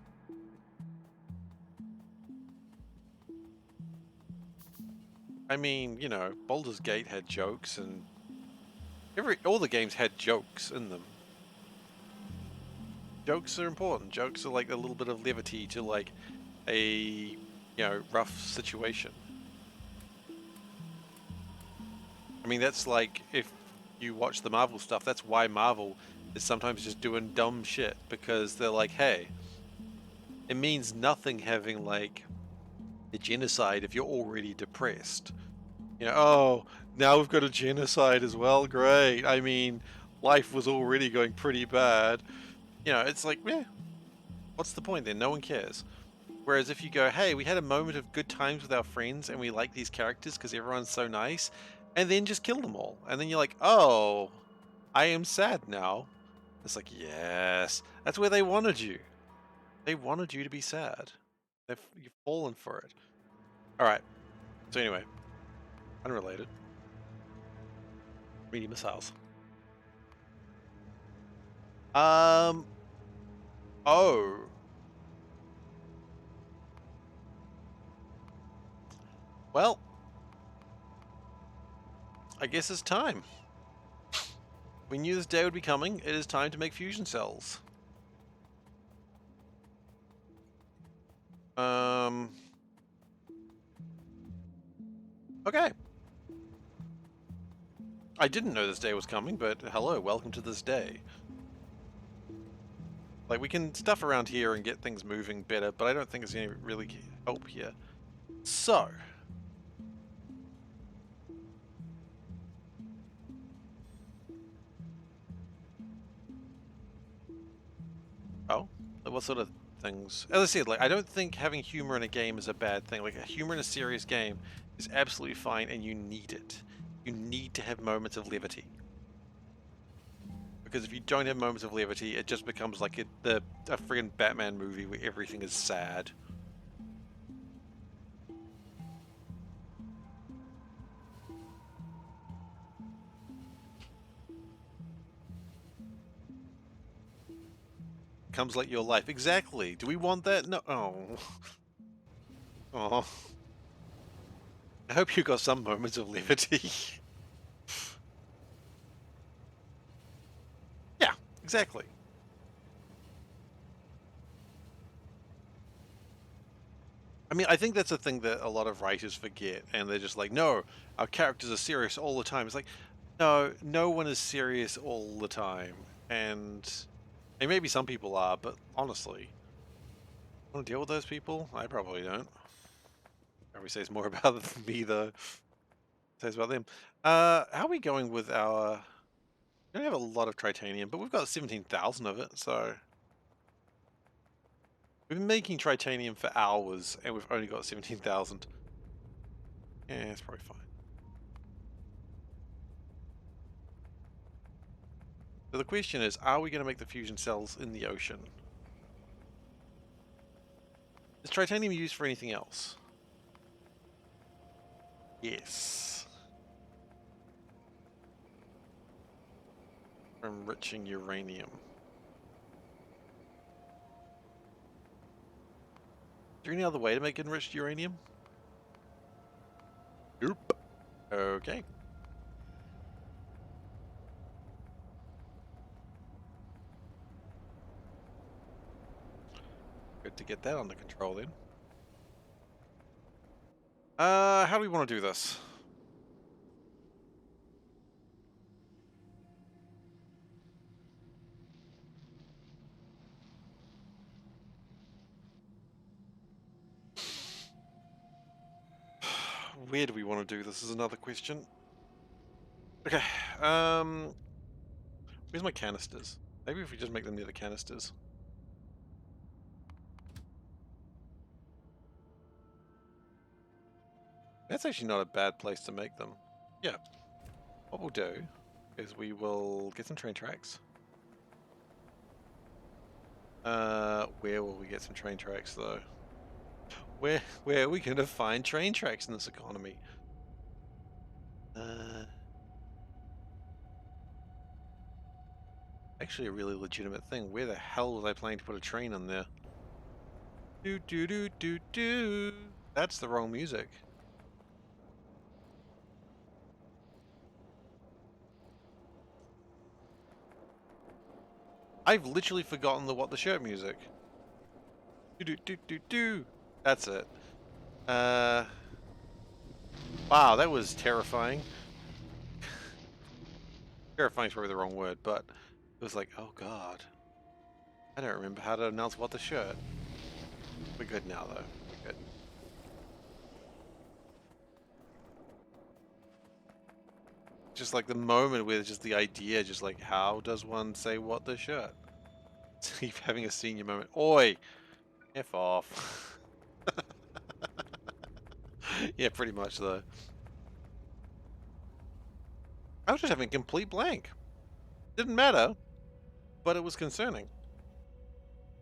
I mean, you know, Baldur's Gate had jokes, and all the games had jokes in them. Jokes are important. Jokes are like a little bit of levity to like a, rough situation. I mean, that's like if you watch the Marvel stuff, that's why Marvel is sometimes just doing dumb shit, because they're like, hey, it means nothing having like a genocide if you're already depressed. Oh, now we've got a genocide as well. Great. I mean, life was already going pretty bad. It's like, yeah, what's the point then? No one cares. Whereas if you go, hey, we had a moment of good times with our friends and we like these characters because everyone's so nice, and then just kill them all. And then you're like, oh, I am sad now. It's like, yes, that's where they wanted you. They wanted you to be sad. You've fallen for it. All right. So anyway, unrelated. Medium missiles. Oh. Well, I guess it's time. We knew this day would be coming. It is time to make fusion cells. Okay. I didn't know this day was coming, but hello, welcome to this day. Like, we can stuff around here and get things moving better, but I don't think there's any really help here. So. Oh? Like, what sort of things? As I said, like, I don't think having humor in a game is a bad thing. Like, humor in a serious game is absolutely fine, and you need it. You need to have moments of levity. Because if you don't have moments of levity, it just becomes like a friggin' Batman movie where everything is sad. Comes like your life. Exactly. Do we want that? No. Oh. Oh. I hope you got some moments of levity. Yeah, exactly. I mean, I think that's a thing that a lot of writers forget, and they're just like, no, our characters are serious all the time. It's like, no, no one is serious all the time. And maybe some people are, but honestly, want to deal with those people? I probably don't. Probably says more about me, though. Says about them. How are we going with our... We don't have a lot of tritanium, but we've got 17,000 of it, so... We've been making tritanium for hours, and we've only got 17,000. Yeah, it's probably fine. So the question is, are we going to make the fusion cells in the ocean? Is tritanium used for anything else? Yes. For enriching uranium. Is there any other way to make enriched uranium? Nope. Okay. Good to get that under control then. How do we want to do this? Where do we want to do this is another question. Okay, where's my canisters? Maybe if we just make them near the canisters. That's actually not a bad place to make them. Yeah. What we'll do is we will get some train tracks. Where will we get some train tracks though? Where are we gonna find train tracks in this economy? Actually a really legitimate thing. Where the hell was I planning to put a train in there? Do do do do do. That's the wrong music. I've literally forgotten the what the shirt music. Do do do do do. That's it. Wow, that was terrifying. Terrifying is probably the wrong word, but it was like, oh god. I don't remember how to announce what the shirt. We're good now though. We're good. Just like the moment where just the idea, just like how does one say what the shirt? Keep having a senior moment. Oi! F off. Yeah, pretty much though. I was just having a complete blank. Didn't matter, but it was concerning.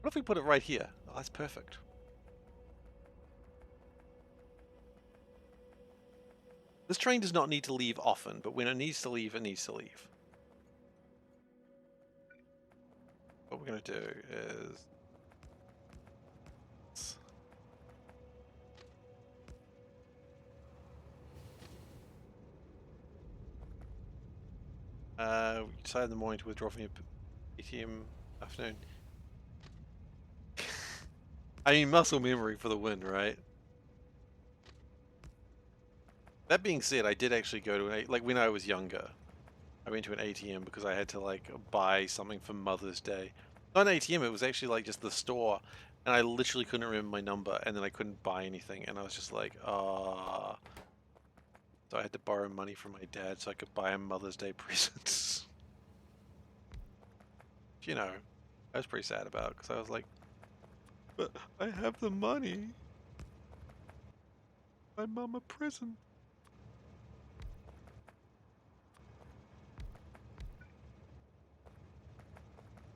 What if we put it right here? Oh, that's perfect. This train does not need to leave often, but when it needs to leave, it needs to leave. What we're going to do is... we decided in the morning to withdraw from your ATM afternoon. I mean, muscle memory for the win, right? That being said, I did actually go to an... Like, when I was younger, I went to an ATM because I had to, like, buy something for Mother's Day. Not an ATM, it was actually, like, just the store. And I literally couldn't remember my number, and then I couldn't buy anything. And I was just like, ah... So I had to borrow money from my dad so I could buy him Mother's Day presents. You know, I was pretty sad about it because I was like, but I have the money. Buy Mom a present.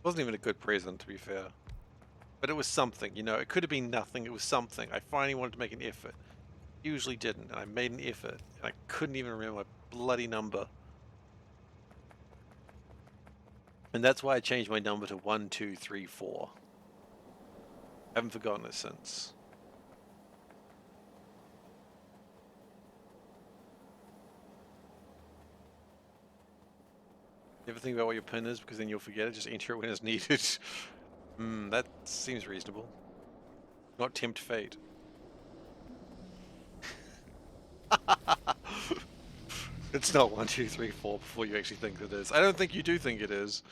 Wasn't even a good present, to be fair. But it was something, you know, it could have been nothing, it was something. I finally wanted to make an effort. Usually didn't, and I made an effort, and I couldn't even remember my bloody number. And that's why I changed my number to 1234. Haven't forgotten it since. You ever think about what your pin is, because then you'll forget it, just enter it when it's needed. That seems reasonable. Not tempt fate. It's not 1234 before you actually think it is. I don't think you do think it is.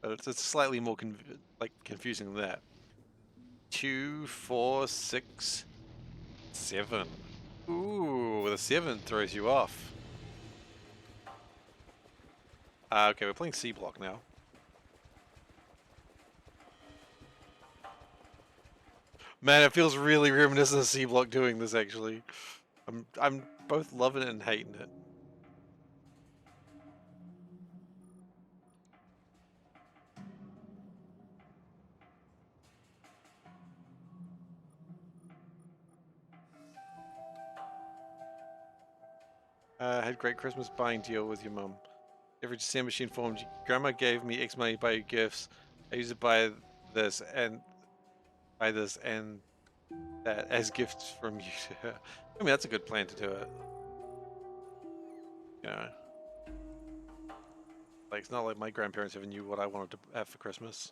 But it's slightly more confusing than that. 2, 4, 6, 7. Ooh, the 7 throws you off. Okay, we're playing C block now. Man, it feels really reminiscent of C block doing this actually. I'm both loving it and hating it. Had great Christmas buying deal with your mum. Every December she informed you, Grandma gave me X money to buy you gifts. I used to buy this and that as gifts from you to her. I mean, that's a good plan to do it. You know, like it's not like my grandparents ever knew what I wanted to have for Christmas.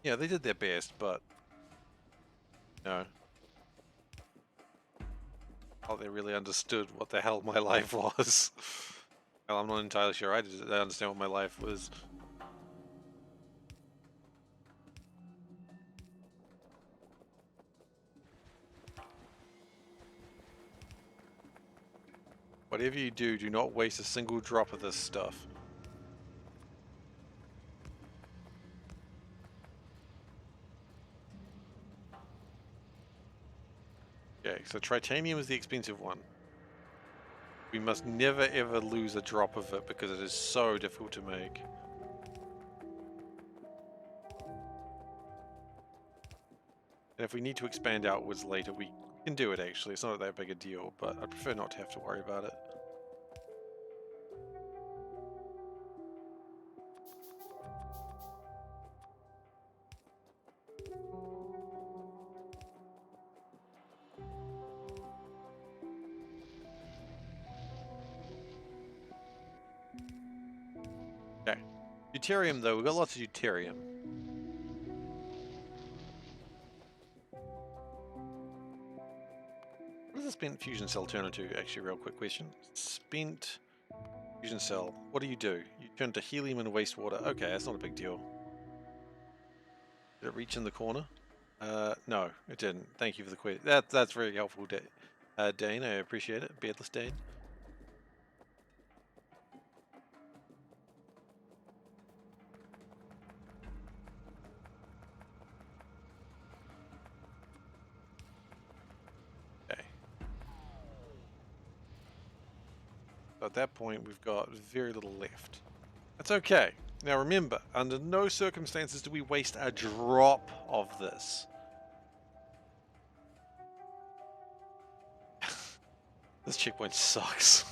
Yeah, they did their best, but you know, how they really understood what the hell my life was. Well, I'm not entirely sure I understand what my life was. Whatever you do, do not waste a single drop of this stuff. Okay, so titanium is the expensive one. We must never ever lose a drop of it because it is so difficult to make. And if we need to expand outwards later, we can do it actually. It's not that big a deal, but I prefer not to have to worry about it. Okay. Deuterium though, we've got lots of deuterium. What does a spent fusion cell turn into? Actually, real quick question. Spent fusion cell, what do? You turn to helium and wastewater. Okay, that's not a big deal. Did it reach in the corner? No, it didn't. Thank you for the quiz. That's very helpful, Dane. I appreciate it. Beardless Dane. So at that point, we've got very little left. That's okay. Now remember, under no circumstances do we waste a drop of this. This checkpoint sucks.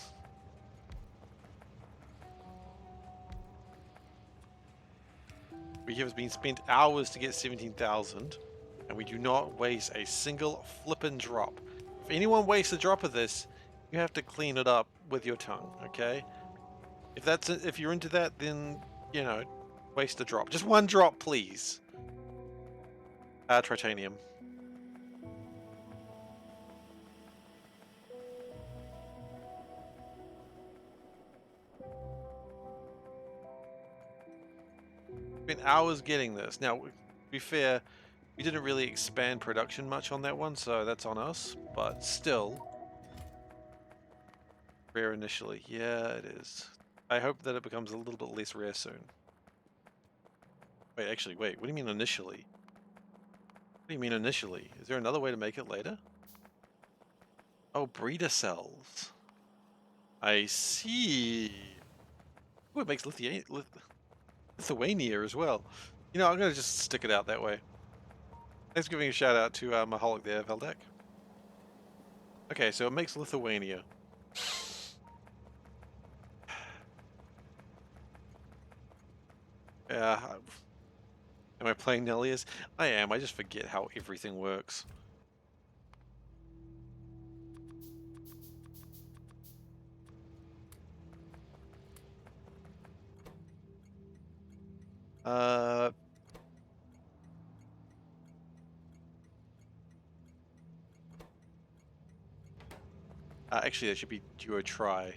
We have been spent hours to get 17,000, and we do not waste a single flippin' drop. If anyone wastes a drop of this, you have to clean it up with your tongue, okay? If you're into that, then, you know, waste a drop. Just one drop, please. Tritanium. Spent hours getting this. Now, to be fair, we didn't really expand production much on that one, so that's on us. But still, rare initially. Yeah, it is. I hope that it becomes a little bit less rare soon. Wait, actually, wait. What do you mean initially? What do you mean initially? Is there another way to make it later? Oh, breeder cells. I see. Ooh, it makes Lithuania as well. You know, I'm going to just stick it out that way. Thanks for giving a shout out to Maholic there, Veldek. Okay, so it makes Lithuania. Yeah. Am I playing Nullius? I am. I just forget how everything works. Actually, that should be duo try.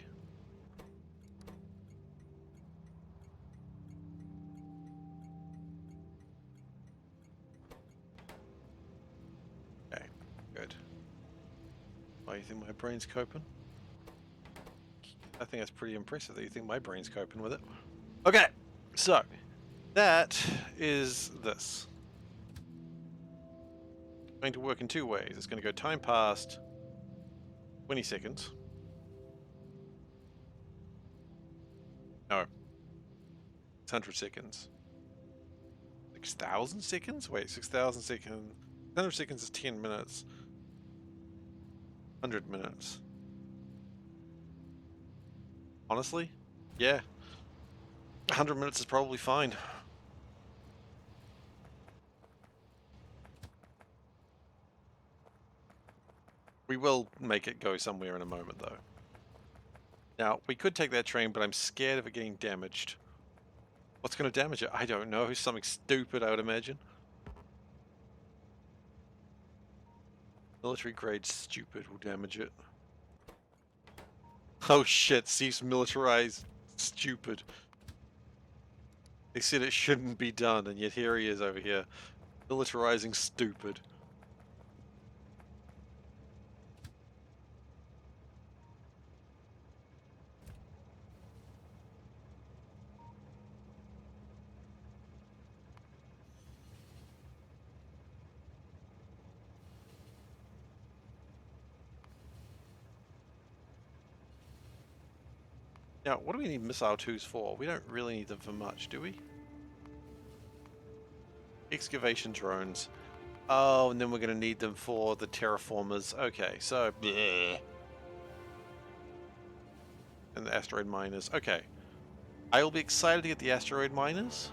Okay, good. Why, you think my brain's coping? I think that's pretty impressive that you think my brain's coping with it. Okay, so that is this. It's going to work in two ways. It's going to go time past 20 seconds. No. 600 seconds. 6,000 seconds? Wait, 6,000 seconds. 600 seconds is 10 minutes. 100 minutes. Honestly? Yeah. 100 minutes is probably fine. We will make it go somewhere in a moment, though. Now, we could take that train, but I'm scared of it getting damaged. What's going to damage it? I don't know. Something stupid, I would imagine. Military grade stupid will damage it. Oh shit, Steve's militarized stupid. They said it shouldn't be done, and yet here he is over here. Militarizing stupid. Now, what do we need missile 2s for? We don't really need them for much, do we? Excavation drones. Oh, and then we're going to need them for the terraformers. Okay, so... bleh. And the asteroid miners. Okay. I will be excited to get the asteroid miners,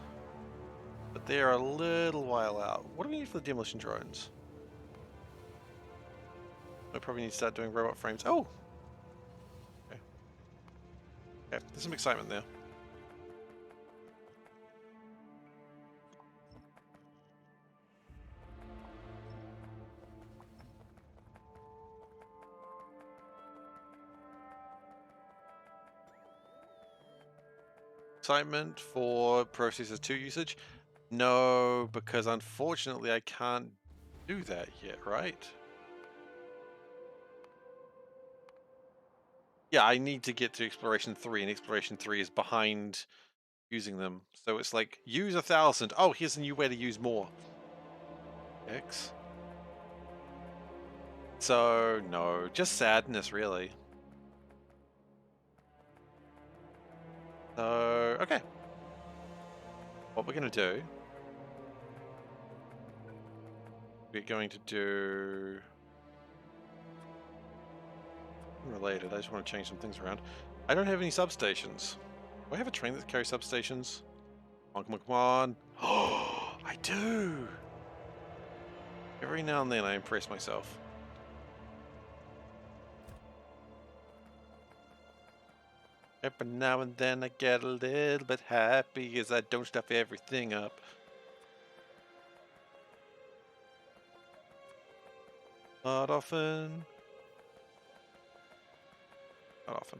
but they are a little while out. What do we need for the demolition drones? I probably need to start doing robot frames. Oh! Okay. Okay, there's some excitement there. Excitement for Processor 2 usage? No, because unfortunately I can't do that yet, right? Yeah, I need to get to Exploration 3, and Exploration 3 is behind using them. So it's like, use 1,000. Oh, here's a new way to use more. X. So, no, just sadness, really. going to do, we're going to do unrelated. I just want to change some things around. I don't have any substations. Do I have a train that carries substations? Come on, come on, come on. Oh, I do. Every now and then I impress myself. Every now and then I get a little bit happy as I don't stuff everything up. Not often. Not often.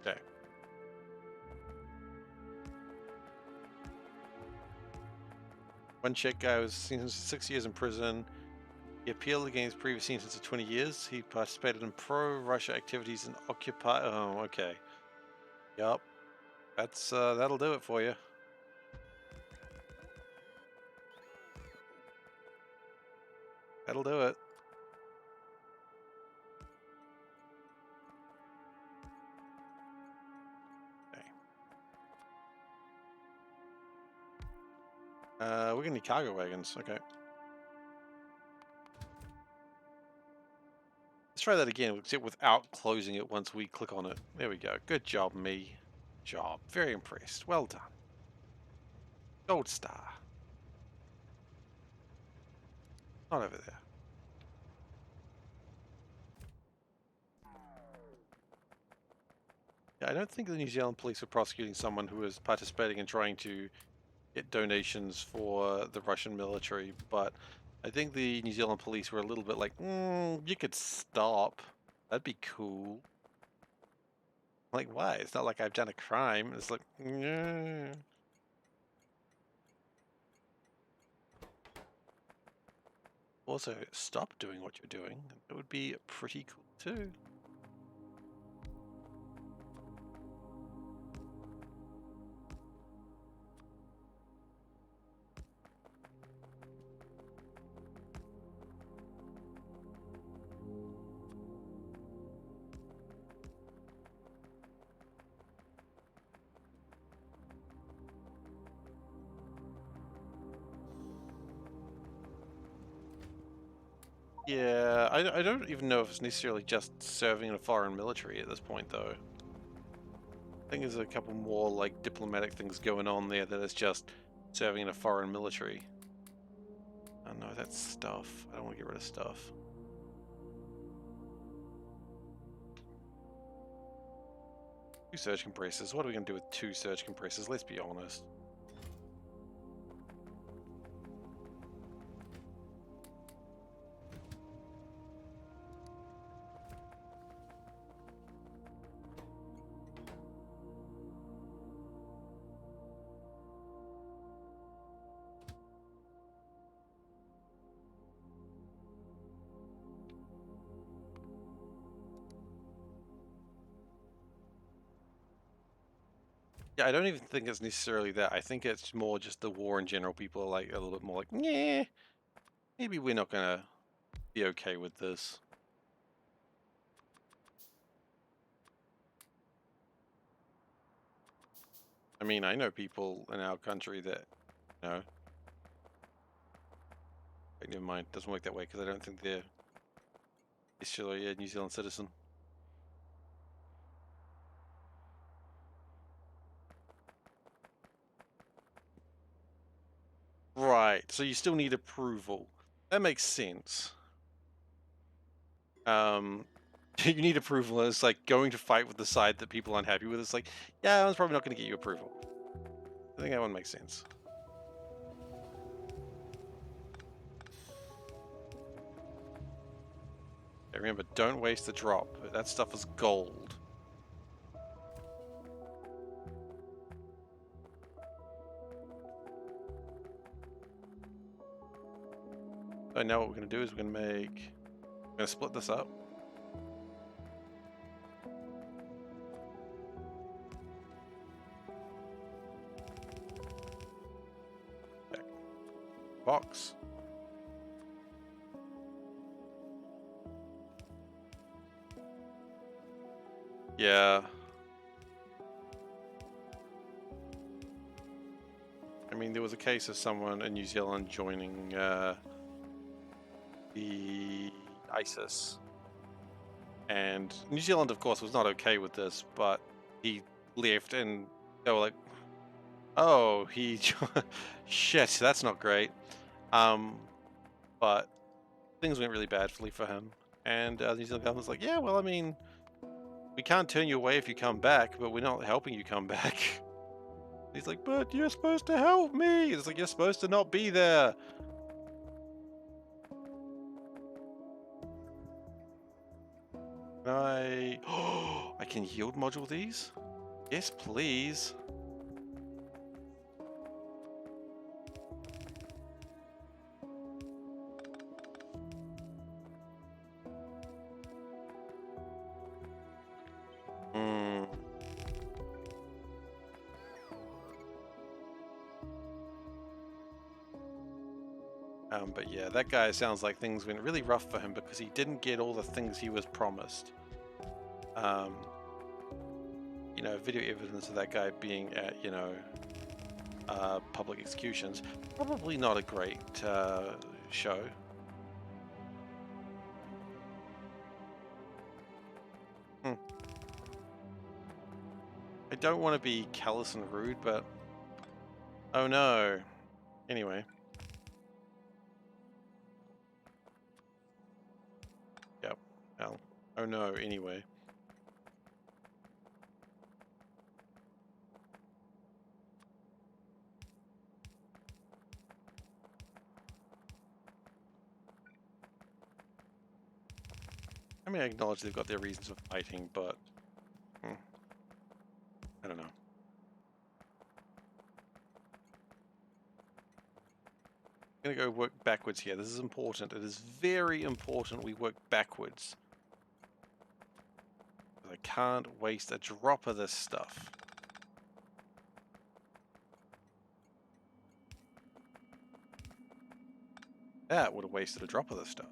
Okay. One Czech guy was sentenced to 6 years in prison. He appealed against previous sentence of 20 years. He participated in pro-Russia activities and occupy. Oh, okay. Yup. That's that'll do it for you. That'll do it. Okay. We're gonna need cargo wagons. Okay. Let's try that again, except without closing it once we click on it. There we go. Good job, me. Job. Very impressed. Well done. Gold star. Not over there. Yeah, I don't think the New Zealand police are prosecuting someone who is participating in trying to get donations for the Russian military, but I think the New Zealand police were a little bit like, you could stop. That'd be cool. Like, why? It's not like I've done a crime. It's like, yeah. Also, stop doing what you're doing. That would be pretty cool too. Yeah, I don't even know if it's necessarily just serving in a foreign military at this point, though. I think there's a couple more, like, diplomatic things going on there that is just serving in a foreign military. Oh no, that's stuff. I don't want to get rid of stuff. Two surge compressors. What are we going to do with two surge compressors? Let's be honest. Yeah, I don't even think it's necessarily that. I think it's more just the war in general. People are like a little bit more like, yeah, maybe we're not going to be okay with this. I mean, I know people in our country that, you know, wait, never mind, doesn't work that way because I don't think they're necessarily a New Zealand citizen. Right, so you still need approval. That makes sense. You need approval, and it's like going to fight with the side that people aren't happy with. It's like, yeah, I was probably not going to get you approval. I think that one makes sense. Okay, remember, don't waste the drop. That stuff is gold. So now what we're going to do is we're going to split this up. Yeah. I mean, there was a case of someone in New Zealand joining the ISIS. And New Zealand, of course, was not okay with this, but he left and they were like, oh, he... Shit, that's not great. But things went really badly for him. And the New Zealand government's like, yeah, well, I mean, we can't turn you away if you come back, but we're not helping you come back. He's like, but you're supposed to help me. It's like, you're supposed to not be there. I can yield module these? Yes, please. Hmm. But yeah, that guy sounds like things went really rough for him because he didn't get all the things he was promised. You know, video evidence of that guy being at, you know, public executions. Probably not a great show. I don't want to be callous and rude, but... Oh no. Anyway. Yep. Well, oh no, anyway. I mean, I acknowledge they've got their reasons for fighting, but... I don't know. I'm gonna go work backwards here. This is important. It is very important we work backwards. I can't waste a drop of this stuff. That would have wasted a drop of this stuff.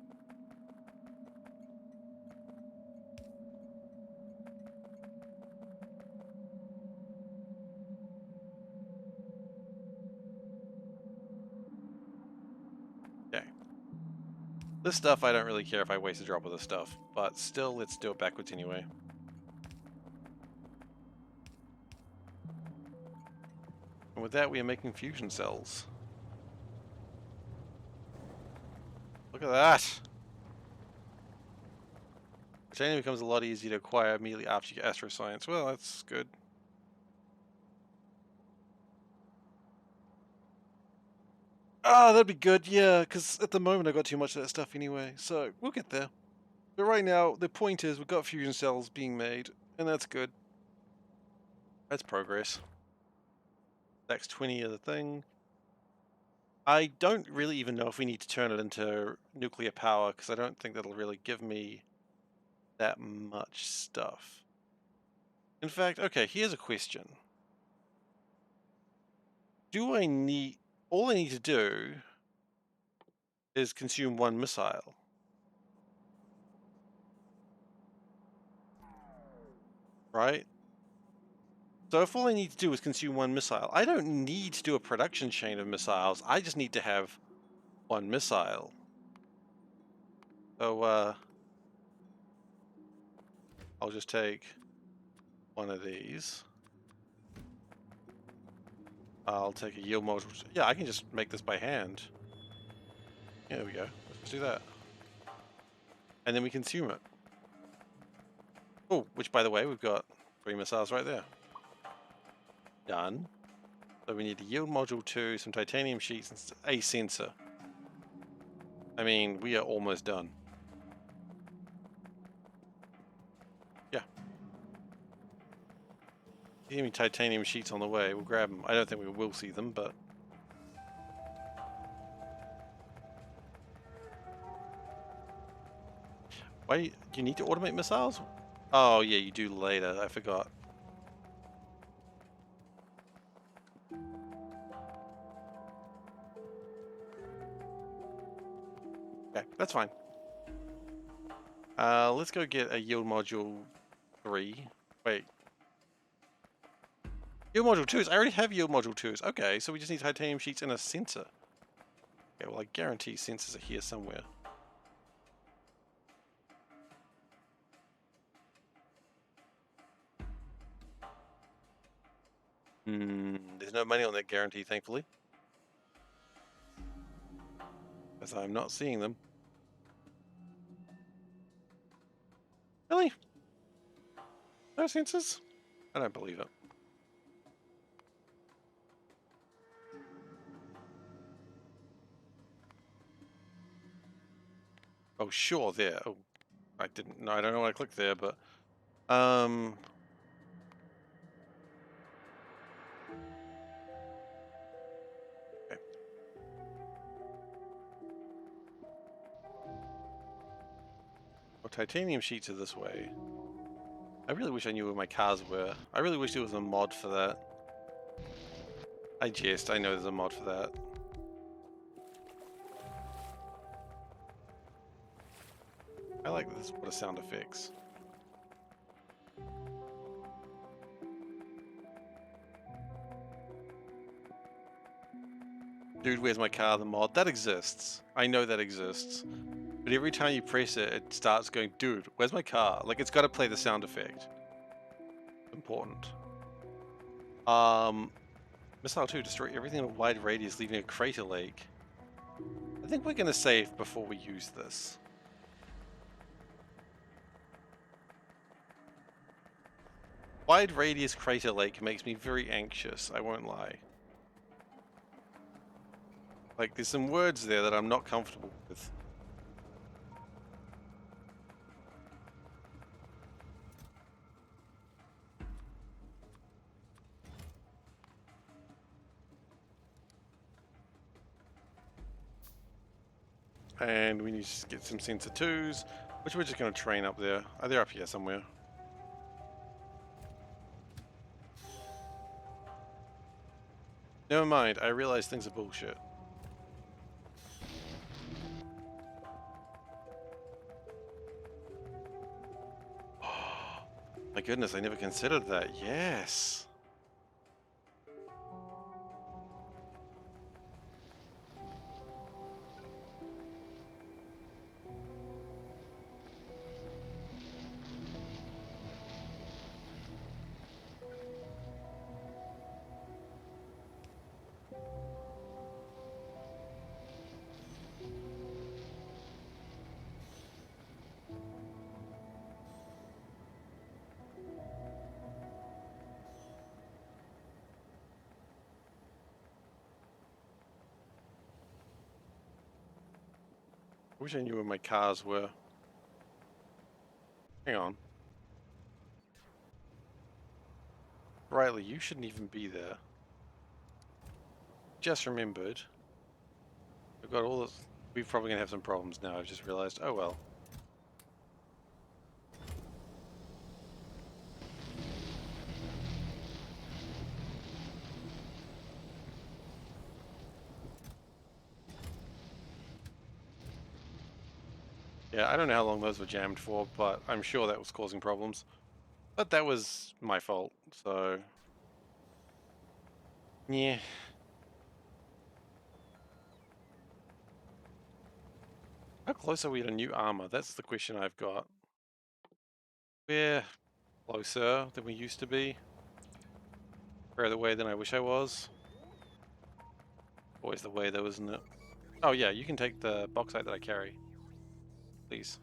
Okay. This stuff, I don't really care if I waste a drop of this stuff, but still, let's do it backwards anyway. And with that, we are making fusion cells. Look at that! Titanium becomes a lot easier to acquire immediately after you get astroscience. Well, that's good. Oh, that'd be good, yeah, because at the moment I've got too much of that stuff anyway, so we'll get there. But right now, the point is we've got fusion cells being made, and that's good. That's progress. That's 20 of the thing. I don't really even know if we need to turn it into nuclear power, because I don't think that'll really give me that much stuff. In fact, okay, here's a question. Do I need... All I need to do is consume one missile. Right? So if all I need to do is consume one missile, I don't need to do a production chain of missiles. I just need to have one missile. So, I'll just take one of these. I'll take a yield module. Yeah, I can just make this by hand. Yeah, there we go. Let's do that. And then we consume it. Oh, which by the way, we've got 3 missiles right there. Done. So we need a yield module 2, some titanium sheets, and a sensor. I mean, we are almost done. Yeah. Any titanium sheets on the way, we'll grab them. I don't think we will see them, but... Why do you need to automate missiles? Oh yeah, you do later, I forgot. Okay, that's fine. Let's go get a yield module 3. Wait. Yield module 2s. I already have yield module 2s. Okay, so we just need titanium sheets and a sensor. Okay, well I guarantee sensors are here somewhere. There's no money on that guarantee, thankfully. As I'm not seeing them. Really? No sensors? I don't believe it. Oh, sure, there. Oh, I didn't. No, I don't know why I clicked there, but okay. Well, titanium sheets are this way. I really wish I knew where my cars were. I really wish there was a mod for that. I jest. I know there's a mod for that. I like this. What a sound effects. Dude, where's my car? The mod that exists. I know that exists. But every time you press it, it starts going, dude, where's my car? Like, it's got to play the sound effect. Important. Missile 2, destroy everything in a wide radius, leaving a crater lake. I think we're going to save before we use this. Wide radius crater lake makes me very anxious, I won't lie. Like, there's some words there that I'm not comfortable with. And we need to get some sensor 2s, which we're just going to train up there. Oh, they're up here somewhere. Never mind, I realize things are bullshit. My goodness, I never considered that. Yes. I wish I knew where my cars were. Hang on. Riley, you shouldn't even be there. Just remembered. We've got all this. We're probably going to have some problems now, I've just realized. Oh well. Yeah, I don't know how long those were jammed for, but I'm sure that was causing problems. But that was my fault, so... yeah. How close are we to new armor? That's the question I've got. We're closer than we used to be. Further away than I wish I was. Always the way though, isn't it? Oh yeah, you can take the bauxite that I carry. Please.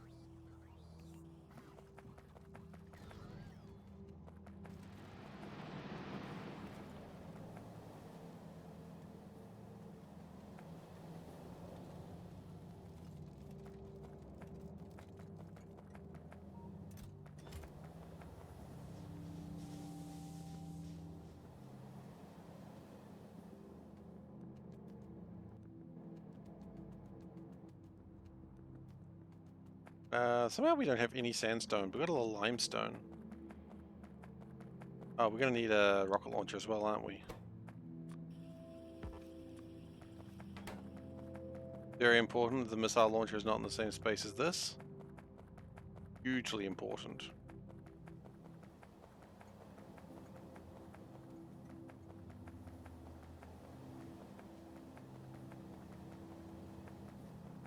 Somehow we don't have any sandstone, but we've got a little limestone. Oh, we're gonna need a rocket launcher as well, aren't we? Very important, the missile launcher is not in the same space as this. Hugely important.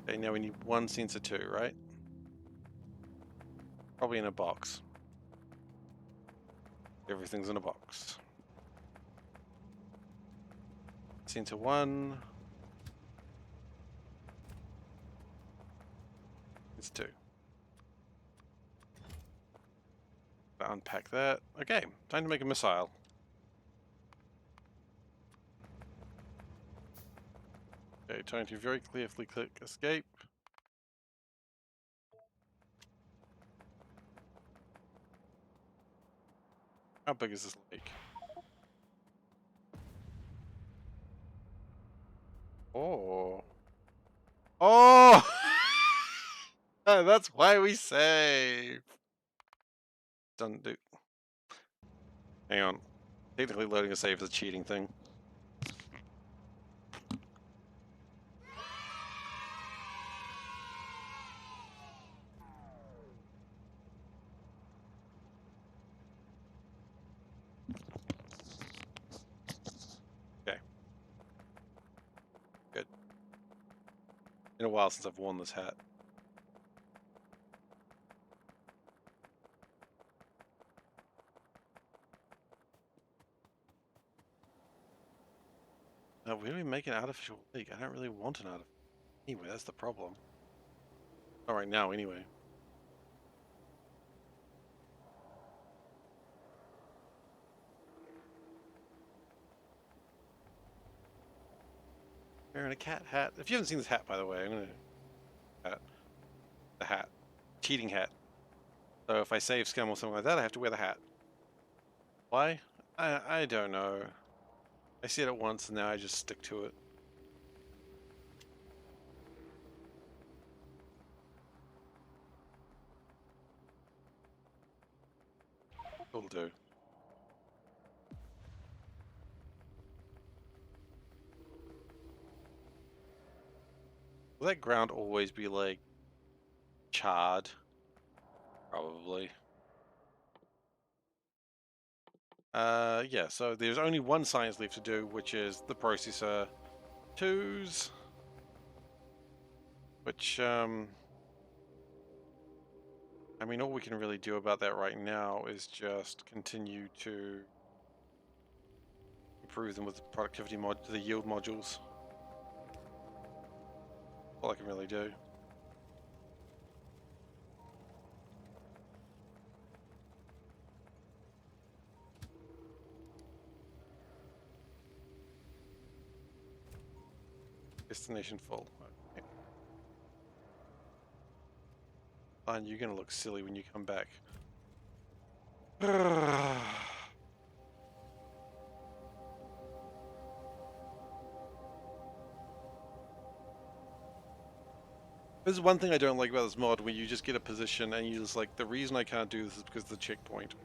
Okay, now we need one sensor too, right? Probably in a box. Everything's in a box. Sensor 1. It's 2. Unpack that. Okay, time to make a missile. Okay, time to very carefully click escape. How big is this lake? Oh. Oh! That's why we save. Doesn't do. Hang on. Technically loading a save is a cheating thing. Okay. Good. Been a while since I've worn this hat. Now, where do we make an artificial lake? I don't really want an artificial. Anyway, that's the problem. All right, now anyway. Wearing a cat hat. If you haven't seen this hat, by the way, I'm gonna the hat, cheating hat. So if I save scum or something like that, I have to wear the hat. Why? I don't know. I see it once and now I just stick to it. It'll do. Will that ground always be like charred? Probably. Yeah, so there's only one science left to do, which is the processor 2s. Which, I mean, all we can really do about that right now is just continue to improve them with the productivity the yield modules. All I can really do. Destination full. Okay. Fine, you're gonna look silly when you come back. This is one thing I don't like about this mod, where you just get a position and you just like, the reason I can't do this is because of the checkpoint.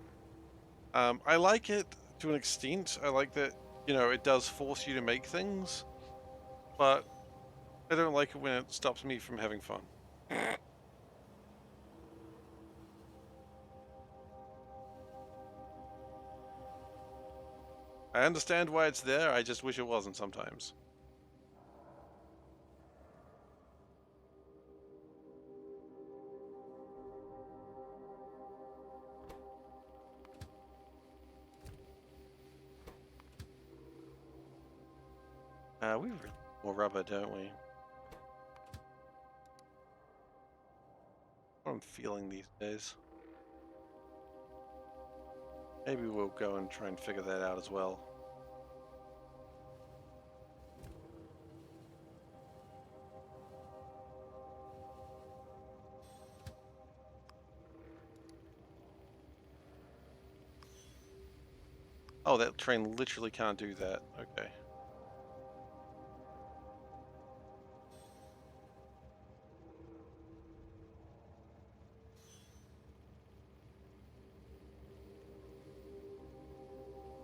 I like it to an extent. I like that, you know, it does force you to make things, but I don't like it when it stops me from having fun. I understand why it's there, I just wish it wasn't sometimes. We really need more rubber, don't we? What I'm feeling these days. Maybe we'll go and try and figure that out as well. Oh, that train literally can't do that. Okay.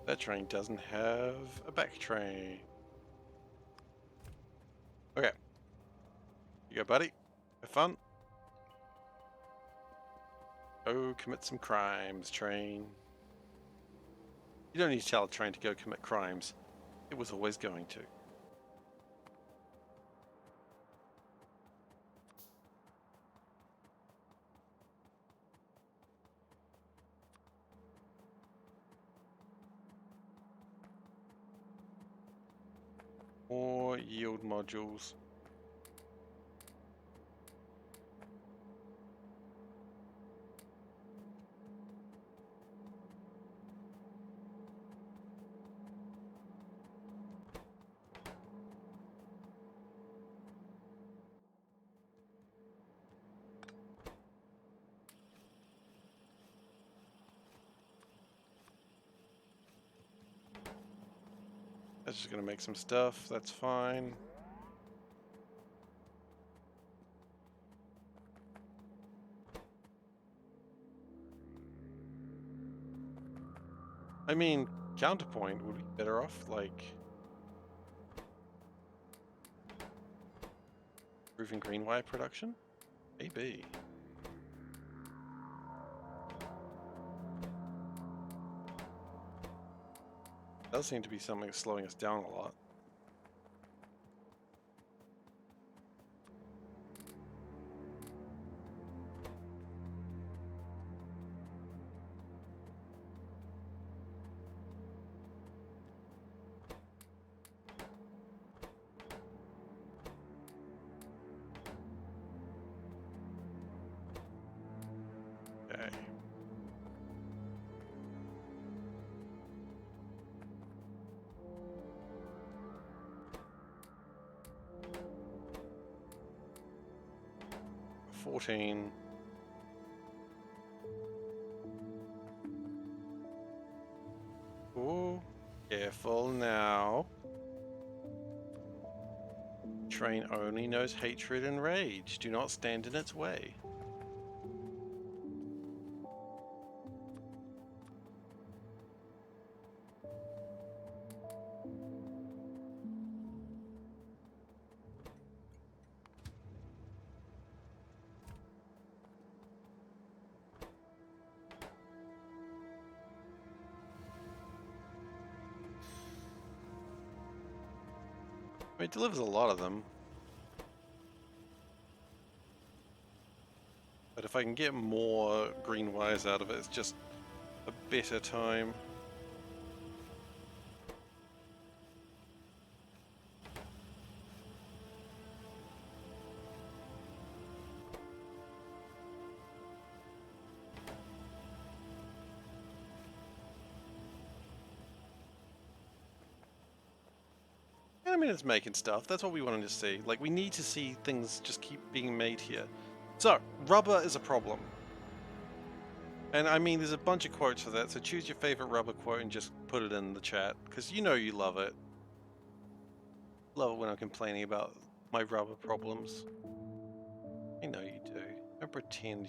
That train doesn't have a back train. Okay. You go, buddy. Have fun. Go commit some crimes, train. You don't need to tell a train to go commit crimes. It was always going to. more yield modules. That's just gonna make some stuff, that's fine. I mean, counterpoint would be better off, like improving green wire production? Maybe. Does seem to be something that's slowing us down a lot. Okay. $14. Ooh, careful now. Train only knows hatred and rage. Do not stand in its way. It delivers a lot of them. But if I can get more green wires out of it, it's just a better time. I mean, it's making stuff. That's what we wanted to see. Like, we need to see things just keep being made here. So, rubber is a problem. And I mean, there's a bunch of quotes for that, so choose your favorite rubber quote and just put it in the chat, because you know you love it. Love it when I'm complaining about my rubber problems. I know you do. Don't pretend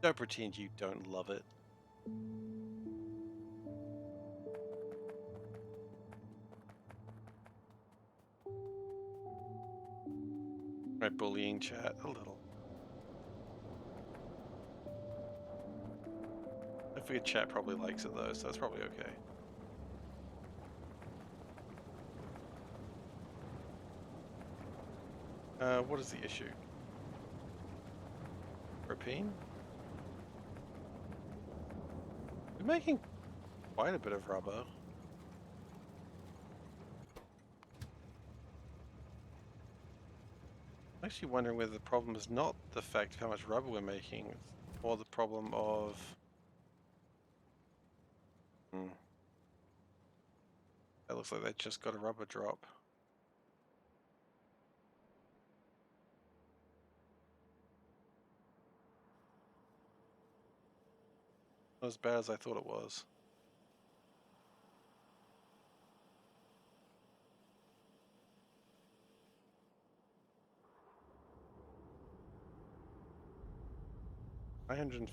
don't pretend you don't love it. My bullying chat a little. I figure chat probably likes it though, so that's probably okay. What is the issue? Propene? We're making quite a bit of rubber. I'm actually wondering whether the problem is not the fact of how much rubber we're making, it's more the problem of... That looks like they just got a rubber drop. Not as bad as I thought it was. $900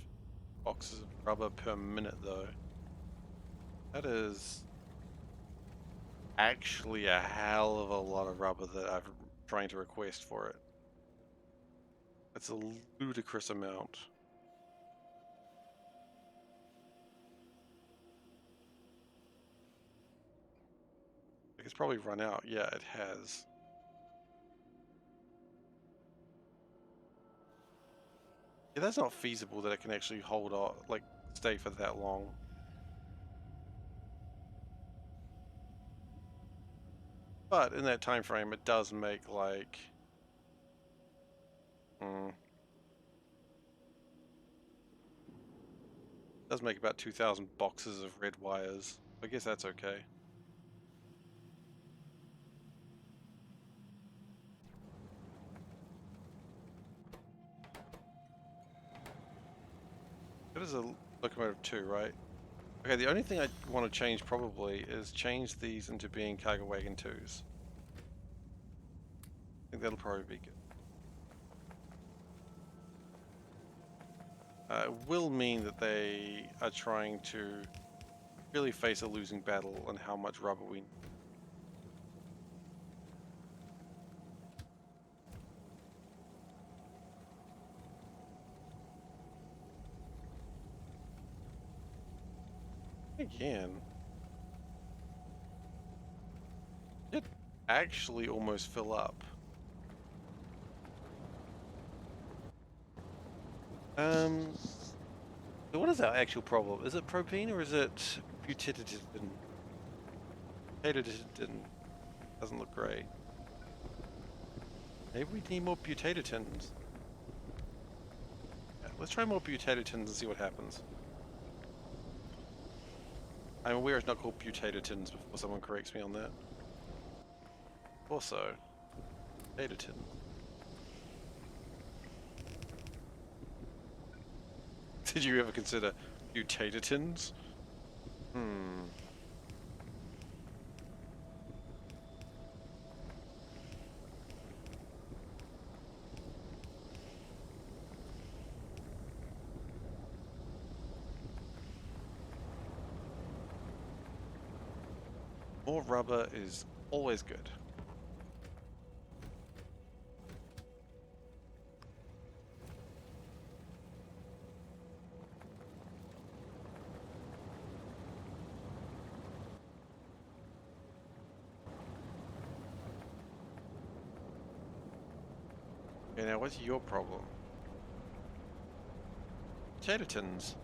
boxes of rubber per minute though. That is actually a hell of a lot of rubber that I'm trying to request for it. That's a ludicrous amount. It's probably run out. Yeah, it has. Yeah, that's not feasible that it can actually hold on, like, stay for that long. But in that time frame, it does make like, does make about 2,000 boxes of red wires. I guess that's okay. It is a locomotive too, right? Okay, the only thing I want to change probably is change these into being cargo wagon 2s. I think that'll probably be good. It will mean that they are trying to really face a losing battle on how much rubber we need. Again, it actually almost fill up. So what is our actual problem? Is it propene or is it butadiene? Butadiene doesn't look great. Maybe we need more butadiens. Yeah, let's try more butadiens and see what happens. I'm aware it's not called butadiens before someone corrects me on that. Also, butadiene. Did you ever consider butadiens? More rubber is always good. Okay, now what's your problem? Butadiens.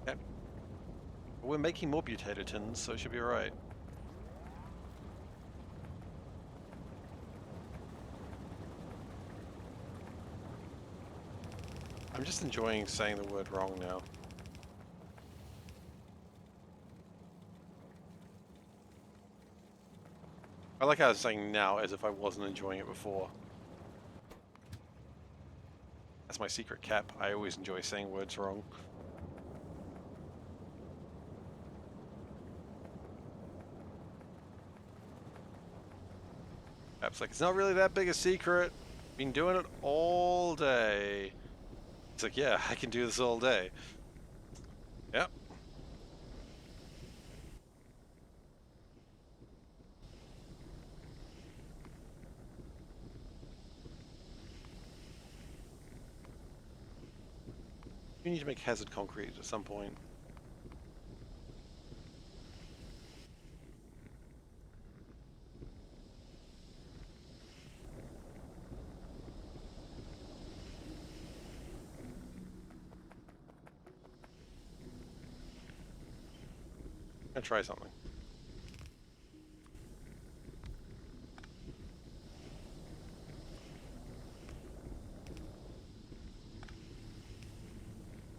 Yep. We're making more butadiens, so it should be alright. I'm just enjoying saying the word wrong now. I like how I was saying now as if I wasn't enjoying it before. That's my secret cap. I always enjoy saying words wrong. Cap's like, it's not really that big a secret. Been doing it all day. It's like, yeah, I can do this all day. Yep. We need to make hazard concrete at some point. I'm gonna try something.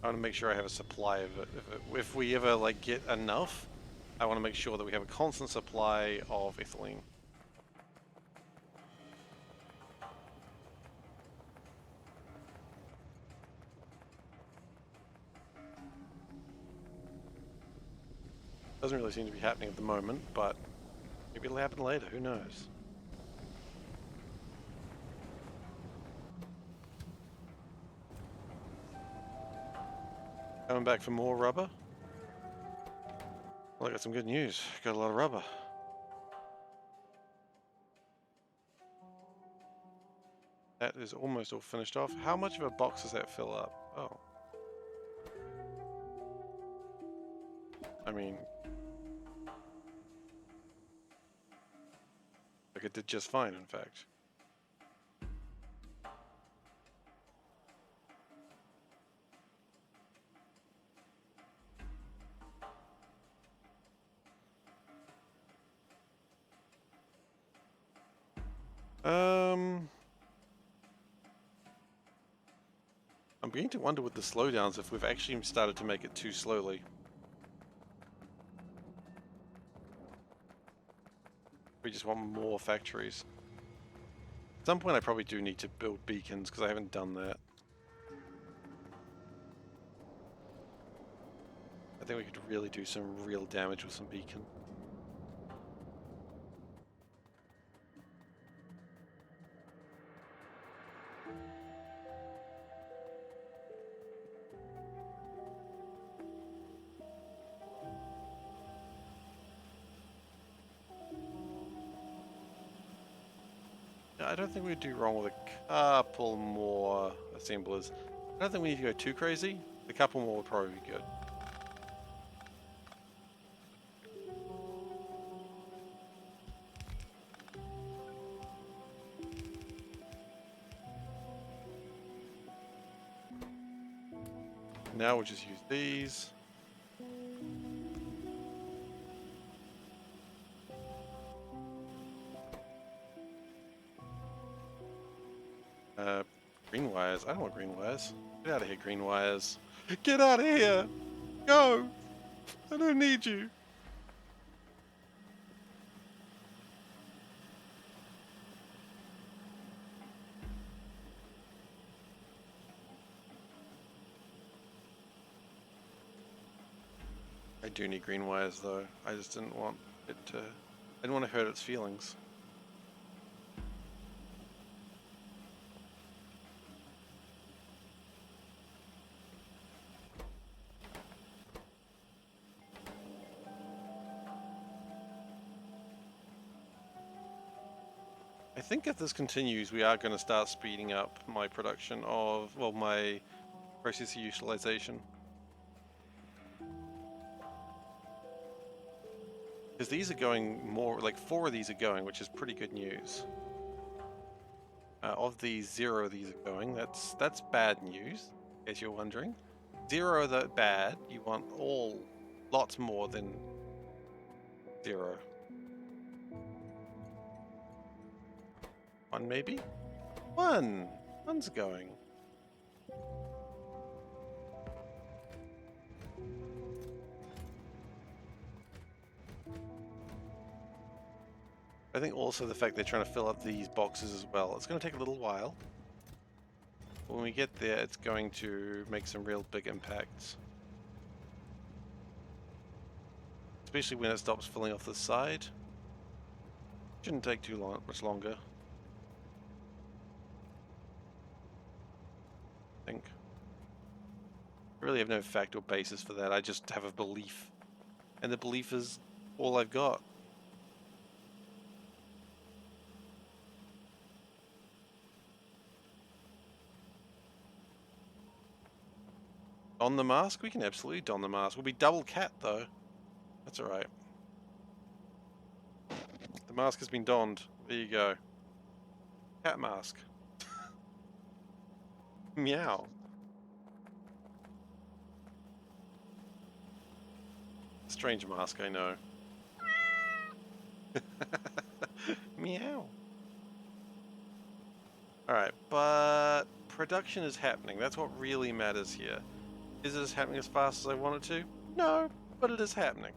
I want to make sure I have a supply of it. If we ever like get enough, I want to make sure that we have a constant supply of ethylene. Doesn't really seem to be happening at the moment, but maybe it'll happen later, who knows? Coming back for more rubber? Well, I got some good news. Got a lot of rubber. That is almost all finished off. How much of a box does that fill up? Oh. I mean, like it did just fine, in fact. beginning to wonder with the slowdowns if we've actually started to make it too slowly. We just want more factories. At some point I probably do need to build beacons because I haven't done that. I think we could really do some real damage with some beacon. I don't think we'd do wrong with a couple more assemblers. I don't think we need to go too crazy. A couple more would probably be good. Now we'll just use these. Green wires. I don't want green wires. Get out of here, green wires. Get out of here! Go! I don't need you. I do need green wires though. I just didn't want it to... I didn't want to hurt its feelings. I think if this continues, we are going to start speeding up my production of, well, my processor utilization. Because these are going more, like 4 of these are going, which is pretty good news. Of these, 0 of these are going. That's bad news, as you're wondering. 0 are bad. You want lots more than 0. 1 maybe? 1! 1's going. I think also the fact they're trying to fill up these boxes as well. It's going to take a little while. But when we get there, it's going to make some real big impacts. Especially when it stops filling off the side. Shouldn't take much longer. I think. I really have no fact or basis for that. I just have a belief. And the belief is all I've got. Don the mask? We can absolutely don the mask. We'll be double cat though. That's alright. The mask has been donned. There you go. Cat mask. Meow. Strange mask, I know. Meow. Alright, but production is happening. That's what really matters here. Is it happening as fast as I want it to? No, but it is happening.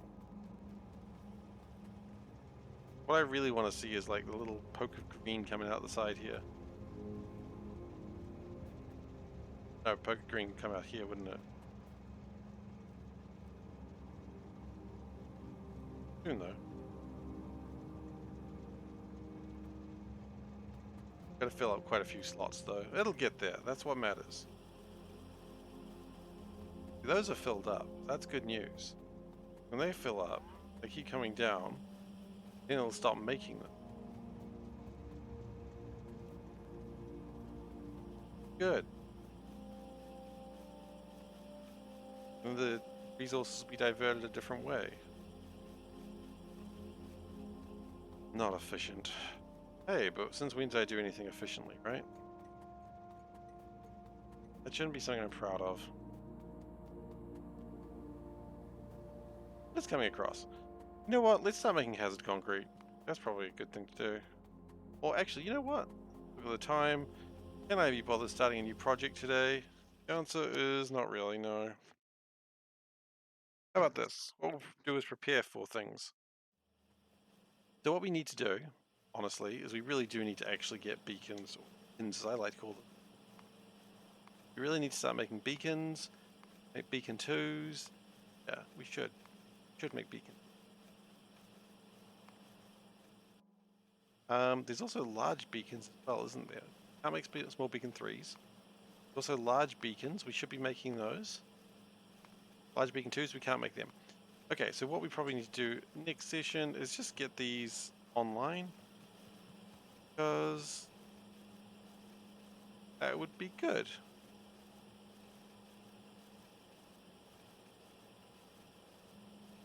What I really want to see is like the little poke of green coming out the side here. No, poke of green would come out here, wouldn't it? Soon though. Gotta fill up quite a few slots though. It'll get there, that's what matters. Those are filled up. That's good news. When they fill up, they keep coming down, then it'll stop making them. Good. And the resources will be diverted a different way. Not efficient. Hey, but since when did I do anything efficiently, right? That shouldn't be something I'm proud of. It's coming across. You know what? Let's start making hazard concrete. That's probably a good thing to do. Or actually, you know what? Look at the time. Can I be bothered starting a new project today? The answer is not really, no. How about this? What we'll do is prepare for things. So what we need to do, honestly, is we really do need to actually get beacons, or beacons as I like to call them. We really need to start making beacons, make beacon 2s. Yeah, we should. Should make beacons. There's also large beacons as well, isn't there? Can't make small beacon 3s. Also large beacons, we should be making those. Large beacon 2s, we can't make them. Okay, so what we probably need to do next session is just get these online, because that would be good.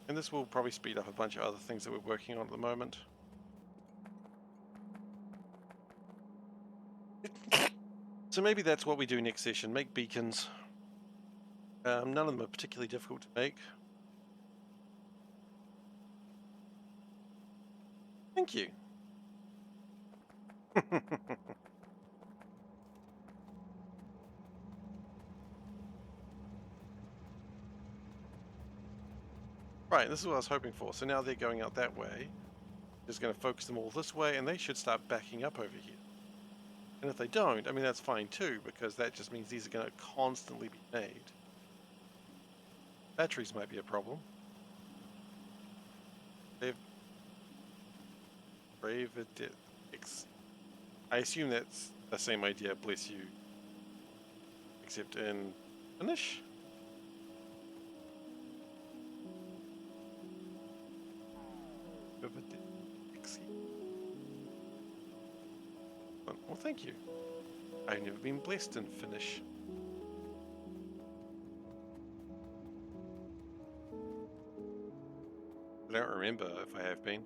And this will probably speed up a bunch of other things that we're working on at the moment. So maybe that's what we do next session, make beacons. None of them are particularly difficult to make. Thank you. Right, this is what I was hoping for. So now they're going out that way. Just going to focus them all this way, and they should start backing up over here. And if they don't, I mean, that's fine too, because that just means these are going to constantly be made. Batteries might be a problem. They've I assume that's the same idea, bless you. Except in Finnish? Well, thank you. I've never been blessed in Finnish. I don't remember if I have been.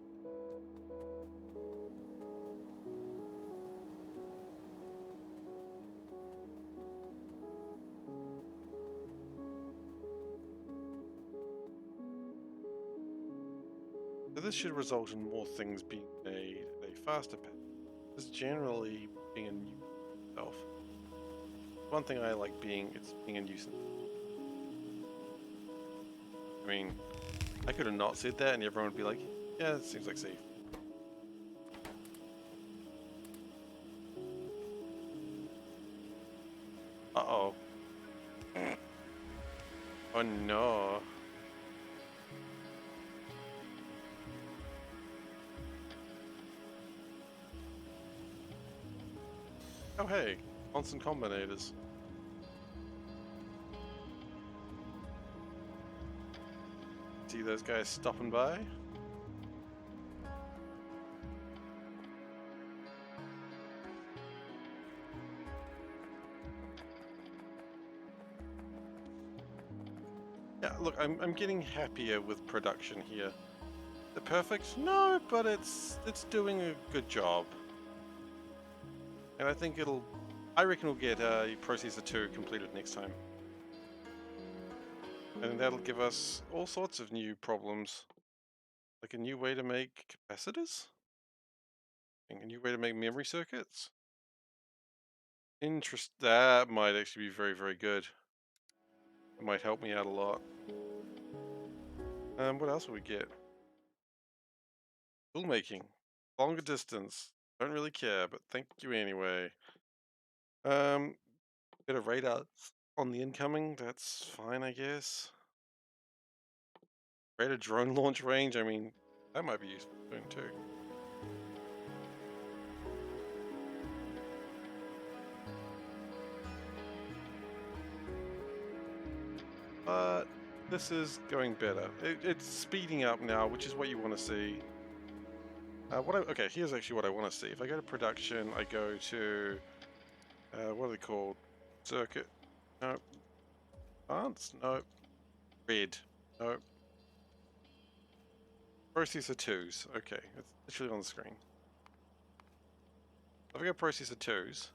So this should result in more things being made at a faster pace. This is generally being a nuisance itself. One thing I like it's being a nuisance. I mean, I could have not said that and everyone would be like, yeah, it seems like safe. Uh-oh. Oh no. Oh hey, constant combinators. See those guys stopping by? Yeah, look, I'm getting happier with production here. Is it perfect? No, but it's doing a good job. And I reckon we'll get Processor 2 completed next time. And that'll give us all sorts of new problems. Like a new way to make capacitors? And a new way to make memory circuits? That might actually be very, very good. It might help me out a lot. What else will we get? Tool making. Longer distance. Don't really care, but thank you anyway. Bit of radar on the incoming. That's fine, I guess. Greater drone launch range. I mean, that might be useful soon too. But this is going better. It's speeding up now, which is what you want to see. Okay, here's actually what I want to see. If I go to production, I go to what are they called? Circuit. No. Advanced. No. Red. No. Processor 2s. Okay, it's literally on the screen. If I go processor 2s.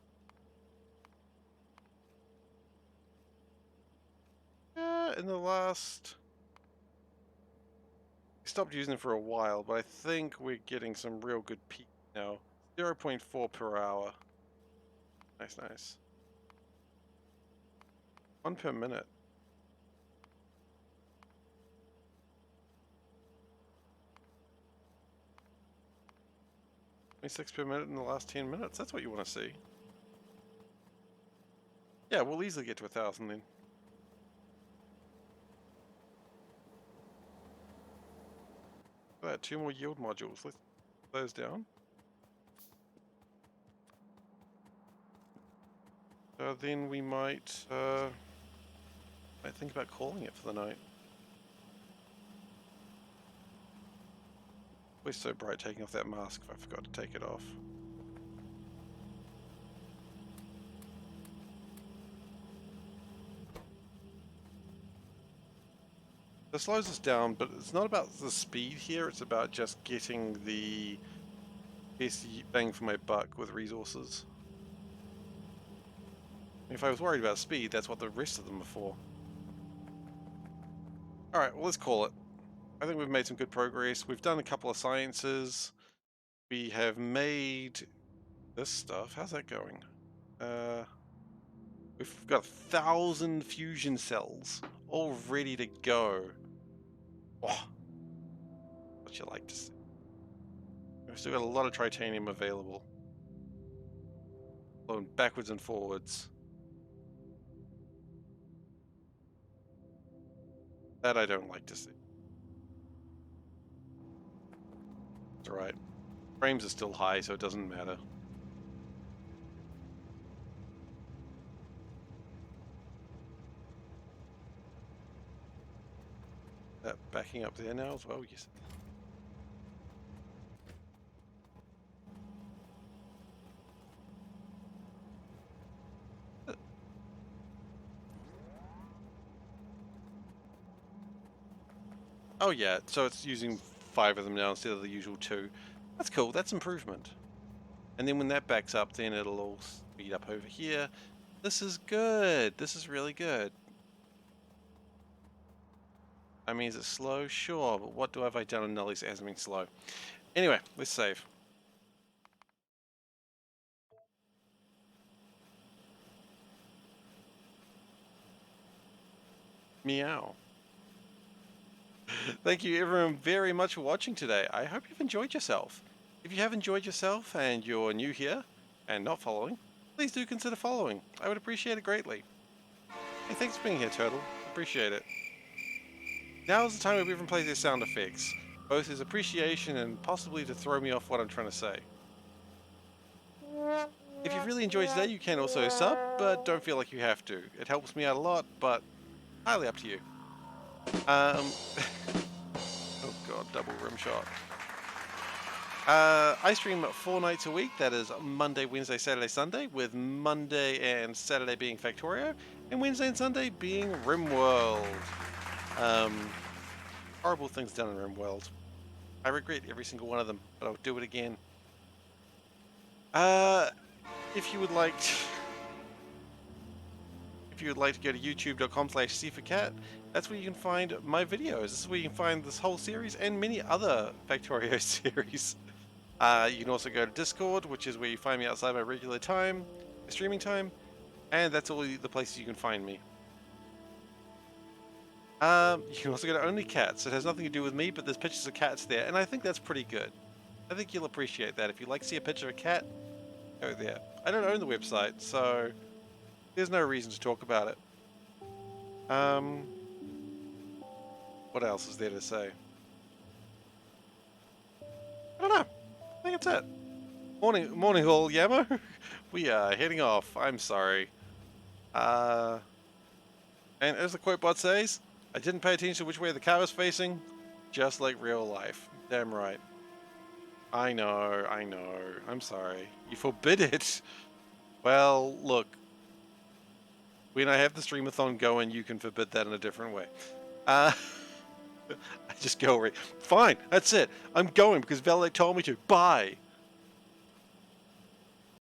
In the last... We stopped using it for a while, but I think we're getting some real good peak now. 0.4 per hour. Nice, nice. 1 per minute. 26 per minute in the last 10 minutes. That's what you want to see. Yeah, we'll easily get to 1,000 then. Look at that, 2 more yield modules. Let's put those down. Then we might think about calling it for the night. We're so bright taking off that mask if I forgot to take it off. This slows us down, but it's not about the speed here, it's about just getting the best bang for my buck with resources. If I was worried about speed, that's what the rest of them are for. Alright, well, let's call it. I think we've made some good progress. We've done a couple of sciences. We have made this stuff. How's that going? We've got 1,000 fusion cells all ready to go. Oh, what you like to see. We've still got a lot of titanium available. Flowing backwards and forwards. That I don't like to see. It's alright. Frames are still high, so it doesn't matter. That backing up there now as well, yes. Oh yeah, so it's using 5 of them now instead of the usual 2. That's cool, that's improvement. And then when that backs up, then it'll all speed up over here. This is good, this is really good. I mean, is it slow? Sure, but what have I done on Nullius that hasn't been slow? Anyway, let's save. Meow. Thank you everyone very much for watching today. I hope you've enjoyed yourself. If you have enjoyed yourself and you're new here and not following, please do consider following. I would appreciate it greatly. Hey, thanks for being here, Turtle. Appreciate it. Now is the time where everyone plays their sound effects, both as appreciation and possibly to throw me off what I'm trying to say. If you've really enjoyed today, you can also sub, but don't feel like you have to. It helps me out a lot, but highly up to you. Oh god, double rim shot. I stream 4 nights a week. That is Monday, Wednesday, Saturday, Sunday, with Monday and Saturday being Factorio, and Wednesday and Sunday being RimWorld. Horrible things done in RimWorld. I regret every single one of them, but I'll do it again. If you would like to go to youtube.com/SeiferKatt, that's where you can find my videos. This is where you can find this whole series and many other Factorio series. You can also go to Discord, which is where you find me outside my regular time, streaming time, and that's all the places you can find me. You can also go to Only Cats. It has nothing to do with me, but there's pictures of cats there, and I think that's pretty good. I think you'll appreciate that. If you like to see a picture of a cat, go there. I don't own the website, so there's no reason to talk about it. What else is there to say? I don't know. I think that's it. Morning all, Yamo. We are heading off. I'm sorry. And as the quote bot says, I didn't pay attention to which way the car was facing, just like real life. Damn right. I know. I'm sorry. You forbid it. Well, look. When I have the streamathon going, you can forbid that in a different way. I just go away. Fine, that's it. I'm going because Velvet told me to. Bye.